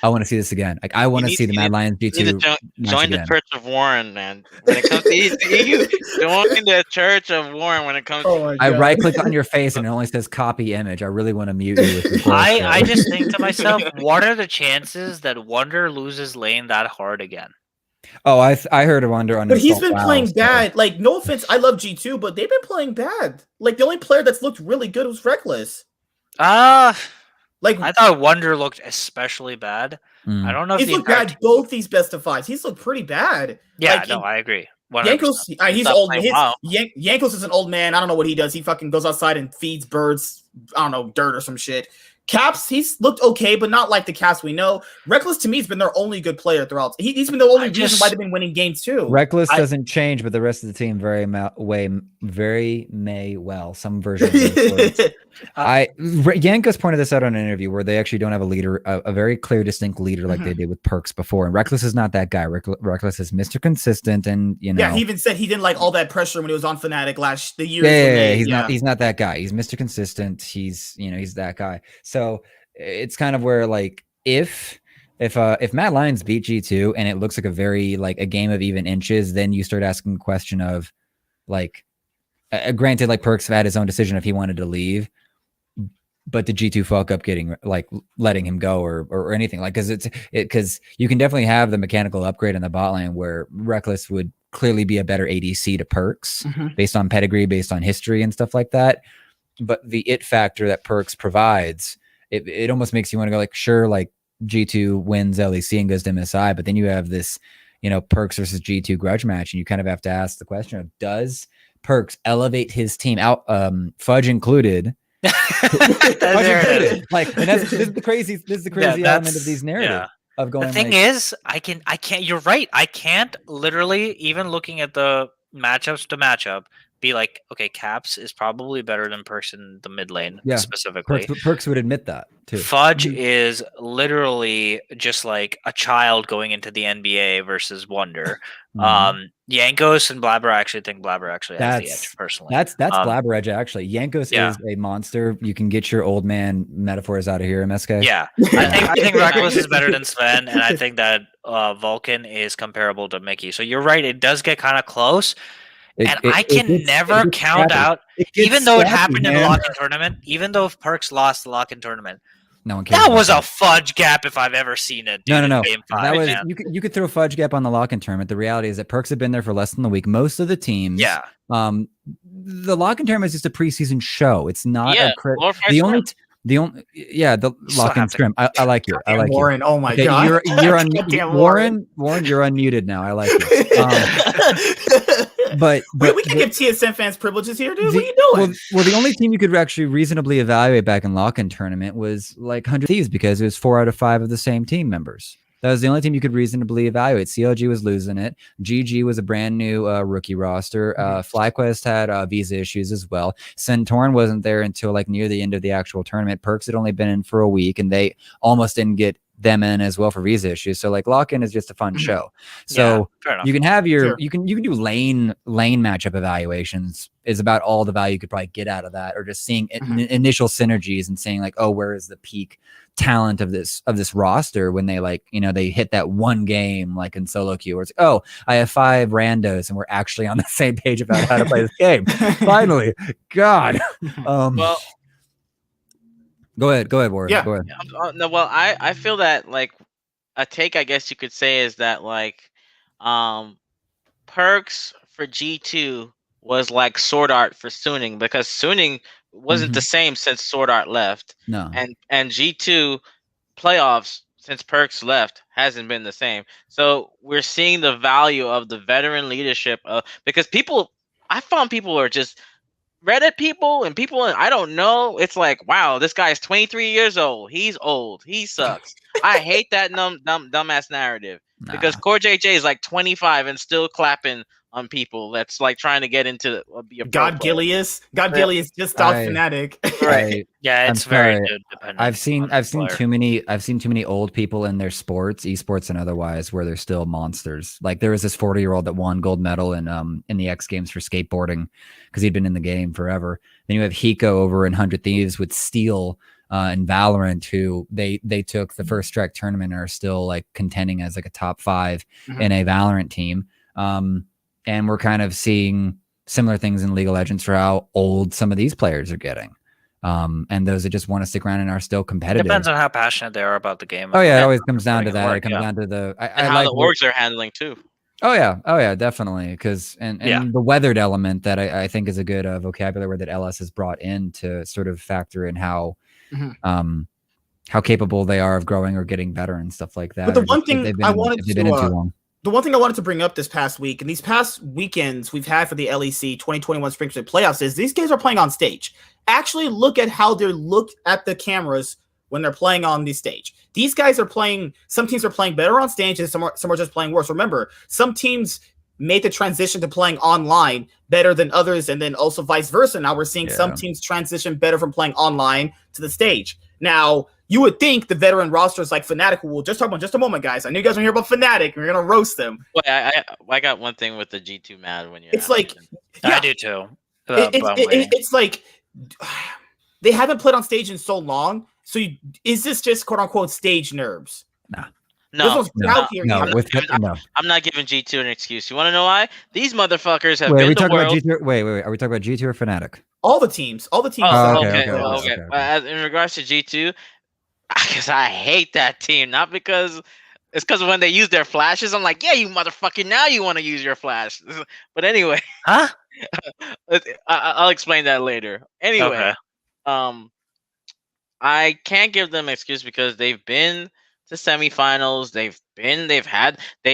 I want to see this again. Like, I want to need- see the you Mad Lions You need G2 to match join the again. Church of Warren, man. When it comes to ECU, join the Church of Warren when it comes Oh to my I God. right click on your face and it only says copy image. I really want to mute you with your bullshit. I just think to myself, what are the chances that Wonder loses lane that hard again? Oh, I heard of Wonder on. But he's been WoW, playing so- bad. Like, no offense, I love G2, but they've been playing bad. Like, the only player that's looked really good was Reckless. Like, I thought Wonder looked especially bad. Mm. I don't know if he's the looked entire bad team- both these best of fives. He's looked pretty bad. Yeah, like, no, I agree. 100%. Yankos, he's Stop old. playing WoW. Yankos is an old man. I don't know what he does. He fucking goes outside and feeds birds, I don't know, dirt or some shit. Caps, he's looked okay, but not like the Caps we know. Reckless to me has been their only good player throughout. He's been the only reason why they've been winning games too. Reckless doesn't change, but the rest of the team very may well some version of those words. Yankos pointed this out on an interview where they actually don't have a leader, a very clear, distinct leader like they did with Perks before. And Reckless is not that guy. Reckless is Mr. Consistent, and you know. Yeah, he even said he didn't like all that pressure when he was on Fnatic the year. Yeah, he's not that guy. He's Mr. Consistent. He's that guy. So it's kind of where like if Mad Lions beat G2 and it looks like a game of even inches, then you start asking the question of like, granted, like Perks had his own decision if he wanted to leave, but did G2 fuck up letting him go or anything like because you can definitely have the mechanical upgrade in the bot lane where Reckless would clearly be a better ADC to Perks based on pedigree, based on history and stuff like that. But the it factor that Perks provides, it almost makes you want to go like, sure, like G2 wins LEC and goes to MSI, but then you have this, Perks versus G2 grudge match, and you kind of have to ask the question of, does Perks elevate his team out, Fudge included? Like, and this is the crazy element of these narratives of going. The thing is, I can't. You're right. I can't literally, even looking at the matchups to matchup, be like, okay, Caps is probably better than Perks in the mid lane, specifically. Perks would admit that too. Fudge is literally just like a child going into the NBA versus Wonder. Yankos and Blabber, I actually think Blabber actually has the edge personally. That's Blabber edge actually. Yankos is a monster. You can get your old man metaphors out of here, MSK. Yeah, I think Reckless is better than Sven, and I think that Vulcan is comparable to Mickey. So you're right; it does get kind of close. I can never count out, even though it happened in the lock-in tournament, even though if Perks lost the lock-in tournament, no one cares. That was a fudge gap if I've ever seen it. Dude, No. Game 5, that was man. you could throw fudge gap on the lock-in tournament. The reality is that Perks have been there for less than a week. Most of the teams, the lock-in tournament is just a preseason show. It's not the lock-in scrim. I like you. I like Warren. You. Oh my god, you're on Warren. You're unmuted now. I like you. But we can give TSM fans privileges here, dude. What are you doing? Well, the only team you could actually reasonably evaluate back in lock-in tournament was like 100 Thieves because it was 4 out of 5 of the same team members. That was the only team you could reasonably evaluate. CLG was losing it. GG was a brand new rookie roster. FlyQuest had visa issues as well. Centaurn wasn't there until like near the end of the actual tournament. Perks had only been in for a week, and they almost didn't get them in as well for visa issues. So like lock-in is just a fun show. So you can have you can do lane matchup evaluations is about all the value you could probably get out of that, or just seeing initial synergies and saying like, oh, where is the peak talent of this roster when they they hit that one game like in solo queue where it's like, oh, I have 5 randos and we're actually on the same page about how to play this game. Finally, God. Well, Go ahead, Warren. Yeah. Go ahead. No, well, I feel that like a take, I guess you could say, is that like Perks for G2 was like Sword Art for Suning, because Suning wasn't the same since Sword Art left. No. And G2 playoffs since Perks left hasn't been the same. So we're seeing the value of the veteran leadership because I found people are just Reddit people and I don't know. It's like, wow, this guy is 23 years old. He's old. He sucks. I hate that dumbass narrative because Core JJ is like 25 and still clapping on people. That's like trying to get into be a God Gilius just stopped Fnatic. Right. Yeah, it's very dependent. I've seen too many old people in their sports, esports and otherwise, where they're still monsters. Like there was this 40-year-old that won gold medal in the X Games for skateboarding because he'd been in the game forever. Then you have Hiko over in 100 Thieves with Steel in Valorant, who they took the first strike tournament and are still like contending as like a top 5 in a Valorant team. And we're kind of seeing similar things in League of Legends for how old some of these players are getting. And those that just want to stick around and are still competitive. Depends on how passionate they are about the game. Oh yeah, it always comes down to that. It comes down to the and how the orgs are handling too. Oh yeah, definitely. Because and the weathered element that I think is a good vocabulary word that LS has brought in to sort of factor in how capable they are of growing or getting better and stuff like that. But the one thing I wanted to too long. The one thing I wanted to bring up this past week and these past weekends we've had for the LEC 2021 Spring Split playoffs is these guys are playing on stage. Actually look at how they look at the cameras when they're playing on the stage. These guys are playing, some teams are playing better on stage and some are just playing worse. Remember, some teams made the transition to playing online better than others, and then also vice versa. Now we're seeing some teams transition better from playing online to the stage. Now, you would think the veteran rosters like Fnatic will just talk about just a moment, guys. I knew you guys were here about Fnatic. We're gonna roast them. Wait, I got one thing with the G2 mad when you. It's like I do too. It's like they haven't played on stage in so long. So is this just quote unquote stage nerves? No, I'm not giving G2 an excuse. You want to know why? These motherfuckers have been the talking world. About G2? Wait. Are we talking about G2 or Fnatic? All the teams. Oh, okay. In regards to G2, because I hate that team. Not because it's because when they use their flashes, I'm like, yeah, you motherfucker, now you want to use your flash. But anyway, I'll explain that later. Anyway, I can't give them an excuse because they've been to semifinals. They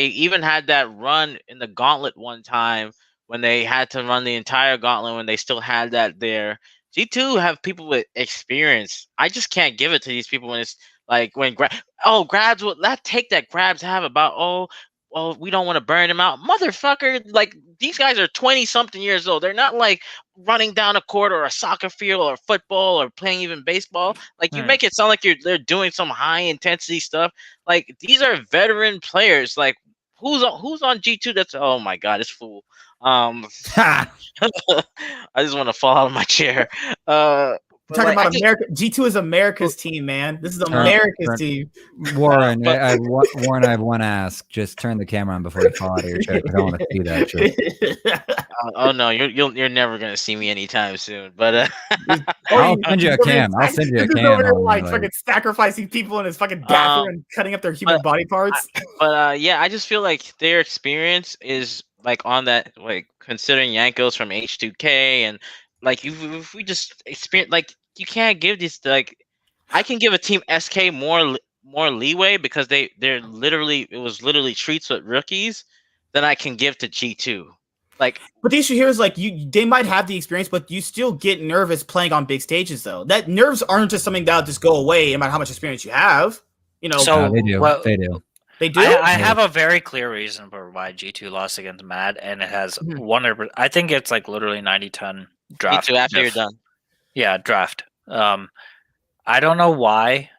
even had that run in the gauntlet one time when they had to run the entire gauntlet when they still had that there. G2 have people with experience. I just can't give it to these people when it's like when Grabs will that take that Grabs have about we don't want to burn him out. Motherfucker, like these guys are 20-something years old. They're not like running down a court or a soccer field or football or playing even baseball. Like you make it sound like they're doing some high intensity stuff. Like these are veteran players. Like who's on G2 that's oh my god, it's fool. I just want to fall out of my chair. Talking about America. G2 is America's team, man. This is America's team. Warren, Warren, I have one ask. Just turn the camera on before you fall out of your chair because I want to see that shit. Oh no, you're never gonna see me anytime soon. But I'll send you a cam. I'll send you a cam. Over there, like fucking sacrificing people in his fucking bathroom and cutting up their human body parts. But yeah, I just feel like their experience is like on that, like considering Yanko's from H2K and like if we just experience, like you can't give these like I can give a team SK more leeway because they're literally it was literally treats with rookies than I can give to G2. Like, but the issue here is like they might have the experience, but you still get nervous playing on big stages though. That nerves aren't just something that'll just go away no matter how much experience you have. You know, so they do. Well, they do. They do. I have a very clear reason for why G2 lost against Mad, and it has 100%. I think it's like literally 90-10 draft. G2 after you're done. Yeah, draft. I don't know why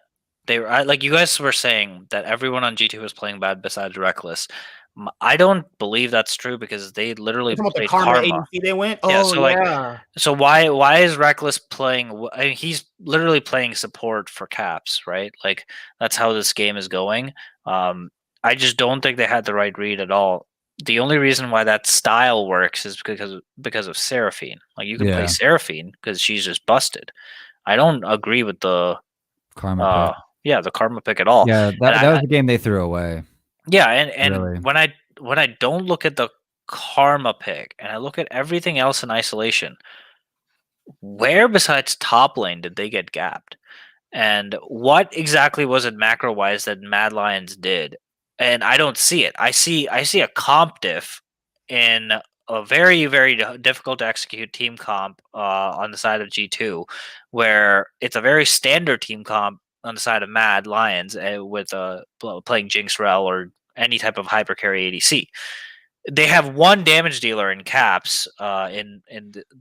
they were like you guys were saying that everyone on G2 was playing bad besides Reckless. I don't believe that's true because they literally played the Karma agency they went. So why is Reckless playing? I mean, he's literally playing support for Caps, right? Like that's how this game is going. I just don't think they had the right read at all. The only reason why that style works is because of Seraphine. Like you can play Seraphine because she's just busted. I don't agree with the Karma pick. Yeah, the Karma pick at all. Yeah, that was the game they threw away. Yeah, and really. when I don't look at the Karma pick and I look at everything else in isolation, where besides top lane did they get gapped? And what exactly was it macro wise that Mad Lions did? And I don't see it. I see a comp diff in a very, very difficult to execute team comp on the side of G2, where it's a very standard team comp on the side of Mad Lions with playing Jinx Rel or any type of hyper carry ADC. They have one damage dealer in Caps in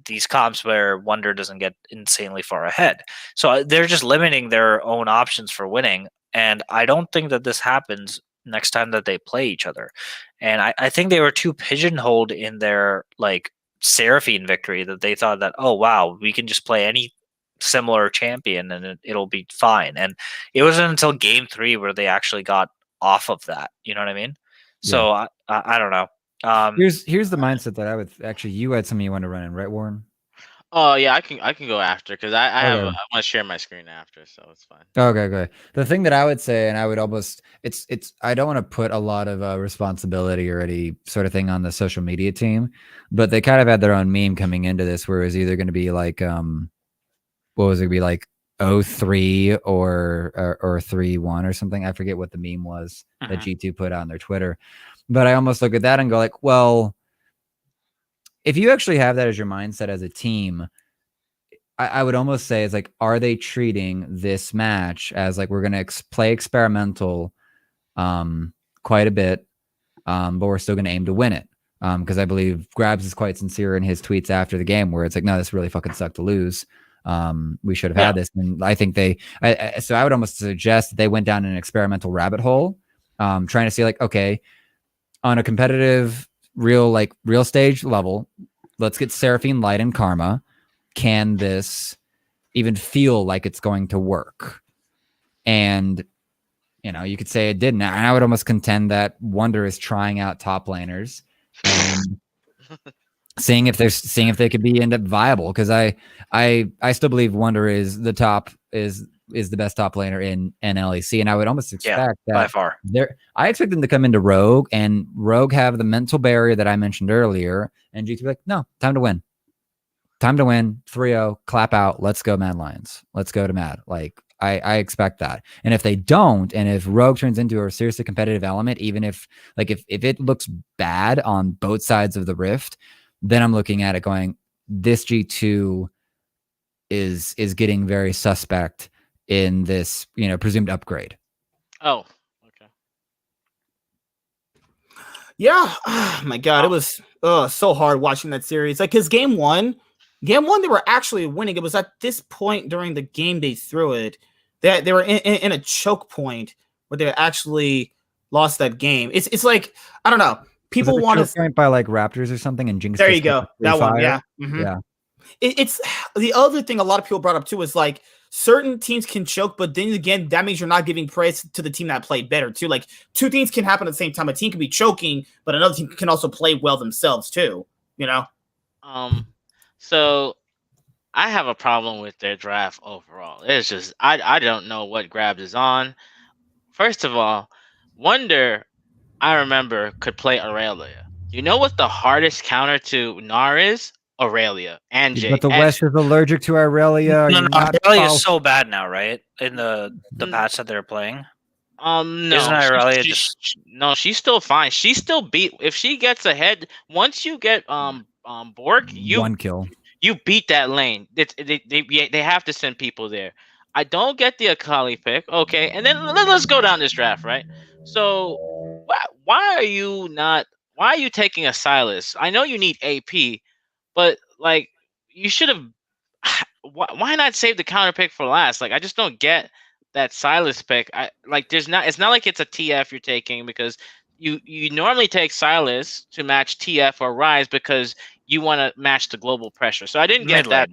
these comps where Wonder doesn't get insanely far ahead. So they're just limiting their own options for winning. And I don't think that this happens next time that they play each other. And I think they were too pigeonholed in their like Seraphine victory that they thought that, oh wow, we can just play any similar champion, and it'll be fine. And it wasn't until game 3 where they actually got off of that. You know what I mean? So I don't know. Here's the mindset that I would actually. You had something you want to run in, right, Warren? Oh yeah, I can go after because I have Okay. I want to share my screen after, so it's fine. Okay. The thing that I would say, and I would almost, it's I don't want to put a lot of responsibility or any sort of thing on the social media team, but they kind of had their own meme coming into this, where it was either going to be like, what was it going to be like 03 or 3-1 or something. I forget what the meme was that G2 put out on their Twitter, but I almost look at that and go like, well, if you actually have that as your mindset as a team, I would almost say it's like, are they treating this match as like, we're going to play experimental quite a bit, but we're still going to aim to win it? Because I believe Grabs is quite sincere in his tweets after the game, where it's like, no, this really fucking sucked to lose. We should have had this. And I think so I would almost suggest that they went down an experimental rabbit hole, trying to see like, okay, on a competitive, real stage level, let's get Seraphine, Light, and Karma. Can this even feel like it's going to work? And, you could say it didn't. And I would almost contend that Wonder is trying out top laners and seeing if they could end up viable. Because I still believe Wonder is the best top laner in LEC, and I would almost expect that by far. I expect them to come into Rogue, and Rogue have the mental barrier that I mentioned earlier, and GT be like, no, time to win. 3-0, clap out, let's go Mad Lions. Let's go to Mad. Like, I expect that. And if they don't, and if Rogue turns into a seriously competitive element, even if it looks bad on both sides of the rift, then I'm looking at it going, this G2 is getting very suspect in this, presumed upgrade. Oh, okay. Yeah. Oh my God, it was so hard watching that series. Like, because game one, they were actually winning. It was at this point during the game they threw it that they were in a choke point where they actually lost that game. It's like, I don't know. People want to point by like Raptors or something, and Jinx. There you go. That one, yeah. Yeah. It's the other thing a lot of people brought up too is like, certain teams can choke, but then again, that means you're not giving praise to the team that played better too. Like, two things can happen at the same time. A team can be choking, but another team can also play well themselves too. So I have a problem with their draft overall. It's just I don't know what Grabs is on. First of all, Wonder, I remember, could play Aurelia. You know what the hardest counter to Gnar is? Aurelia and Jay. But the West is allergic to Aurelia. No, Aurelia is so bad now, right? In the patch that they're playing. No. Isn't Aurelia no, she's still fine. She's still beat if she gets ahead. Once you get Bork, one kill. You beat that lane. They have to send people there. I don't get the Akali pick. Okay, and then let's go down this draft, right? So why are you taking a Silas? I know you need AP, but like, you should have. Why not save the counter pick for last? Like, I just don't get that Silas pick. It's not like it's a TF you're taking, because you normally take Silas to match TF or Rise because you want to match the global pressure. So I didn't get that.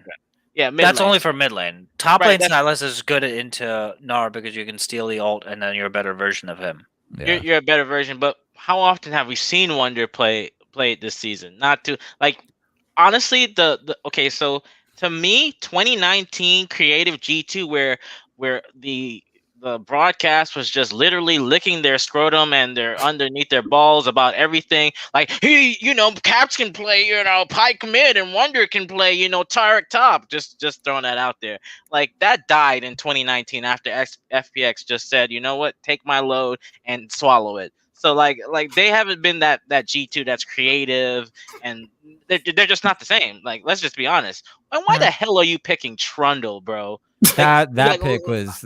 Yeah, mid-lane. That's only for mid lane. Top lane Silas is good into Gnar because you can steal the ult and then you're a better version of him. Yeah. You're a better version, but how often have we seen Wonder play it this season? Not to like, honestly, okay, so to me, 2019 creative G2 where the broadcast was just literally licking their scrotum and their underneath their balls about everything. Like, hey, Caps can play, Pike mid, and Wonder can play, Tarek top. Just throwing that out there. Like, that died in 2019 after FPX just said, you know what, take my load and swallow it. So like they haven't been that G2 that's creative, and they're just not the same. Like, let's just be honest. Why the hell are you picking Trundle, bro? That pick was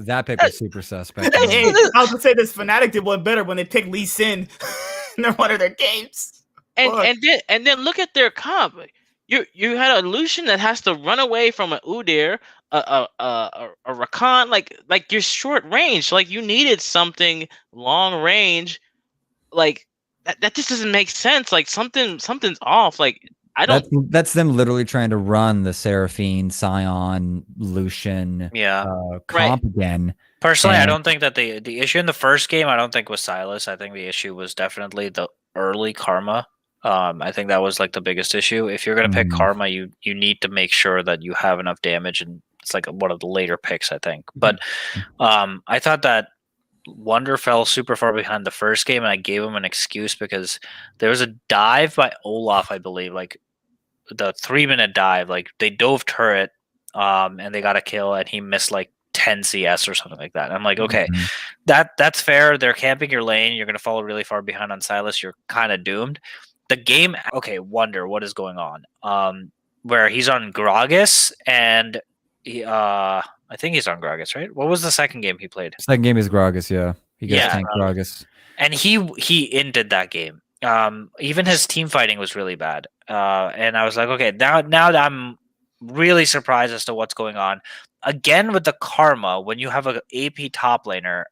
super suspect. Hey, I was gonna say this. Fnatic did one better when they picked Lee Sin in one of their games. And then look at their comp. You had a Lucian that has to run away from an Udyr, a Rakan. Like you're short range. Like, you needed something long range. Like that just doesn't make sense. Like, something's off. Like, I don't. That's them literally trying to run the Seraphine, Scion, Lucian comp again. Personally, I And- don't think that the issue in the first game, I don't think was Silas. I think the issue was definitely the early Karma. I think that was like the biggest issue. If you're gonna pick Karma, you need to make sure that you have enough damage, and it's like one of the later picks, I think. But I thought that Wonder fell super far behind the first game, and I gave him an excuse because there was a dive by Olaf, I believe, like the 3-minute dive. Like they dove turret, and they got a kill, and he missed like 10 CS or something like that. And I'm like, okay, that's fair. They're camping your lane. You're gonna fall really far behind on Silas. You're kind of doomed. The game, okay, Wonder, what is going on? Where he's on Gragas, and he, I think he's on Gragas, right? What was the second game he played? Second game is Gragas, yeah. He got tank Gragas. And he ended that game. Even his team fighting was really bad. And I was like, okay, now that I'm really surprised as to what's going on. Again, with the Karma, when you have an AP top laner,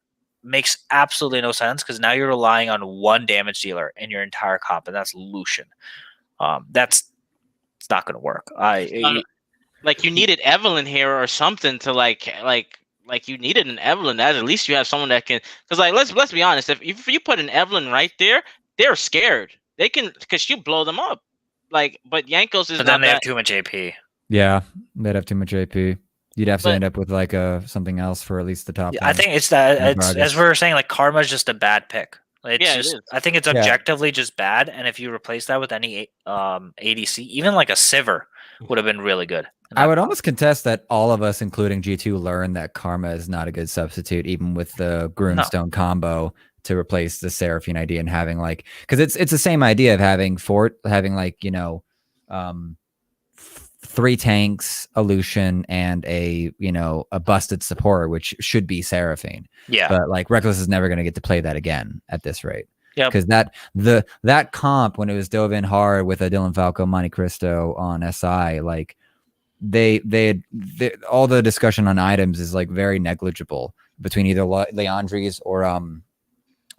makes absolutely no sense because now you're relying on one damage dealer in your entire comp, and that's Lucian. It's not going to work. Like you needed Evelyn here or something to like you needed an Evelyn. That at least you have someone that can. Because like let's be honest, if you put an Evelyn right there, they're scared. They can because you blow them up. Like, but Jankos is. But then they have too much AP. Yeah, they'd have too much AP. You'd have to end up with like something else for at least the top. I think it's that. It's, as we were saying, like Karma's just a bad pick. It's just, I think it's objectively just bad. And if you replace that with any ADC, even like a Sivir, would have been really good. I would almost contest that all of us, including G2, learned that Karma is not a good substitute, even with the Groomstone combo to replace the Seraphine idea and having like, because it's the same idea of having like, 3 tanks, a Lucian, and a busted support, which should be Seraphine. Yeah. But like Reckless is never going to get to play that again at this rate. Yeah. Because that comp when it was dove in hard with a Dylan Falco, Monte Cristo on SI, like they all the discussion on items is like very negligible between either Leandri's or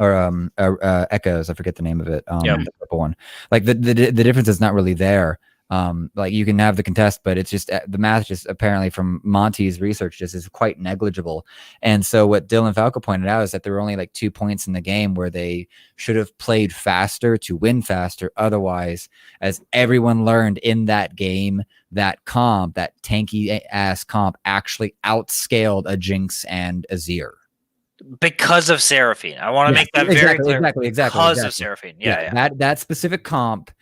Echoes. I forget the name of it. The purple one. Like the difference is not really there. Like you can have the contest, but it's just the math just apparently from Monty's research just is quite negligible. And so what Dylan Falco pointed out is that there were only like 2 points in the game where they should have played faster to win faster. Otherwise, as everyone learned in that game, that comp, that tanky ass comp actually outscaled a Jinx and a Azir. Because of Seraphine. I want to make that very clear. Exactly. Because of Seraphine. Yeah. That specific comp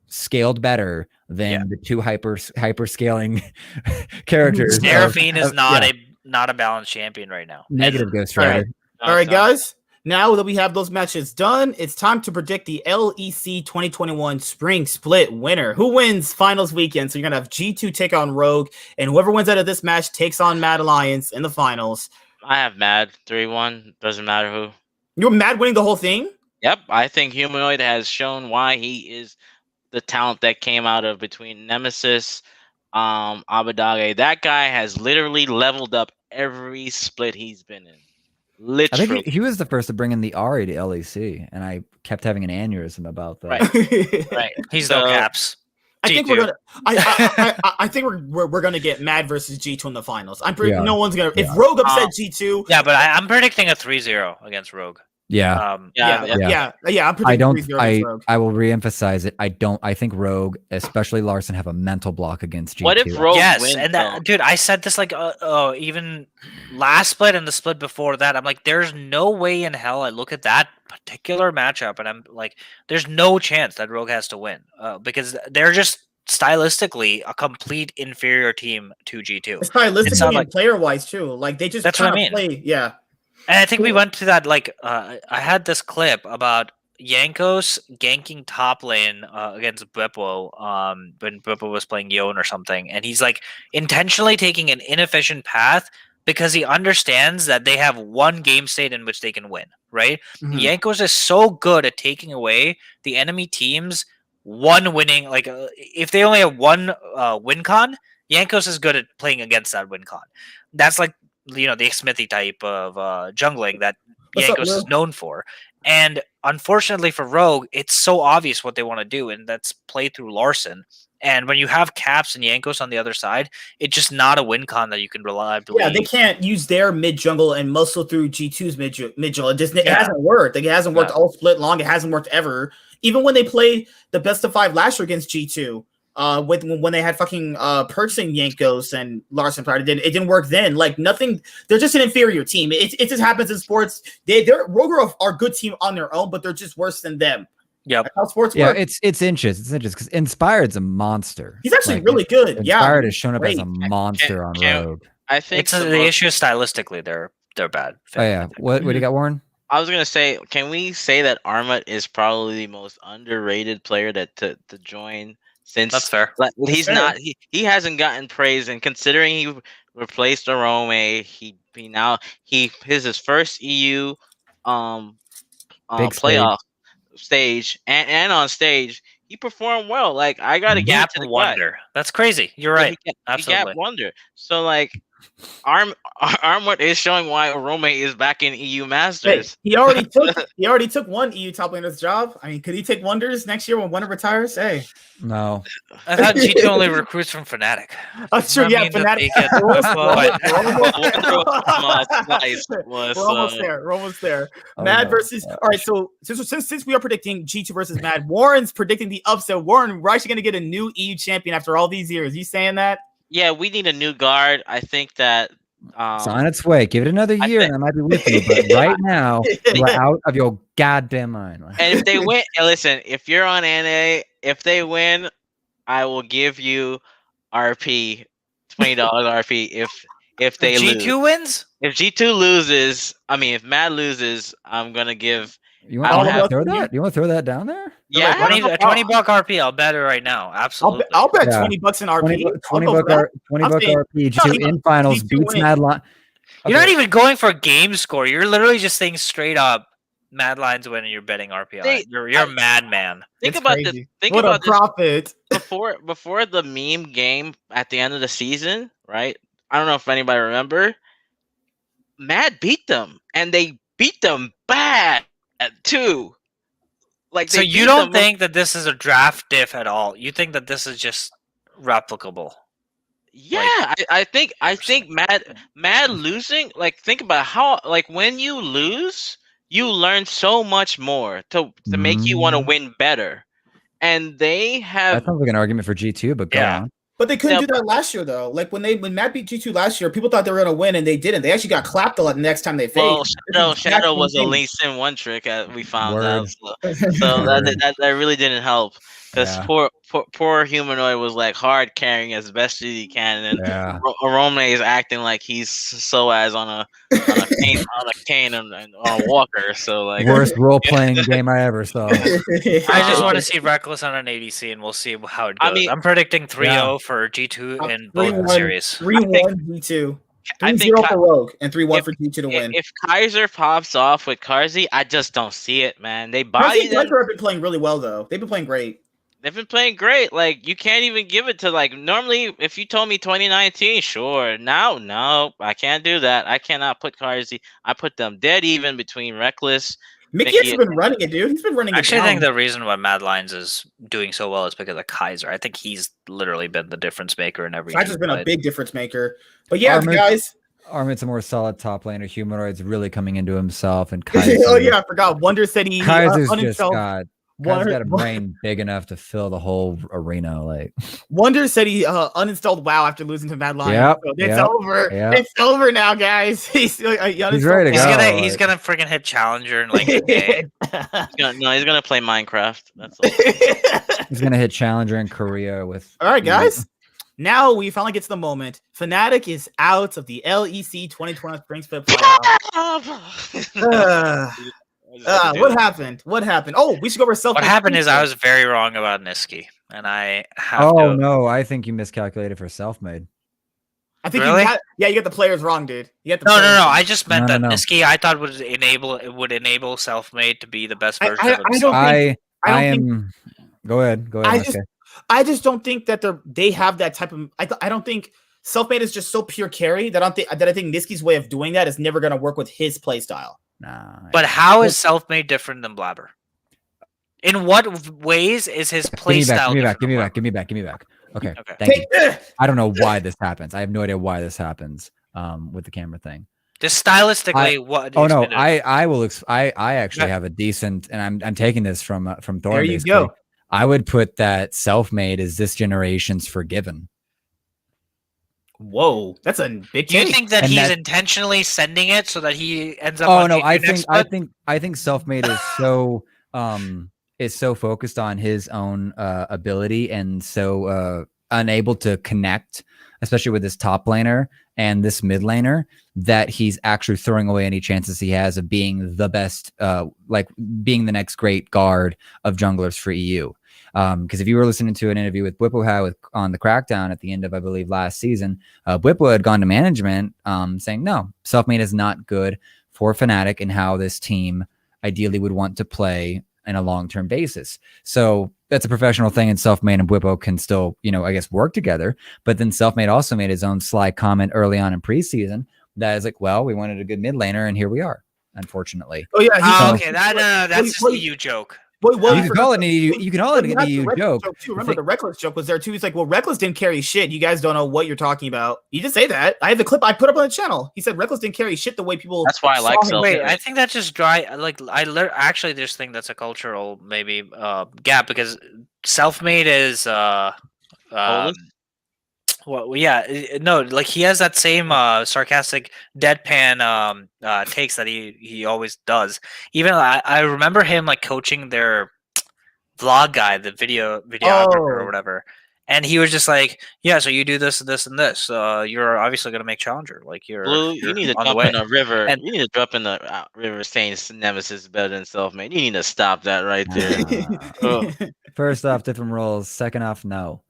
scaled better than the 2 hyper scaling characters. Seraphine is not a balanced champion right now. Negative Ghost Rider. All right, guys. Now that we have those matches done, it's time to predict the LEC 2021 Spring Split winner. Who wins finals weekend? So you're gonna have G2 take on Rogue, and whoever wins out of this match takes on Mad Alliance in the finals. I have Mad 3-1. Doesn't matter who. You're Mad winning the whole thing? Yep. I think Humanoid has shown why he is the talent that came out of between Nemesis, Abadage. That guy has literally leveled up every split he's been in. Literally. I think he was the first to bring in the Ari to LEC, and I kept having an aneurysm about that. Right. He's no caps. I think we're gonna. I think we're gonna get Mad versus G2 in the finals. I'm pretty. No one's gonna. If Rogue upset G2. Yeah, but I'm predicting a 3-0 against Rogue. Yeah. I'm predicting I will reemphasize it. I think Rogue, especially Larson, have a mental block against G2. What if Rogue wins? And that, dude, I said this like even last split and the split before that. I'm like, there's no way in hell I look at that particular matchup and I'm like, there's no chance that Rogue has to win because they're just stylistically a complete inferior team to G2. Stylistically and player-wise too. Like they just that's what I mean. Play, yeah. And I think we went to that, like, I had this clip about Jankos ganking top lane against Beppo when Beppo was playing Yone or something. And he's, like, intentionally taking an inefficient path because he understands that they have one game state in which they can win, right? Mm-hmm. Jankos is so good at taking away the enemy team's one winning, like, if they only have one win con, Jankos is good at playing against that win con. That's, like, the Smithy type of jungling that Jankos is known for. And unfortunately for Rogue, it's so obvious what they want to do, and that's play through Larson. And when you have Caps and Yankos on the other side, it's just not a win con that you can reliably. Yeah, they can't use their mid jungle and muscle through G2's mid jungle. It hasn't worked. Like, it hasn't worked all split long. It hasn't worked ever. Even when they played the best of 5 last year against G2, when they had fucking purchasing Yankos and Larson, it didn't work then. Like, nothing. They're just an inferior team. It just happens in sports. They're Rogue are a good team on their own, but they're just worse than them. Yep. That's how sports Yeah, work. it's inches. It's inches because Inspired's a monster. He's actually really good. Inspired has shown up as great. a monster on Rogue. I think the issue is stylistically they're bad. Oh yeah. What do you got, Warren? I was gonna say, can we say that Armut is probably the most underrated player to join since That's fair. Like, he's fair. not he hasn't gotten praise, and considering he replaced Arome, he his first EU Big playoff stage and on stage he performed well. Like, I gotta give Gap it to the guy. wonder. That's crazy. You're right. He Absolutely. Gap wonder. So like Armut is showing why Arome is back in EU Masters. Hey, he already took one EU top laner's job. I mean, could he take Wonders next year when Wonder retires? Hey, No. I thought G2 only recruits from Fnatic. that's true. Yeah, Fnatic. We're almost there. We're almost there. Oh, Mad no. versus. All right, so since we are predicting G2 versus Mad, Warren's predicting the upset. Warren, we're actually going to get a new EU champion after all these years. You saying that? Yeah, we need a new guard. I think that It's on its way. Give it another year, and I might be with you. But right now, you're out of your goddamn mind. and if they win, listen, if you're on NA, if they win, I will give you RP, $20 RP if they lose. G2 wins? If G2 loses, I mean, if Mad loses, I'm gonna give. You I don't want to have- throw that? You want to throw that down there? Yeah, $20 RP. I'll bet it right now. Absolutely. I'll bet Yeah. $20 in RP. 20 I'll go buck, for that. 20 I'm buck saying- RP. G2 in finals G2 beats win. Mad Lion. You're not even going for a game score. You're literally just saying straight up, Mad Lions win, and you're betting RP on it. You're a madman. Think It's about crazy. this. Think What a about this profit. before the meme game at the end of the season, right? I don't know if anybody remember. Mad beat them, and they beat them bad too. Like, So they you beat don't them- think that this is a draft diff at all? You think that this is just replicable? Yeah, I think Mad losing. Like, think about how, like, when you lose, you learn so much more to make you want to win better. And they That have sounds like an argument for G2, but go Yeah. on. But they couldn't Yeah. do that last year, though. Like, when Matt beat G2 last year, people thought they were going to win, and they didn't. They actually got clapped a lot the next time they faced. Shadow was a Lee Sin one trick we found Word. out. So that really didn't help, because Yeah. poor Humanoid was like hard carrying as best as he can, and Yeah. Arome is acting like he's Soaz on a cane and on a walker. So like, Worst role playing game I ever saw. I just want to see Reckless on an ADC, and we'll see how it goes. I mean- I'm predicting 3-0 for G2 in both series. 3-1 G2. I 3-0 think for Rogue, and 3-1 for G2 to win. if Kaiser pops off with Karzi, I just don't see it, man. They Karzi bodied and them. Viper have been playing really well, though. They've been playing great. They've been playing great. Like, you can't even give it to, like, normally if you told me 2019, sure. Now, no, I can't do that. I cannot put Karzi. I put them dead even between Reckless. Mickey has been running it, dude. He's been running it. Actually, I think down. the reason why Mad Lions is doing so well is because of Kaiser. I think he's literally been the difference maker in every. Kaiser's been a big difference maker. But yeah, Armor- guys. Armit's a more solid top laner. Humanoid's really coming into himself, and Kaiser. Oh yeah, I forgot. Wonder said he Kaiser's just uninstalled. got. Kaiser's got a brain big enough to fill the whole arena. Like, Wonder said he uninstalled WoW after losing to Mad Lion. Yep, So it's yep, over. yep. It's over now, guys. He's ready to He's go. gonna like- freaking hit Challenger in like a day. He's gonna play Minecraft. That's all. he's gonna hit Challenger in Korea with. All right, guys. Now we finally get to the moment. Fnatic is out of the LEC 2020 Spring Split playoff. What happened? What happened? Oh, we should go over self. What happened is I was very wrong about Niski, and I have Oh to. no, I think you miscalculated for self-made. I think Really? you got the players wrong, dude. You got the No, players no, no. wrong. I just meant No, that no, no. Niski I thought would enable self-made to be the best version of I himself. don't think- I don't think- am. Go ahead. Go I ahead. just- okay. I just don't think that they have that type of. I don't think self-made is just so pure carry that I think Niski's way of doing that is never going to work with his play style. But how is Selfmade different than Blabber? In what ways is his play style different? Give me back. Okay. Okay. Thank you. I don't know why this happens. I have no idea why this happens with the camera thing. Just stylistically, what? Oh no, I will. I actually have a decent, and I'm taking this from Thorn. There you basically. go. I would put that Selfmade is this generation's Forgiven. Whoa, that's a big Do you take. think that And he's that- intentionally sending it so that he ends up? Oh on no, I next think split? Selfmade is so focused on his own ability and so unable to connect, especially with this top laner and this mid laner, that he's actually throwing away any chances he has of being the best, like being the next great guard of junglers for EU. Because if you were listening to an interview with Bwipo on the Crackdown at the end of, I believe, last season, Bwipo had gone to management saying, no, Selfmade is not good for Fnatic and how this team ideally would want to play in a long-term basis. So that's a professional thing, and Selfmade and Bwipo can still, I guess, work together. But then Selfmade also made his own sly comment early on in preseason that is like, well, we wanted a good mid laner, and here we are, unfortunately. Oh yeah, Okay, that's just a EU joke. Well, You can call it an EU joke. Too. Remember, the Reckless joke was there too. He's like, well, Reckless didn't carry shit. You guys don't know what you're talking about. He did say that. I have the clip I put up on the channel. He said Reckless didn't carry shit the way people. That's why I like saw him. Wait, I think that's just dry. Like I actually just think that's a cultural maybe gap because Selfmade is well, yeah, no, like he has that same sarcastic deadpan takes that he always does. Even I remember him like coaching their vlog guy, the videographer or whatever, and he was just like, yeah, so you do this, this, and this. You're obviously gonna make challenger. Like Blue, you need to jump in a river. You need to jump in the river saying Nemesis is better than Selfmade. You need to stop that right there. First off, different roles. Second off, no.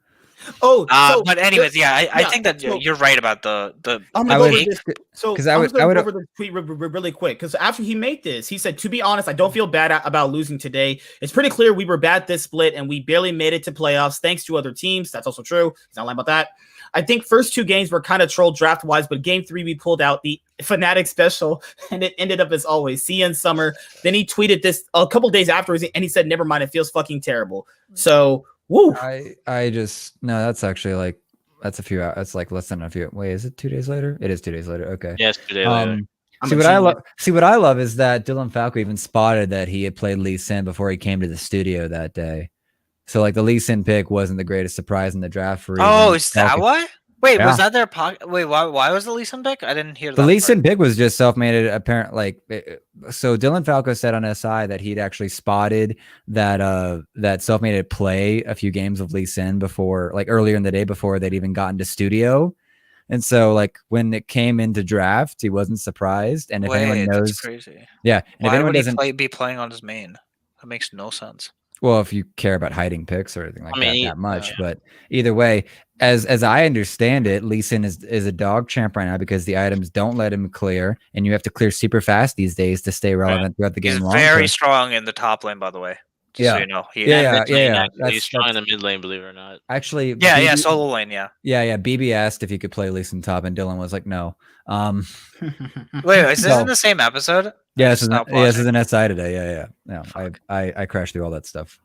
But anyways, I think that you're right about the. I'm gonna go over this. So I would go over the tweet really quick because after he made this, he said, "To be honest, I don't feel bad about losing today. It's pretty clear we were bad this split and we barely made it to playoffs thanks to other teams. That's also true. He's not lying about that. I think first two games were kind of trolled draft wise, but game 3 we pulled out the Fnatic special and it ended up as always. See you in summer." Then he tweeted this a couple days afterwards and he said, "Never mind, it feels fucking terrible." So. Woo. I just no. That's actually like that's a few. That's like less than a few. Wait, is it 2 days later? It is 2 days later. Okay. Yes, 2 days later. See what I love is that Dylan Falco even spotted that he had played Lee Sin before he came to the studio that day. So like the Lee Sin pick wasn't the greatest surprise in the draft for. Oh, is that why? Wait, Yeah. Was that their pocket? Wait, why was the Lee Sin pick? I didn't hear that. The Lee Sin pick was just self-made. Apparent so Dylan Falco said on SI that he'd actually spotted that self-made play a few games of Lee Sin before, like earlier in the day before they'd even gotten to studio. And so like when it came into draft, he wasn't surprised. And if anyone knows, that's crazy. Yeah. And Why if anyone would doesn't he be playing on his main? That makes no sense. Well, if you care about hiding picks or anything like that much, yeah. But either way, as I understand it, Lee Sin is a dog champ right now because the items don't let him clear, and you have to clear super fast these days to stay relevant throughout the game. He's very strong in the top lane, by the way. Just so you know. He's strong in the mid lane, believe it or not. Actually, solo lane, yeah. BB asked if he could play Lee Sin top, and Dylan was like, no. Wait, is this in the same episode? Yeah, this is an SI today. Yeah. I crashed through all that stuff.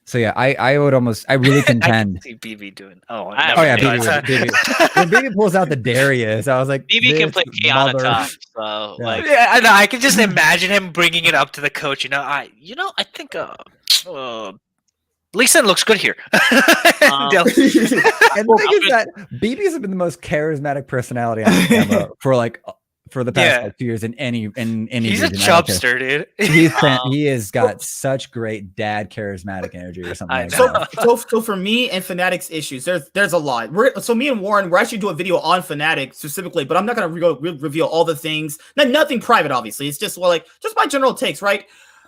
So yeah, I really contend. I see BB doing. BB. When BB pulls out the Darius, I was like, BB can play Kiana top. So I know. I can just imagine him bringing it up to the coach. I think Lee Sin looks good here. And the thing is that BB has been the most charismatic personality on camera for the past 2 years in any he's a chubster, dude. He has got such great dad charismatic energy or something like that. So for me and Fnatic's issues, there's a lot. So me and Warren, we're actually doing a video on Fnatic specifically, but I'm not going to reveal all the things. Nothing private, obviously. It's just just my general takes, right?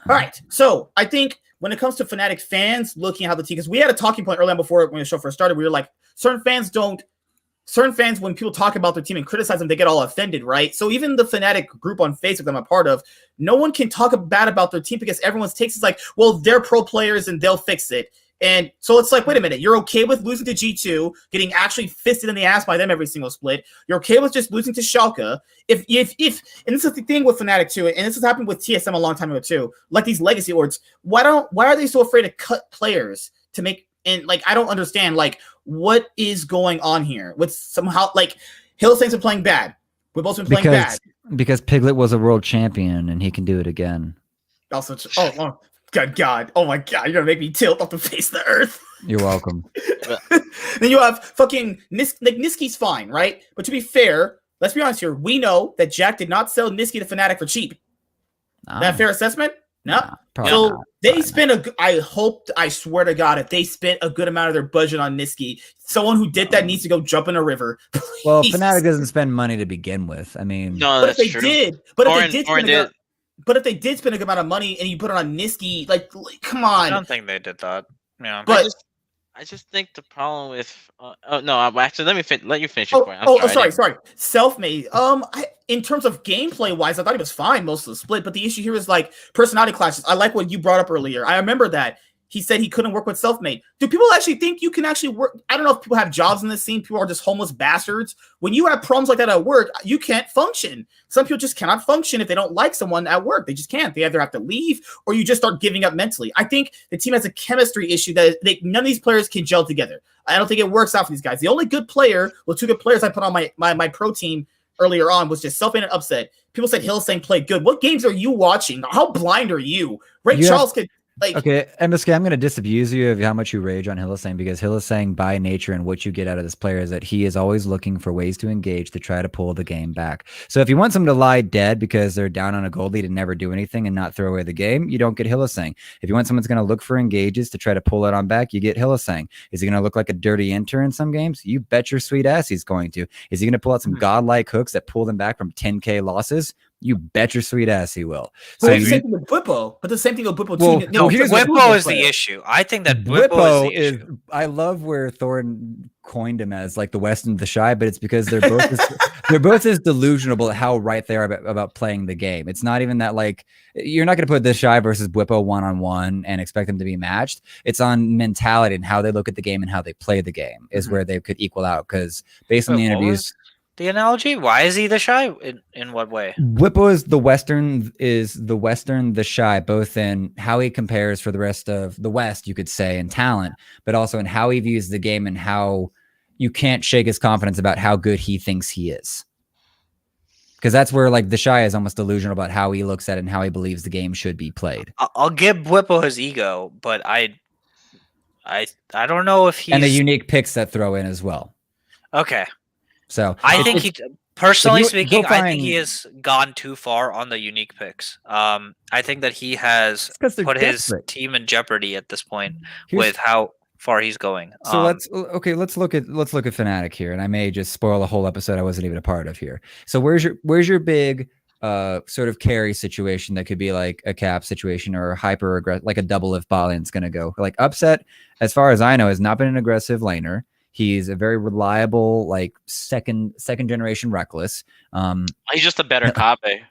All right. So I think when it comes to Fnatic fans looking at how the team, because we had a talking point earlier before when the show first started, we were like, certain fans, when people talk about their team and criticize them, they get all offended, right? So even the Fnatic group on Facebook that I'm a part of, no one can talk bad about their team because everyone's takes is like, well, they're pro players and they'll fix it. And so it's like, wait a minute, you're okay with losing to G2, getting actually fisted in the ass by them every single split. You're okay with just losing to Schalke. If and this is the thing with Fnatic too, and this has happened with TSM a long time ago too, like these legacy awards, why are they so afraid to cut players to make, and like, I don't understand, like, what is going on here with somehow, like, Hillsang's been playing bad. We've both been playing bad. Because Piglet was a world champion and he can do it again. Also, good God. Oh my God. You're going to make me tilt off the face of the earth. You're welcome. Then you have fucking Niski's fine, right? But to be fair, let's be honest here. We know that Jack did not sell Niski to Fnatic for cheap. That fair assessment? No. So they spent I swear to God, if they spent a good amount of their budget on Niski, someone who did that needs to go jump in a river. Please. Well, Fnatic doesn't spend money to begin with. I mean, No, but that's if they true. did, but if they did spend a good amount of money and you put it on Niski, like come on. I don't think they did that. Yeah. But I just think the problem with actually let you finish Oh, your point. sorry. Self-made. In terms of gameplay wise, I thought he was fine most of the split, but the issue here is like personality clashes. I like what you brought up earlier. I remember that he said he couldn't work with Self-made. Do people actually think you can actually work? I don't know if people have jobs in this scene. People are just homeless bastards. When you have problems like that at work, you can't function. Some people just cannot function if they don't like someone at work. They just can't. They either have to leave or you just start giving up mentally. I think the team has a chemistry issue that none of these players can gel together. I don't think it works out for these guys. The only good player, well, two good players I put on my pro team earlier on was just Self-made and Upset. People said Hillsang played good. What games are you watching? How blind are you? Ray Charles could... Okay, MSK, I'm going to disabuse you of how much you rage on Hillsang, because Hillsang by nature and what you get out of this player is that he is always looking for ways to engage to try to pull the game back. So if you want someone to lie dead because they're down on a gold lead and never do anything and not throw away the game, you don't get Hillsang. If you want someone that's going to look for engages to try to pull it on back, you get Hillsang. Is he going to look like a dirty enter in some games? You bet your sweet ass he's going to. Is he going to pull out some godlike hooks that pull them back from 10K losses? You bet your sweet ass he will. So the same thing with Bwipo, but the same thing with Bwipo too. Bwipo is the issue. I think that Bwipo is the issue. I love where Thorin coined him as like the West and the Shy, but it's because they're both as delusional about how right they are about playing the game. It's not even that, like, you're not going to put the Shy versus Bwipo one-on-one and expect them to be matched. It's on mentality and how they look at the game and how they play the game is where they could equal out, because based on the interviews. The analogy? Why is he the Shy? In what way? Bwipo is the Western, the Shy, both in how he compares for the rest of the West, you could say, in talent, but also in how he views the game and how you can't shake his confidence about how good he thinks he is. Because that's where, like, the Shy is almost delusional about how he looks at it and how he believes the game should be played. I'll give Bwipo his ego, but I don't know if he's... And the unique picks that throw in as well. Okay. So I think he, personally speaking, I think he has gone too far on the unique picks. I think that he has put his team in jeopardy at this point with how far he's going. So let's look at Fnatic here, and I may just spoil a whole episode I wasn't even a part of here. So where's your big sort of carry situation that could be like a cap situation or hyper aggressive, like a double if bot lane's gonna go? Like Upset, as far as I know, has not been an aggressive laner. He's a very reliable, like second generation reckless. He's just a better Kabe.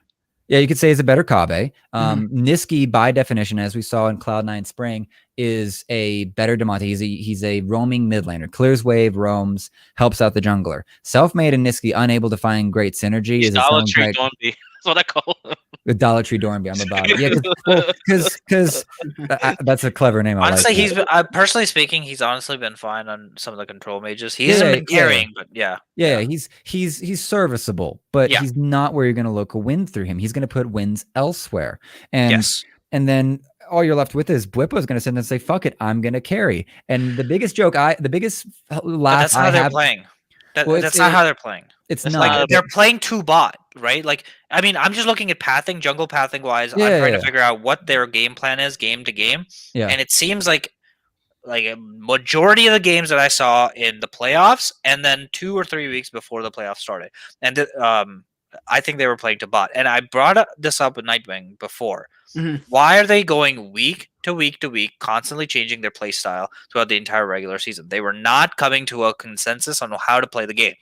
Yeah, you could say he's a better Kabe. Niski, by definition, as we saw in Cloud9 Spring, is a better Demonte. He's a roaming mid laner. Clears wave, roams, helps out the jungler. Self-made and Niski, unable to find great synergy. He's Dollar Tree Dornby. That's what I call him. The Dollar Tree Dornby, I'm about it. Yeah, because that's a clever name. Honestly, he's personally speaking, he's honestly been fine on some of the control mages. He hasn't been carrying, but he's serviceable, but he's not where you're going to look a win through him. He's going to put wins elsewhere, and then all you're left with is Bwipo is going to sit and say, "Fuck it, I'm going to carry." And the biggest laugh that's how they're playing. That's not how they're playing. It's not. not. Like, they're playing two bot, right? Like, I mean, I'm just looking at pathing, jungle pathing wise. I'm trying to figure out what their game plan is, game to game. Yeah. And it seems like a majority of the games that I saw in the playoffs, and then 2 or 3 weeks before the playoffs started, and I think they were playing to bot. And I brought this up with Nightwing before. Why are they going week to week to week, constantly changing their play style throughout the entire regular season? They were not coming to a consensus on how to play the game.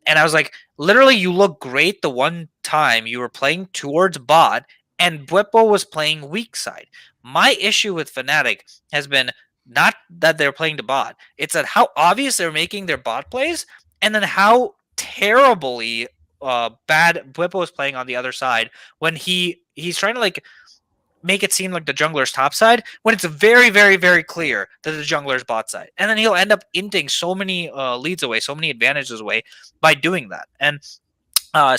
And I was like, literally, you look great the one time you were playing towards bot, and Bwipo was playing weak side. My issue with Fnatic has been not that they're playing the bot. It's that how obvious they're making their bot plays, and then how terribly bad Bwipo is playing on the other side when he's trying to like make it seem like the jungler's top side when it's very, very, very clear that the jungler's bot side. And then he'll end up inting so many leads away, so many advantages away by doing that. And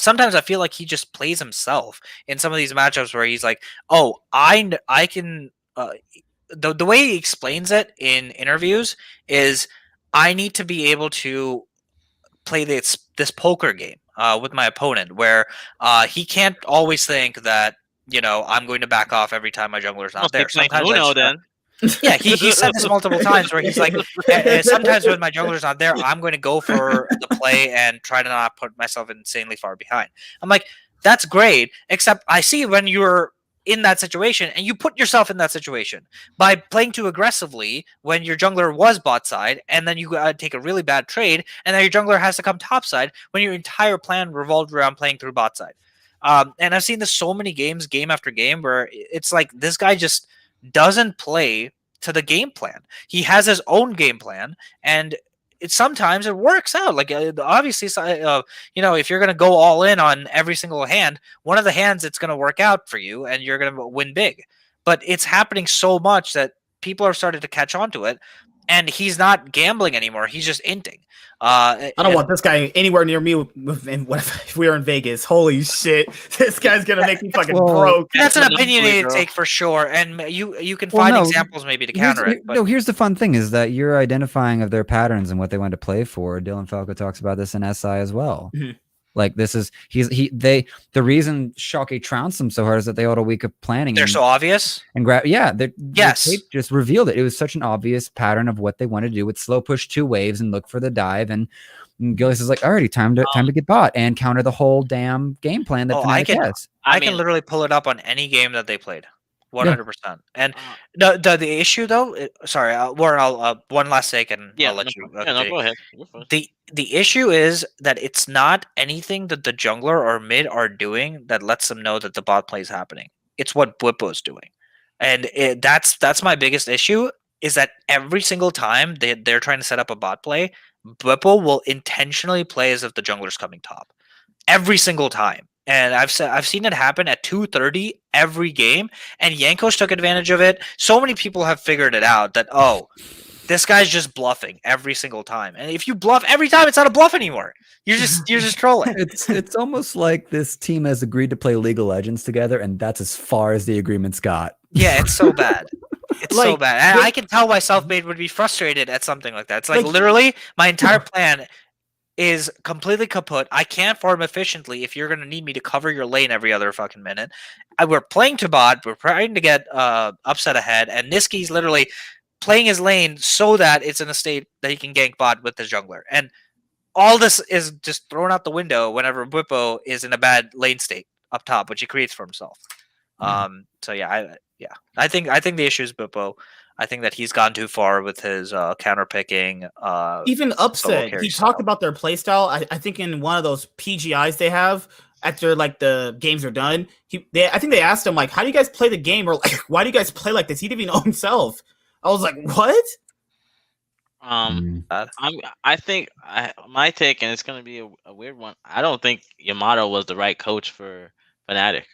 sometimes I feel like he just plays himself in some of these matchups where he's like, "Oh, I can." The way he explains it in interviews is, "I need to be able to play this poker game with my opponent, where he can't always think that I'm going to back off every time my jungler's not Must be there. playing Sometimes I Uno just then. yeah, he said this multiple times where he's like, sometimes when my jungler's not there, I'm going to go for the play and try to not put myself insanely far behind. I'm like, that's great, except I see when you're in that situation and you put yourself in that situation by playing too aggressively when your jungler was bot side, and then you take a really bad trade, and then your jungler has to come top side when your entire plan revolved around playing through bot side. And I've seen this so many games, game after game, where it's like this guy just doesn't play to the game plan. He has his own game plan, and sometimes it works out. Like obviously, if you're gonna go all in on every single hand, one of the hands it's gonna work out for you, and you're gonna win big. But it's happening so much that people are starting to catch on to it, and he's not gambling anymore. He's just inting. I don't want this guy anywhere near me. If we were in Vegas, holy shit, this guy's gonna make me fucking broke. That's an opinionated take for sure, and you can find examples maybe to counter it. No, here's the fun thing: is that you're identifying of their patterns and what they want to play for. Dylan Falco talks about this in SI as well. Mm-hmm. Like this is the reason Schalke trounced them so hard is that they had a week of planning. They're so obvious. And yes, they just revealed it. It was such an obvious pattern of what they want to do with slow push 2 waves and look for the dive. And Gillies is like, alrighty, time to get bot and counter the whole damn game plan that Fnatic has. I can literally pull it up on any game that they played. 100%. And the issue though, sorry, Warren, I'll one last take and I'll let you. Go ahead. The issue is that it's not anything that the jungler or mid are doing that lets them know that the bot play is happening. It's what Bwipo is doing, and that's my biggest issue. Is that every single time they're trying to set up a bot play, Bwipo will intentionally play as if the jungler's coming top. Every single time. And I've seen it happen at 2:30 every game, and Jankos took advantage of it. So many people have figured it out that this guy's just bluffing every single time. And if you bluff every time, it's not a bluff anymore. You're just trolling. It's almost like this team has agreed to play League of Legends together, and that's as far as the agreements got. Yeah, it's so bad. It's so bad. And I can tell why Selfmade would be frustrated at something like that. It's like literally my entire plan is completely kaput. I can't farm efficiently if you're going to need me to cover your lane every other fucking minute. We're playing to bot. We're trying to get upset ahead. And Niski's literally playing his lane so that it's in a state that he can gank bot with the jungler. And all this is just thrown out the window whenever Bwipo is in a bad lane state up top, which he creates for himself. So yeah, I think the issue is Bwipo. I think that he's gone too far with his counter picking. Even upset. He talked about their playstyle. I think in one of those PGIs they have after like the games are done. I think they asked him like, "How do you guys play the game?" Or like, "Why do you guys play like this?" He didn't even know himself. I was like, "What?" I think my take, and it's gonna be a weird one. I don't think Yamato was the right coach for Fnatic.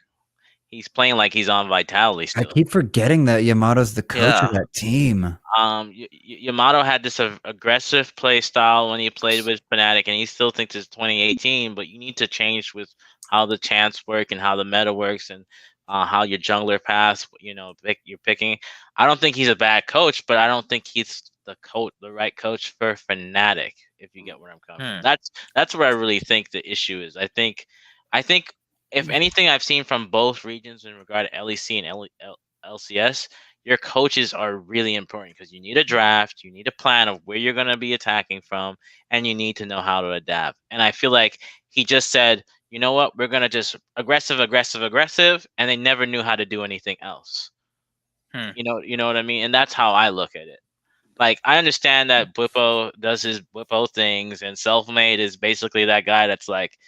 He's playing like he's on Vitality still. I keep forgetting that Yamato's the coach of that team. Yamato had this aggressive play style when he played with Fnatic, and he still thinks it's 2018. But you need to change with how the champs work and how the meta works and how your jungler paths. You're picking. I don't think he's a bad coach, but I don't think he's the right coach for Fnatic. If you get where I'm coming, that's where I really think the issue is. I think. If anything, I've seen from both regions in regard to LEC and LCS, your coaches are really important because you need a draft, you need a plan of where you're going to be attacking from, and you need to know how to adapt. And I feel like he just said, you know what, we're going to just aggressive, and they never knew how to do anything else. You know what I mean? And that's how I look at it. Like, I understand that Bwipo does his Bwipo things, and Selfmade is basically that guy that's like,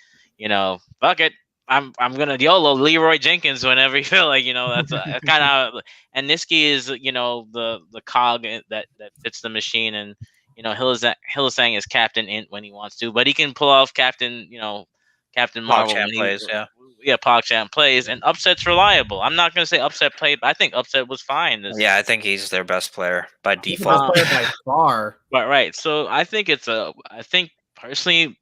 fuck it. I'm gonna YOLO Leroy Jenkins whenever you feel like that's kind of and Niski is the cog that fits the machine, and Hylissang is Captain Int when he wants to, but he can pull off Captain Marvel when plays, PogChamp plays, and Upset's reliable. I'm not gonna say Upset played, but I think Upset was fine. Yeah, I think he's their best player by He's the default. best player by far. Right. So I think I think personally,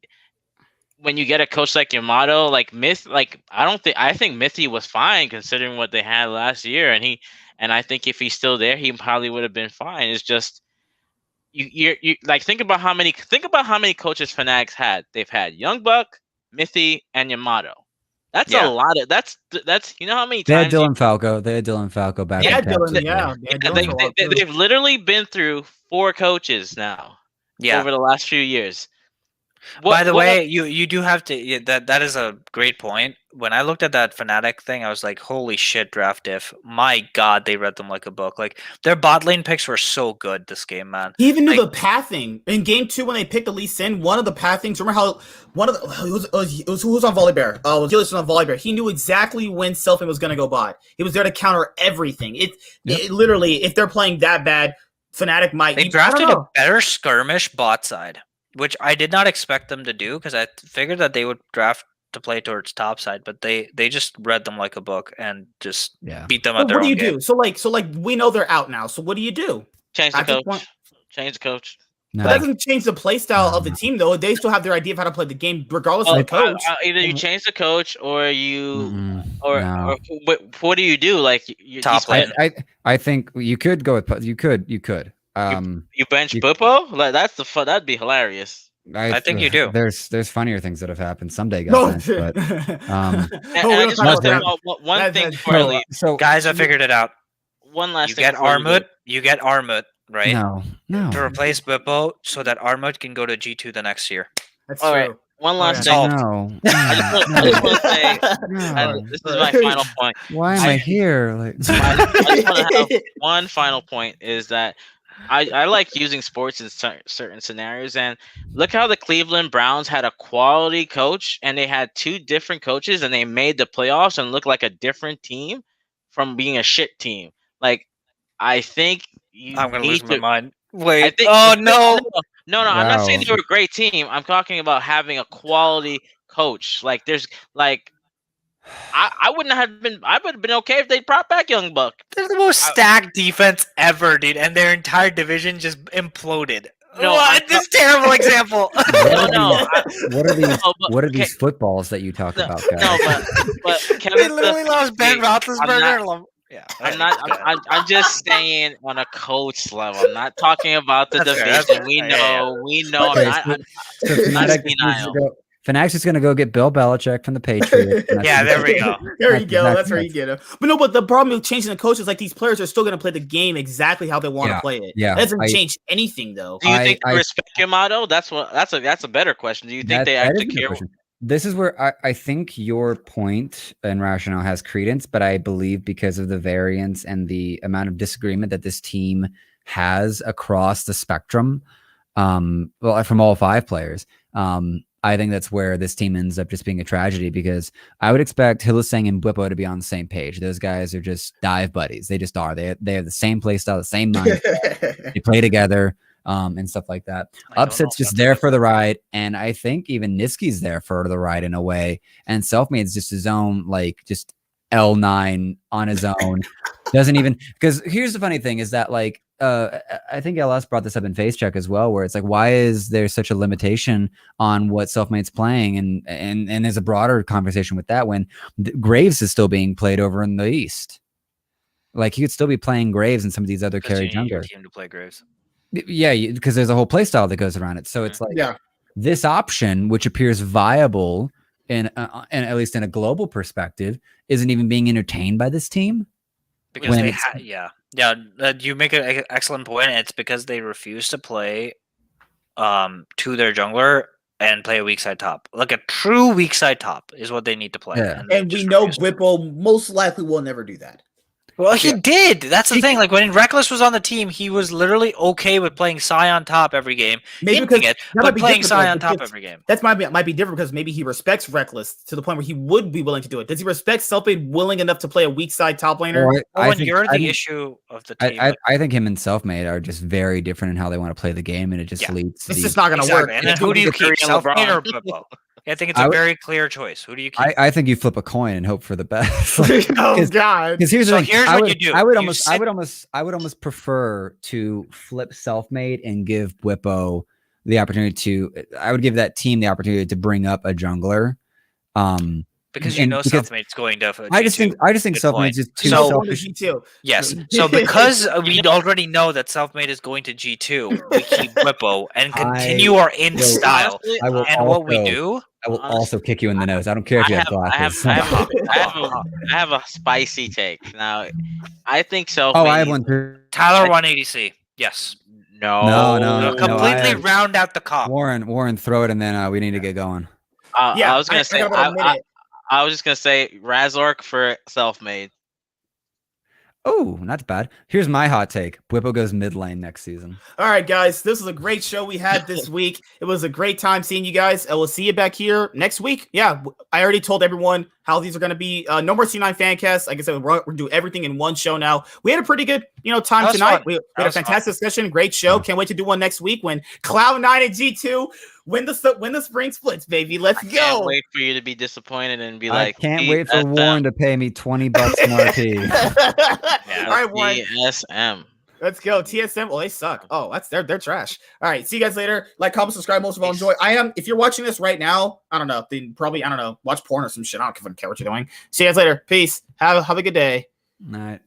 when you get a coach like Yamato, like I think Mithy was fine considering what they had last year, and I think if he's still there, he probably would have been fine. It's just you like think about how many coaches Fnatic's had. They've had Young Buck, Mithy, and Yamato. That's a lot of that's how many They had times Dylan Falco. They had Dylan Falco back. Yeah, in Dylan. Texas. Yeah, they've literally been through 4 coaches now over the last few years. By the way, you do have to. That is a great point. When I looked at that Fnatic thing, I was like, "Holy shit, draft diff! My God, they read them like a book. Like their bot lane picks were so good this game, man. He even knew the pathing in game 2 when they picked Lee Sin. One of the pathings. Remember how one of the who was on Volibear? It was Gillis on Volibear. He knew exactly when Selfing was going to go bot. He was there to counter everything. It literally, if they're playing that bad, Fnatic might. They drafted a better skirmish bot side, which I did not expect them to do because I figured that they would draft to play towards top side, but they just read them like a book and just beat them at their own game. What do you do? So like we know they're out now. So what do you do? Change the coach. Change the coach. No. But that doesn't change the play style of the team, though. They still have their idea of how to play the game, regardless of the coach. Either you change the coach, or you, or what do you do? Like top lane. I think you could go with you could. You bench Bippo? Like that'd be hilarious. I think you do. There's funnier things that have happened someday, guys. But I just want to say one thing before so guys, I figured it out. One last thing. You get Armut, right? No. To replace Bippo so that Armut can go to G2 the next year. That's all true. right. One last thing. No. I just want to say, this is my final point. Why am I here? Like, I just want to have one final point is that I like using sports in certain scenarios, and look how the Cleveland Browns had a quality coach, and they had 2 different coaches, and they made the playoffs and looked like a different team from being a shit team. Like, I think I'm gonna lose my mind. Wait. No. Wow. I'm not saying they were a great team. I'm talking about having a quality coach. Like, there's like. I would have been okay if they brought back Young Buck. They're the most stacked defense ever, dude, and their entire division just imploded. This terrible example. What are these footballs that you talk about, guys? No, but Kevin, they literally lost Ben Roethlisberger. I'm just saying on a coach level. I'm not talking about the division. We know. Fnatic's is going to go get Bill Belichick from the Patriots. There we go. There you go. That's where you get him. But the problem with changing the coach is like these players are still going to play the game exactly how they want to play it. Yeah, that doesn't change anything, though. Do you think they respect Yamato? That's a better question. Do you think they actually care? This is where I think your point and rationale has credence, but I believe because of the variance and the amount of disagreement that this team has across the spectrum, from all 5 players, I think that's where this team ends up just being a tragedy, because I would expect Hylissang and Bwipo to be on the same page. Those guys are just dive buddies. They just are. They have the same play style, the same mind. They play together and stuff like that. Upset's just there for the ride, and I think even Niski's there for the ride in a way. And Selfmade's just his own, like, just L9 on his own. Doesn't even, because here's the funny thing is that, like, I think LS brought this up in Face Check as well, where it's like, why is there such a limitation on what Selfmade's playing? And there's a broader conversation with that when Graves is still being played over in the East. Like, he could still be playing Graves and some of these other carry junglers. Team to play Graves. Yeah, because there's a whole play style that goes around it. So it's like this option, which appears viable in at least in a global perspective, isn't even being entertained by this team. Because you make an excellent point. It's because they refuse to play to their jungler and play a weak side top. Like a true weak side top is what they need to play. Yeah. And we know Bwipo most likely will never do that. Well, he did. That's the thing. Like when Reckless was on the team, he was literally okay with playing Psy on top every game, Maybe hinting because it, that might but be playing different, Psy though, on top because every game. That might be different because maybe he respects Reckless to the point where he would be willing to do it. Does he respect Selfmade willing enough to play a weak side top laner? Or Well, when you're the issue of the team, I think him and Selfmade are just very different in how they want to play the game, and it just leads to It's these. just not going to work. And then who do you keep, and Selfmade or LeBron. Bippo? I think it's a very clear choice. Who do you keep? I think you flip a coin and hope for the best. Oh God! Because here's the thing. Here's what you do. I would You almost prefer to flip Selfmade and give Bwipo the opportunity to. I would give that team the opportunity to bring up a jungler. Because Selfmade's going to. I just think Selfmade's just too selfish. G2. Yes. So because we already know that Selfmade is going to G2, we keep Bwipo and continue our in style. What we do, I will also kick you in the nose. I don't care if you have glasses. I have a spicy take. Now, I think Selfmade. Oh, I have one too. Tyler 180C. Yes. No. Completely round out the comp. Warren, throw it, and then we need to get going. I was gonna say. I was just gonna say Razork for Selfmade. Oh, not bad. Here's my hot take. Bwipo goes mid lane next season. All right, guys. This was a great show we had this week. It was a great time seeing you guys. I will see you back here next week. Yeah, I already told everyone how these are going to be. No more C9 Fancast. Like I said, we're going to do everything in one show now. We had a pretty good, time tonight. We had a fantastic discussion. Great show. Can't wait to do one next week when Cloud9 and G2 win the spring splits, baby. Let's go. Can't wait for you to be disappointed and be like, I can't wait for Warren to pay me $20 in RP. All right, Warren. TSM. Let's go. TSM. Well, they suck. Oh, they're trash. All right. See you guys later. Like, comment, subscribe. Most of all, enjoy. If you're watching this right now, I don't know. Then probably, watch porn or some shit. I don't care what you're doing. See you guys later. Peace. Have a good day. Night.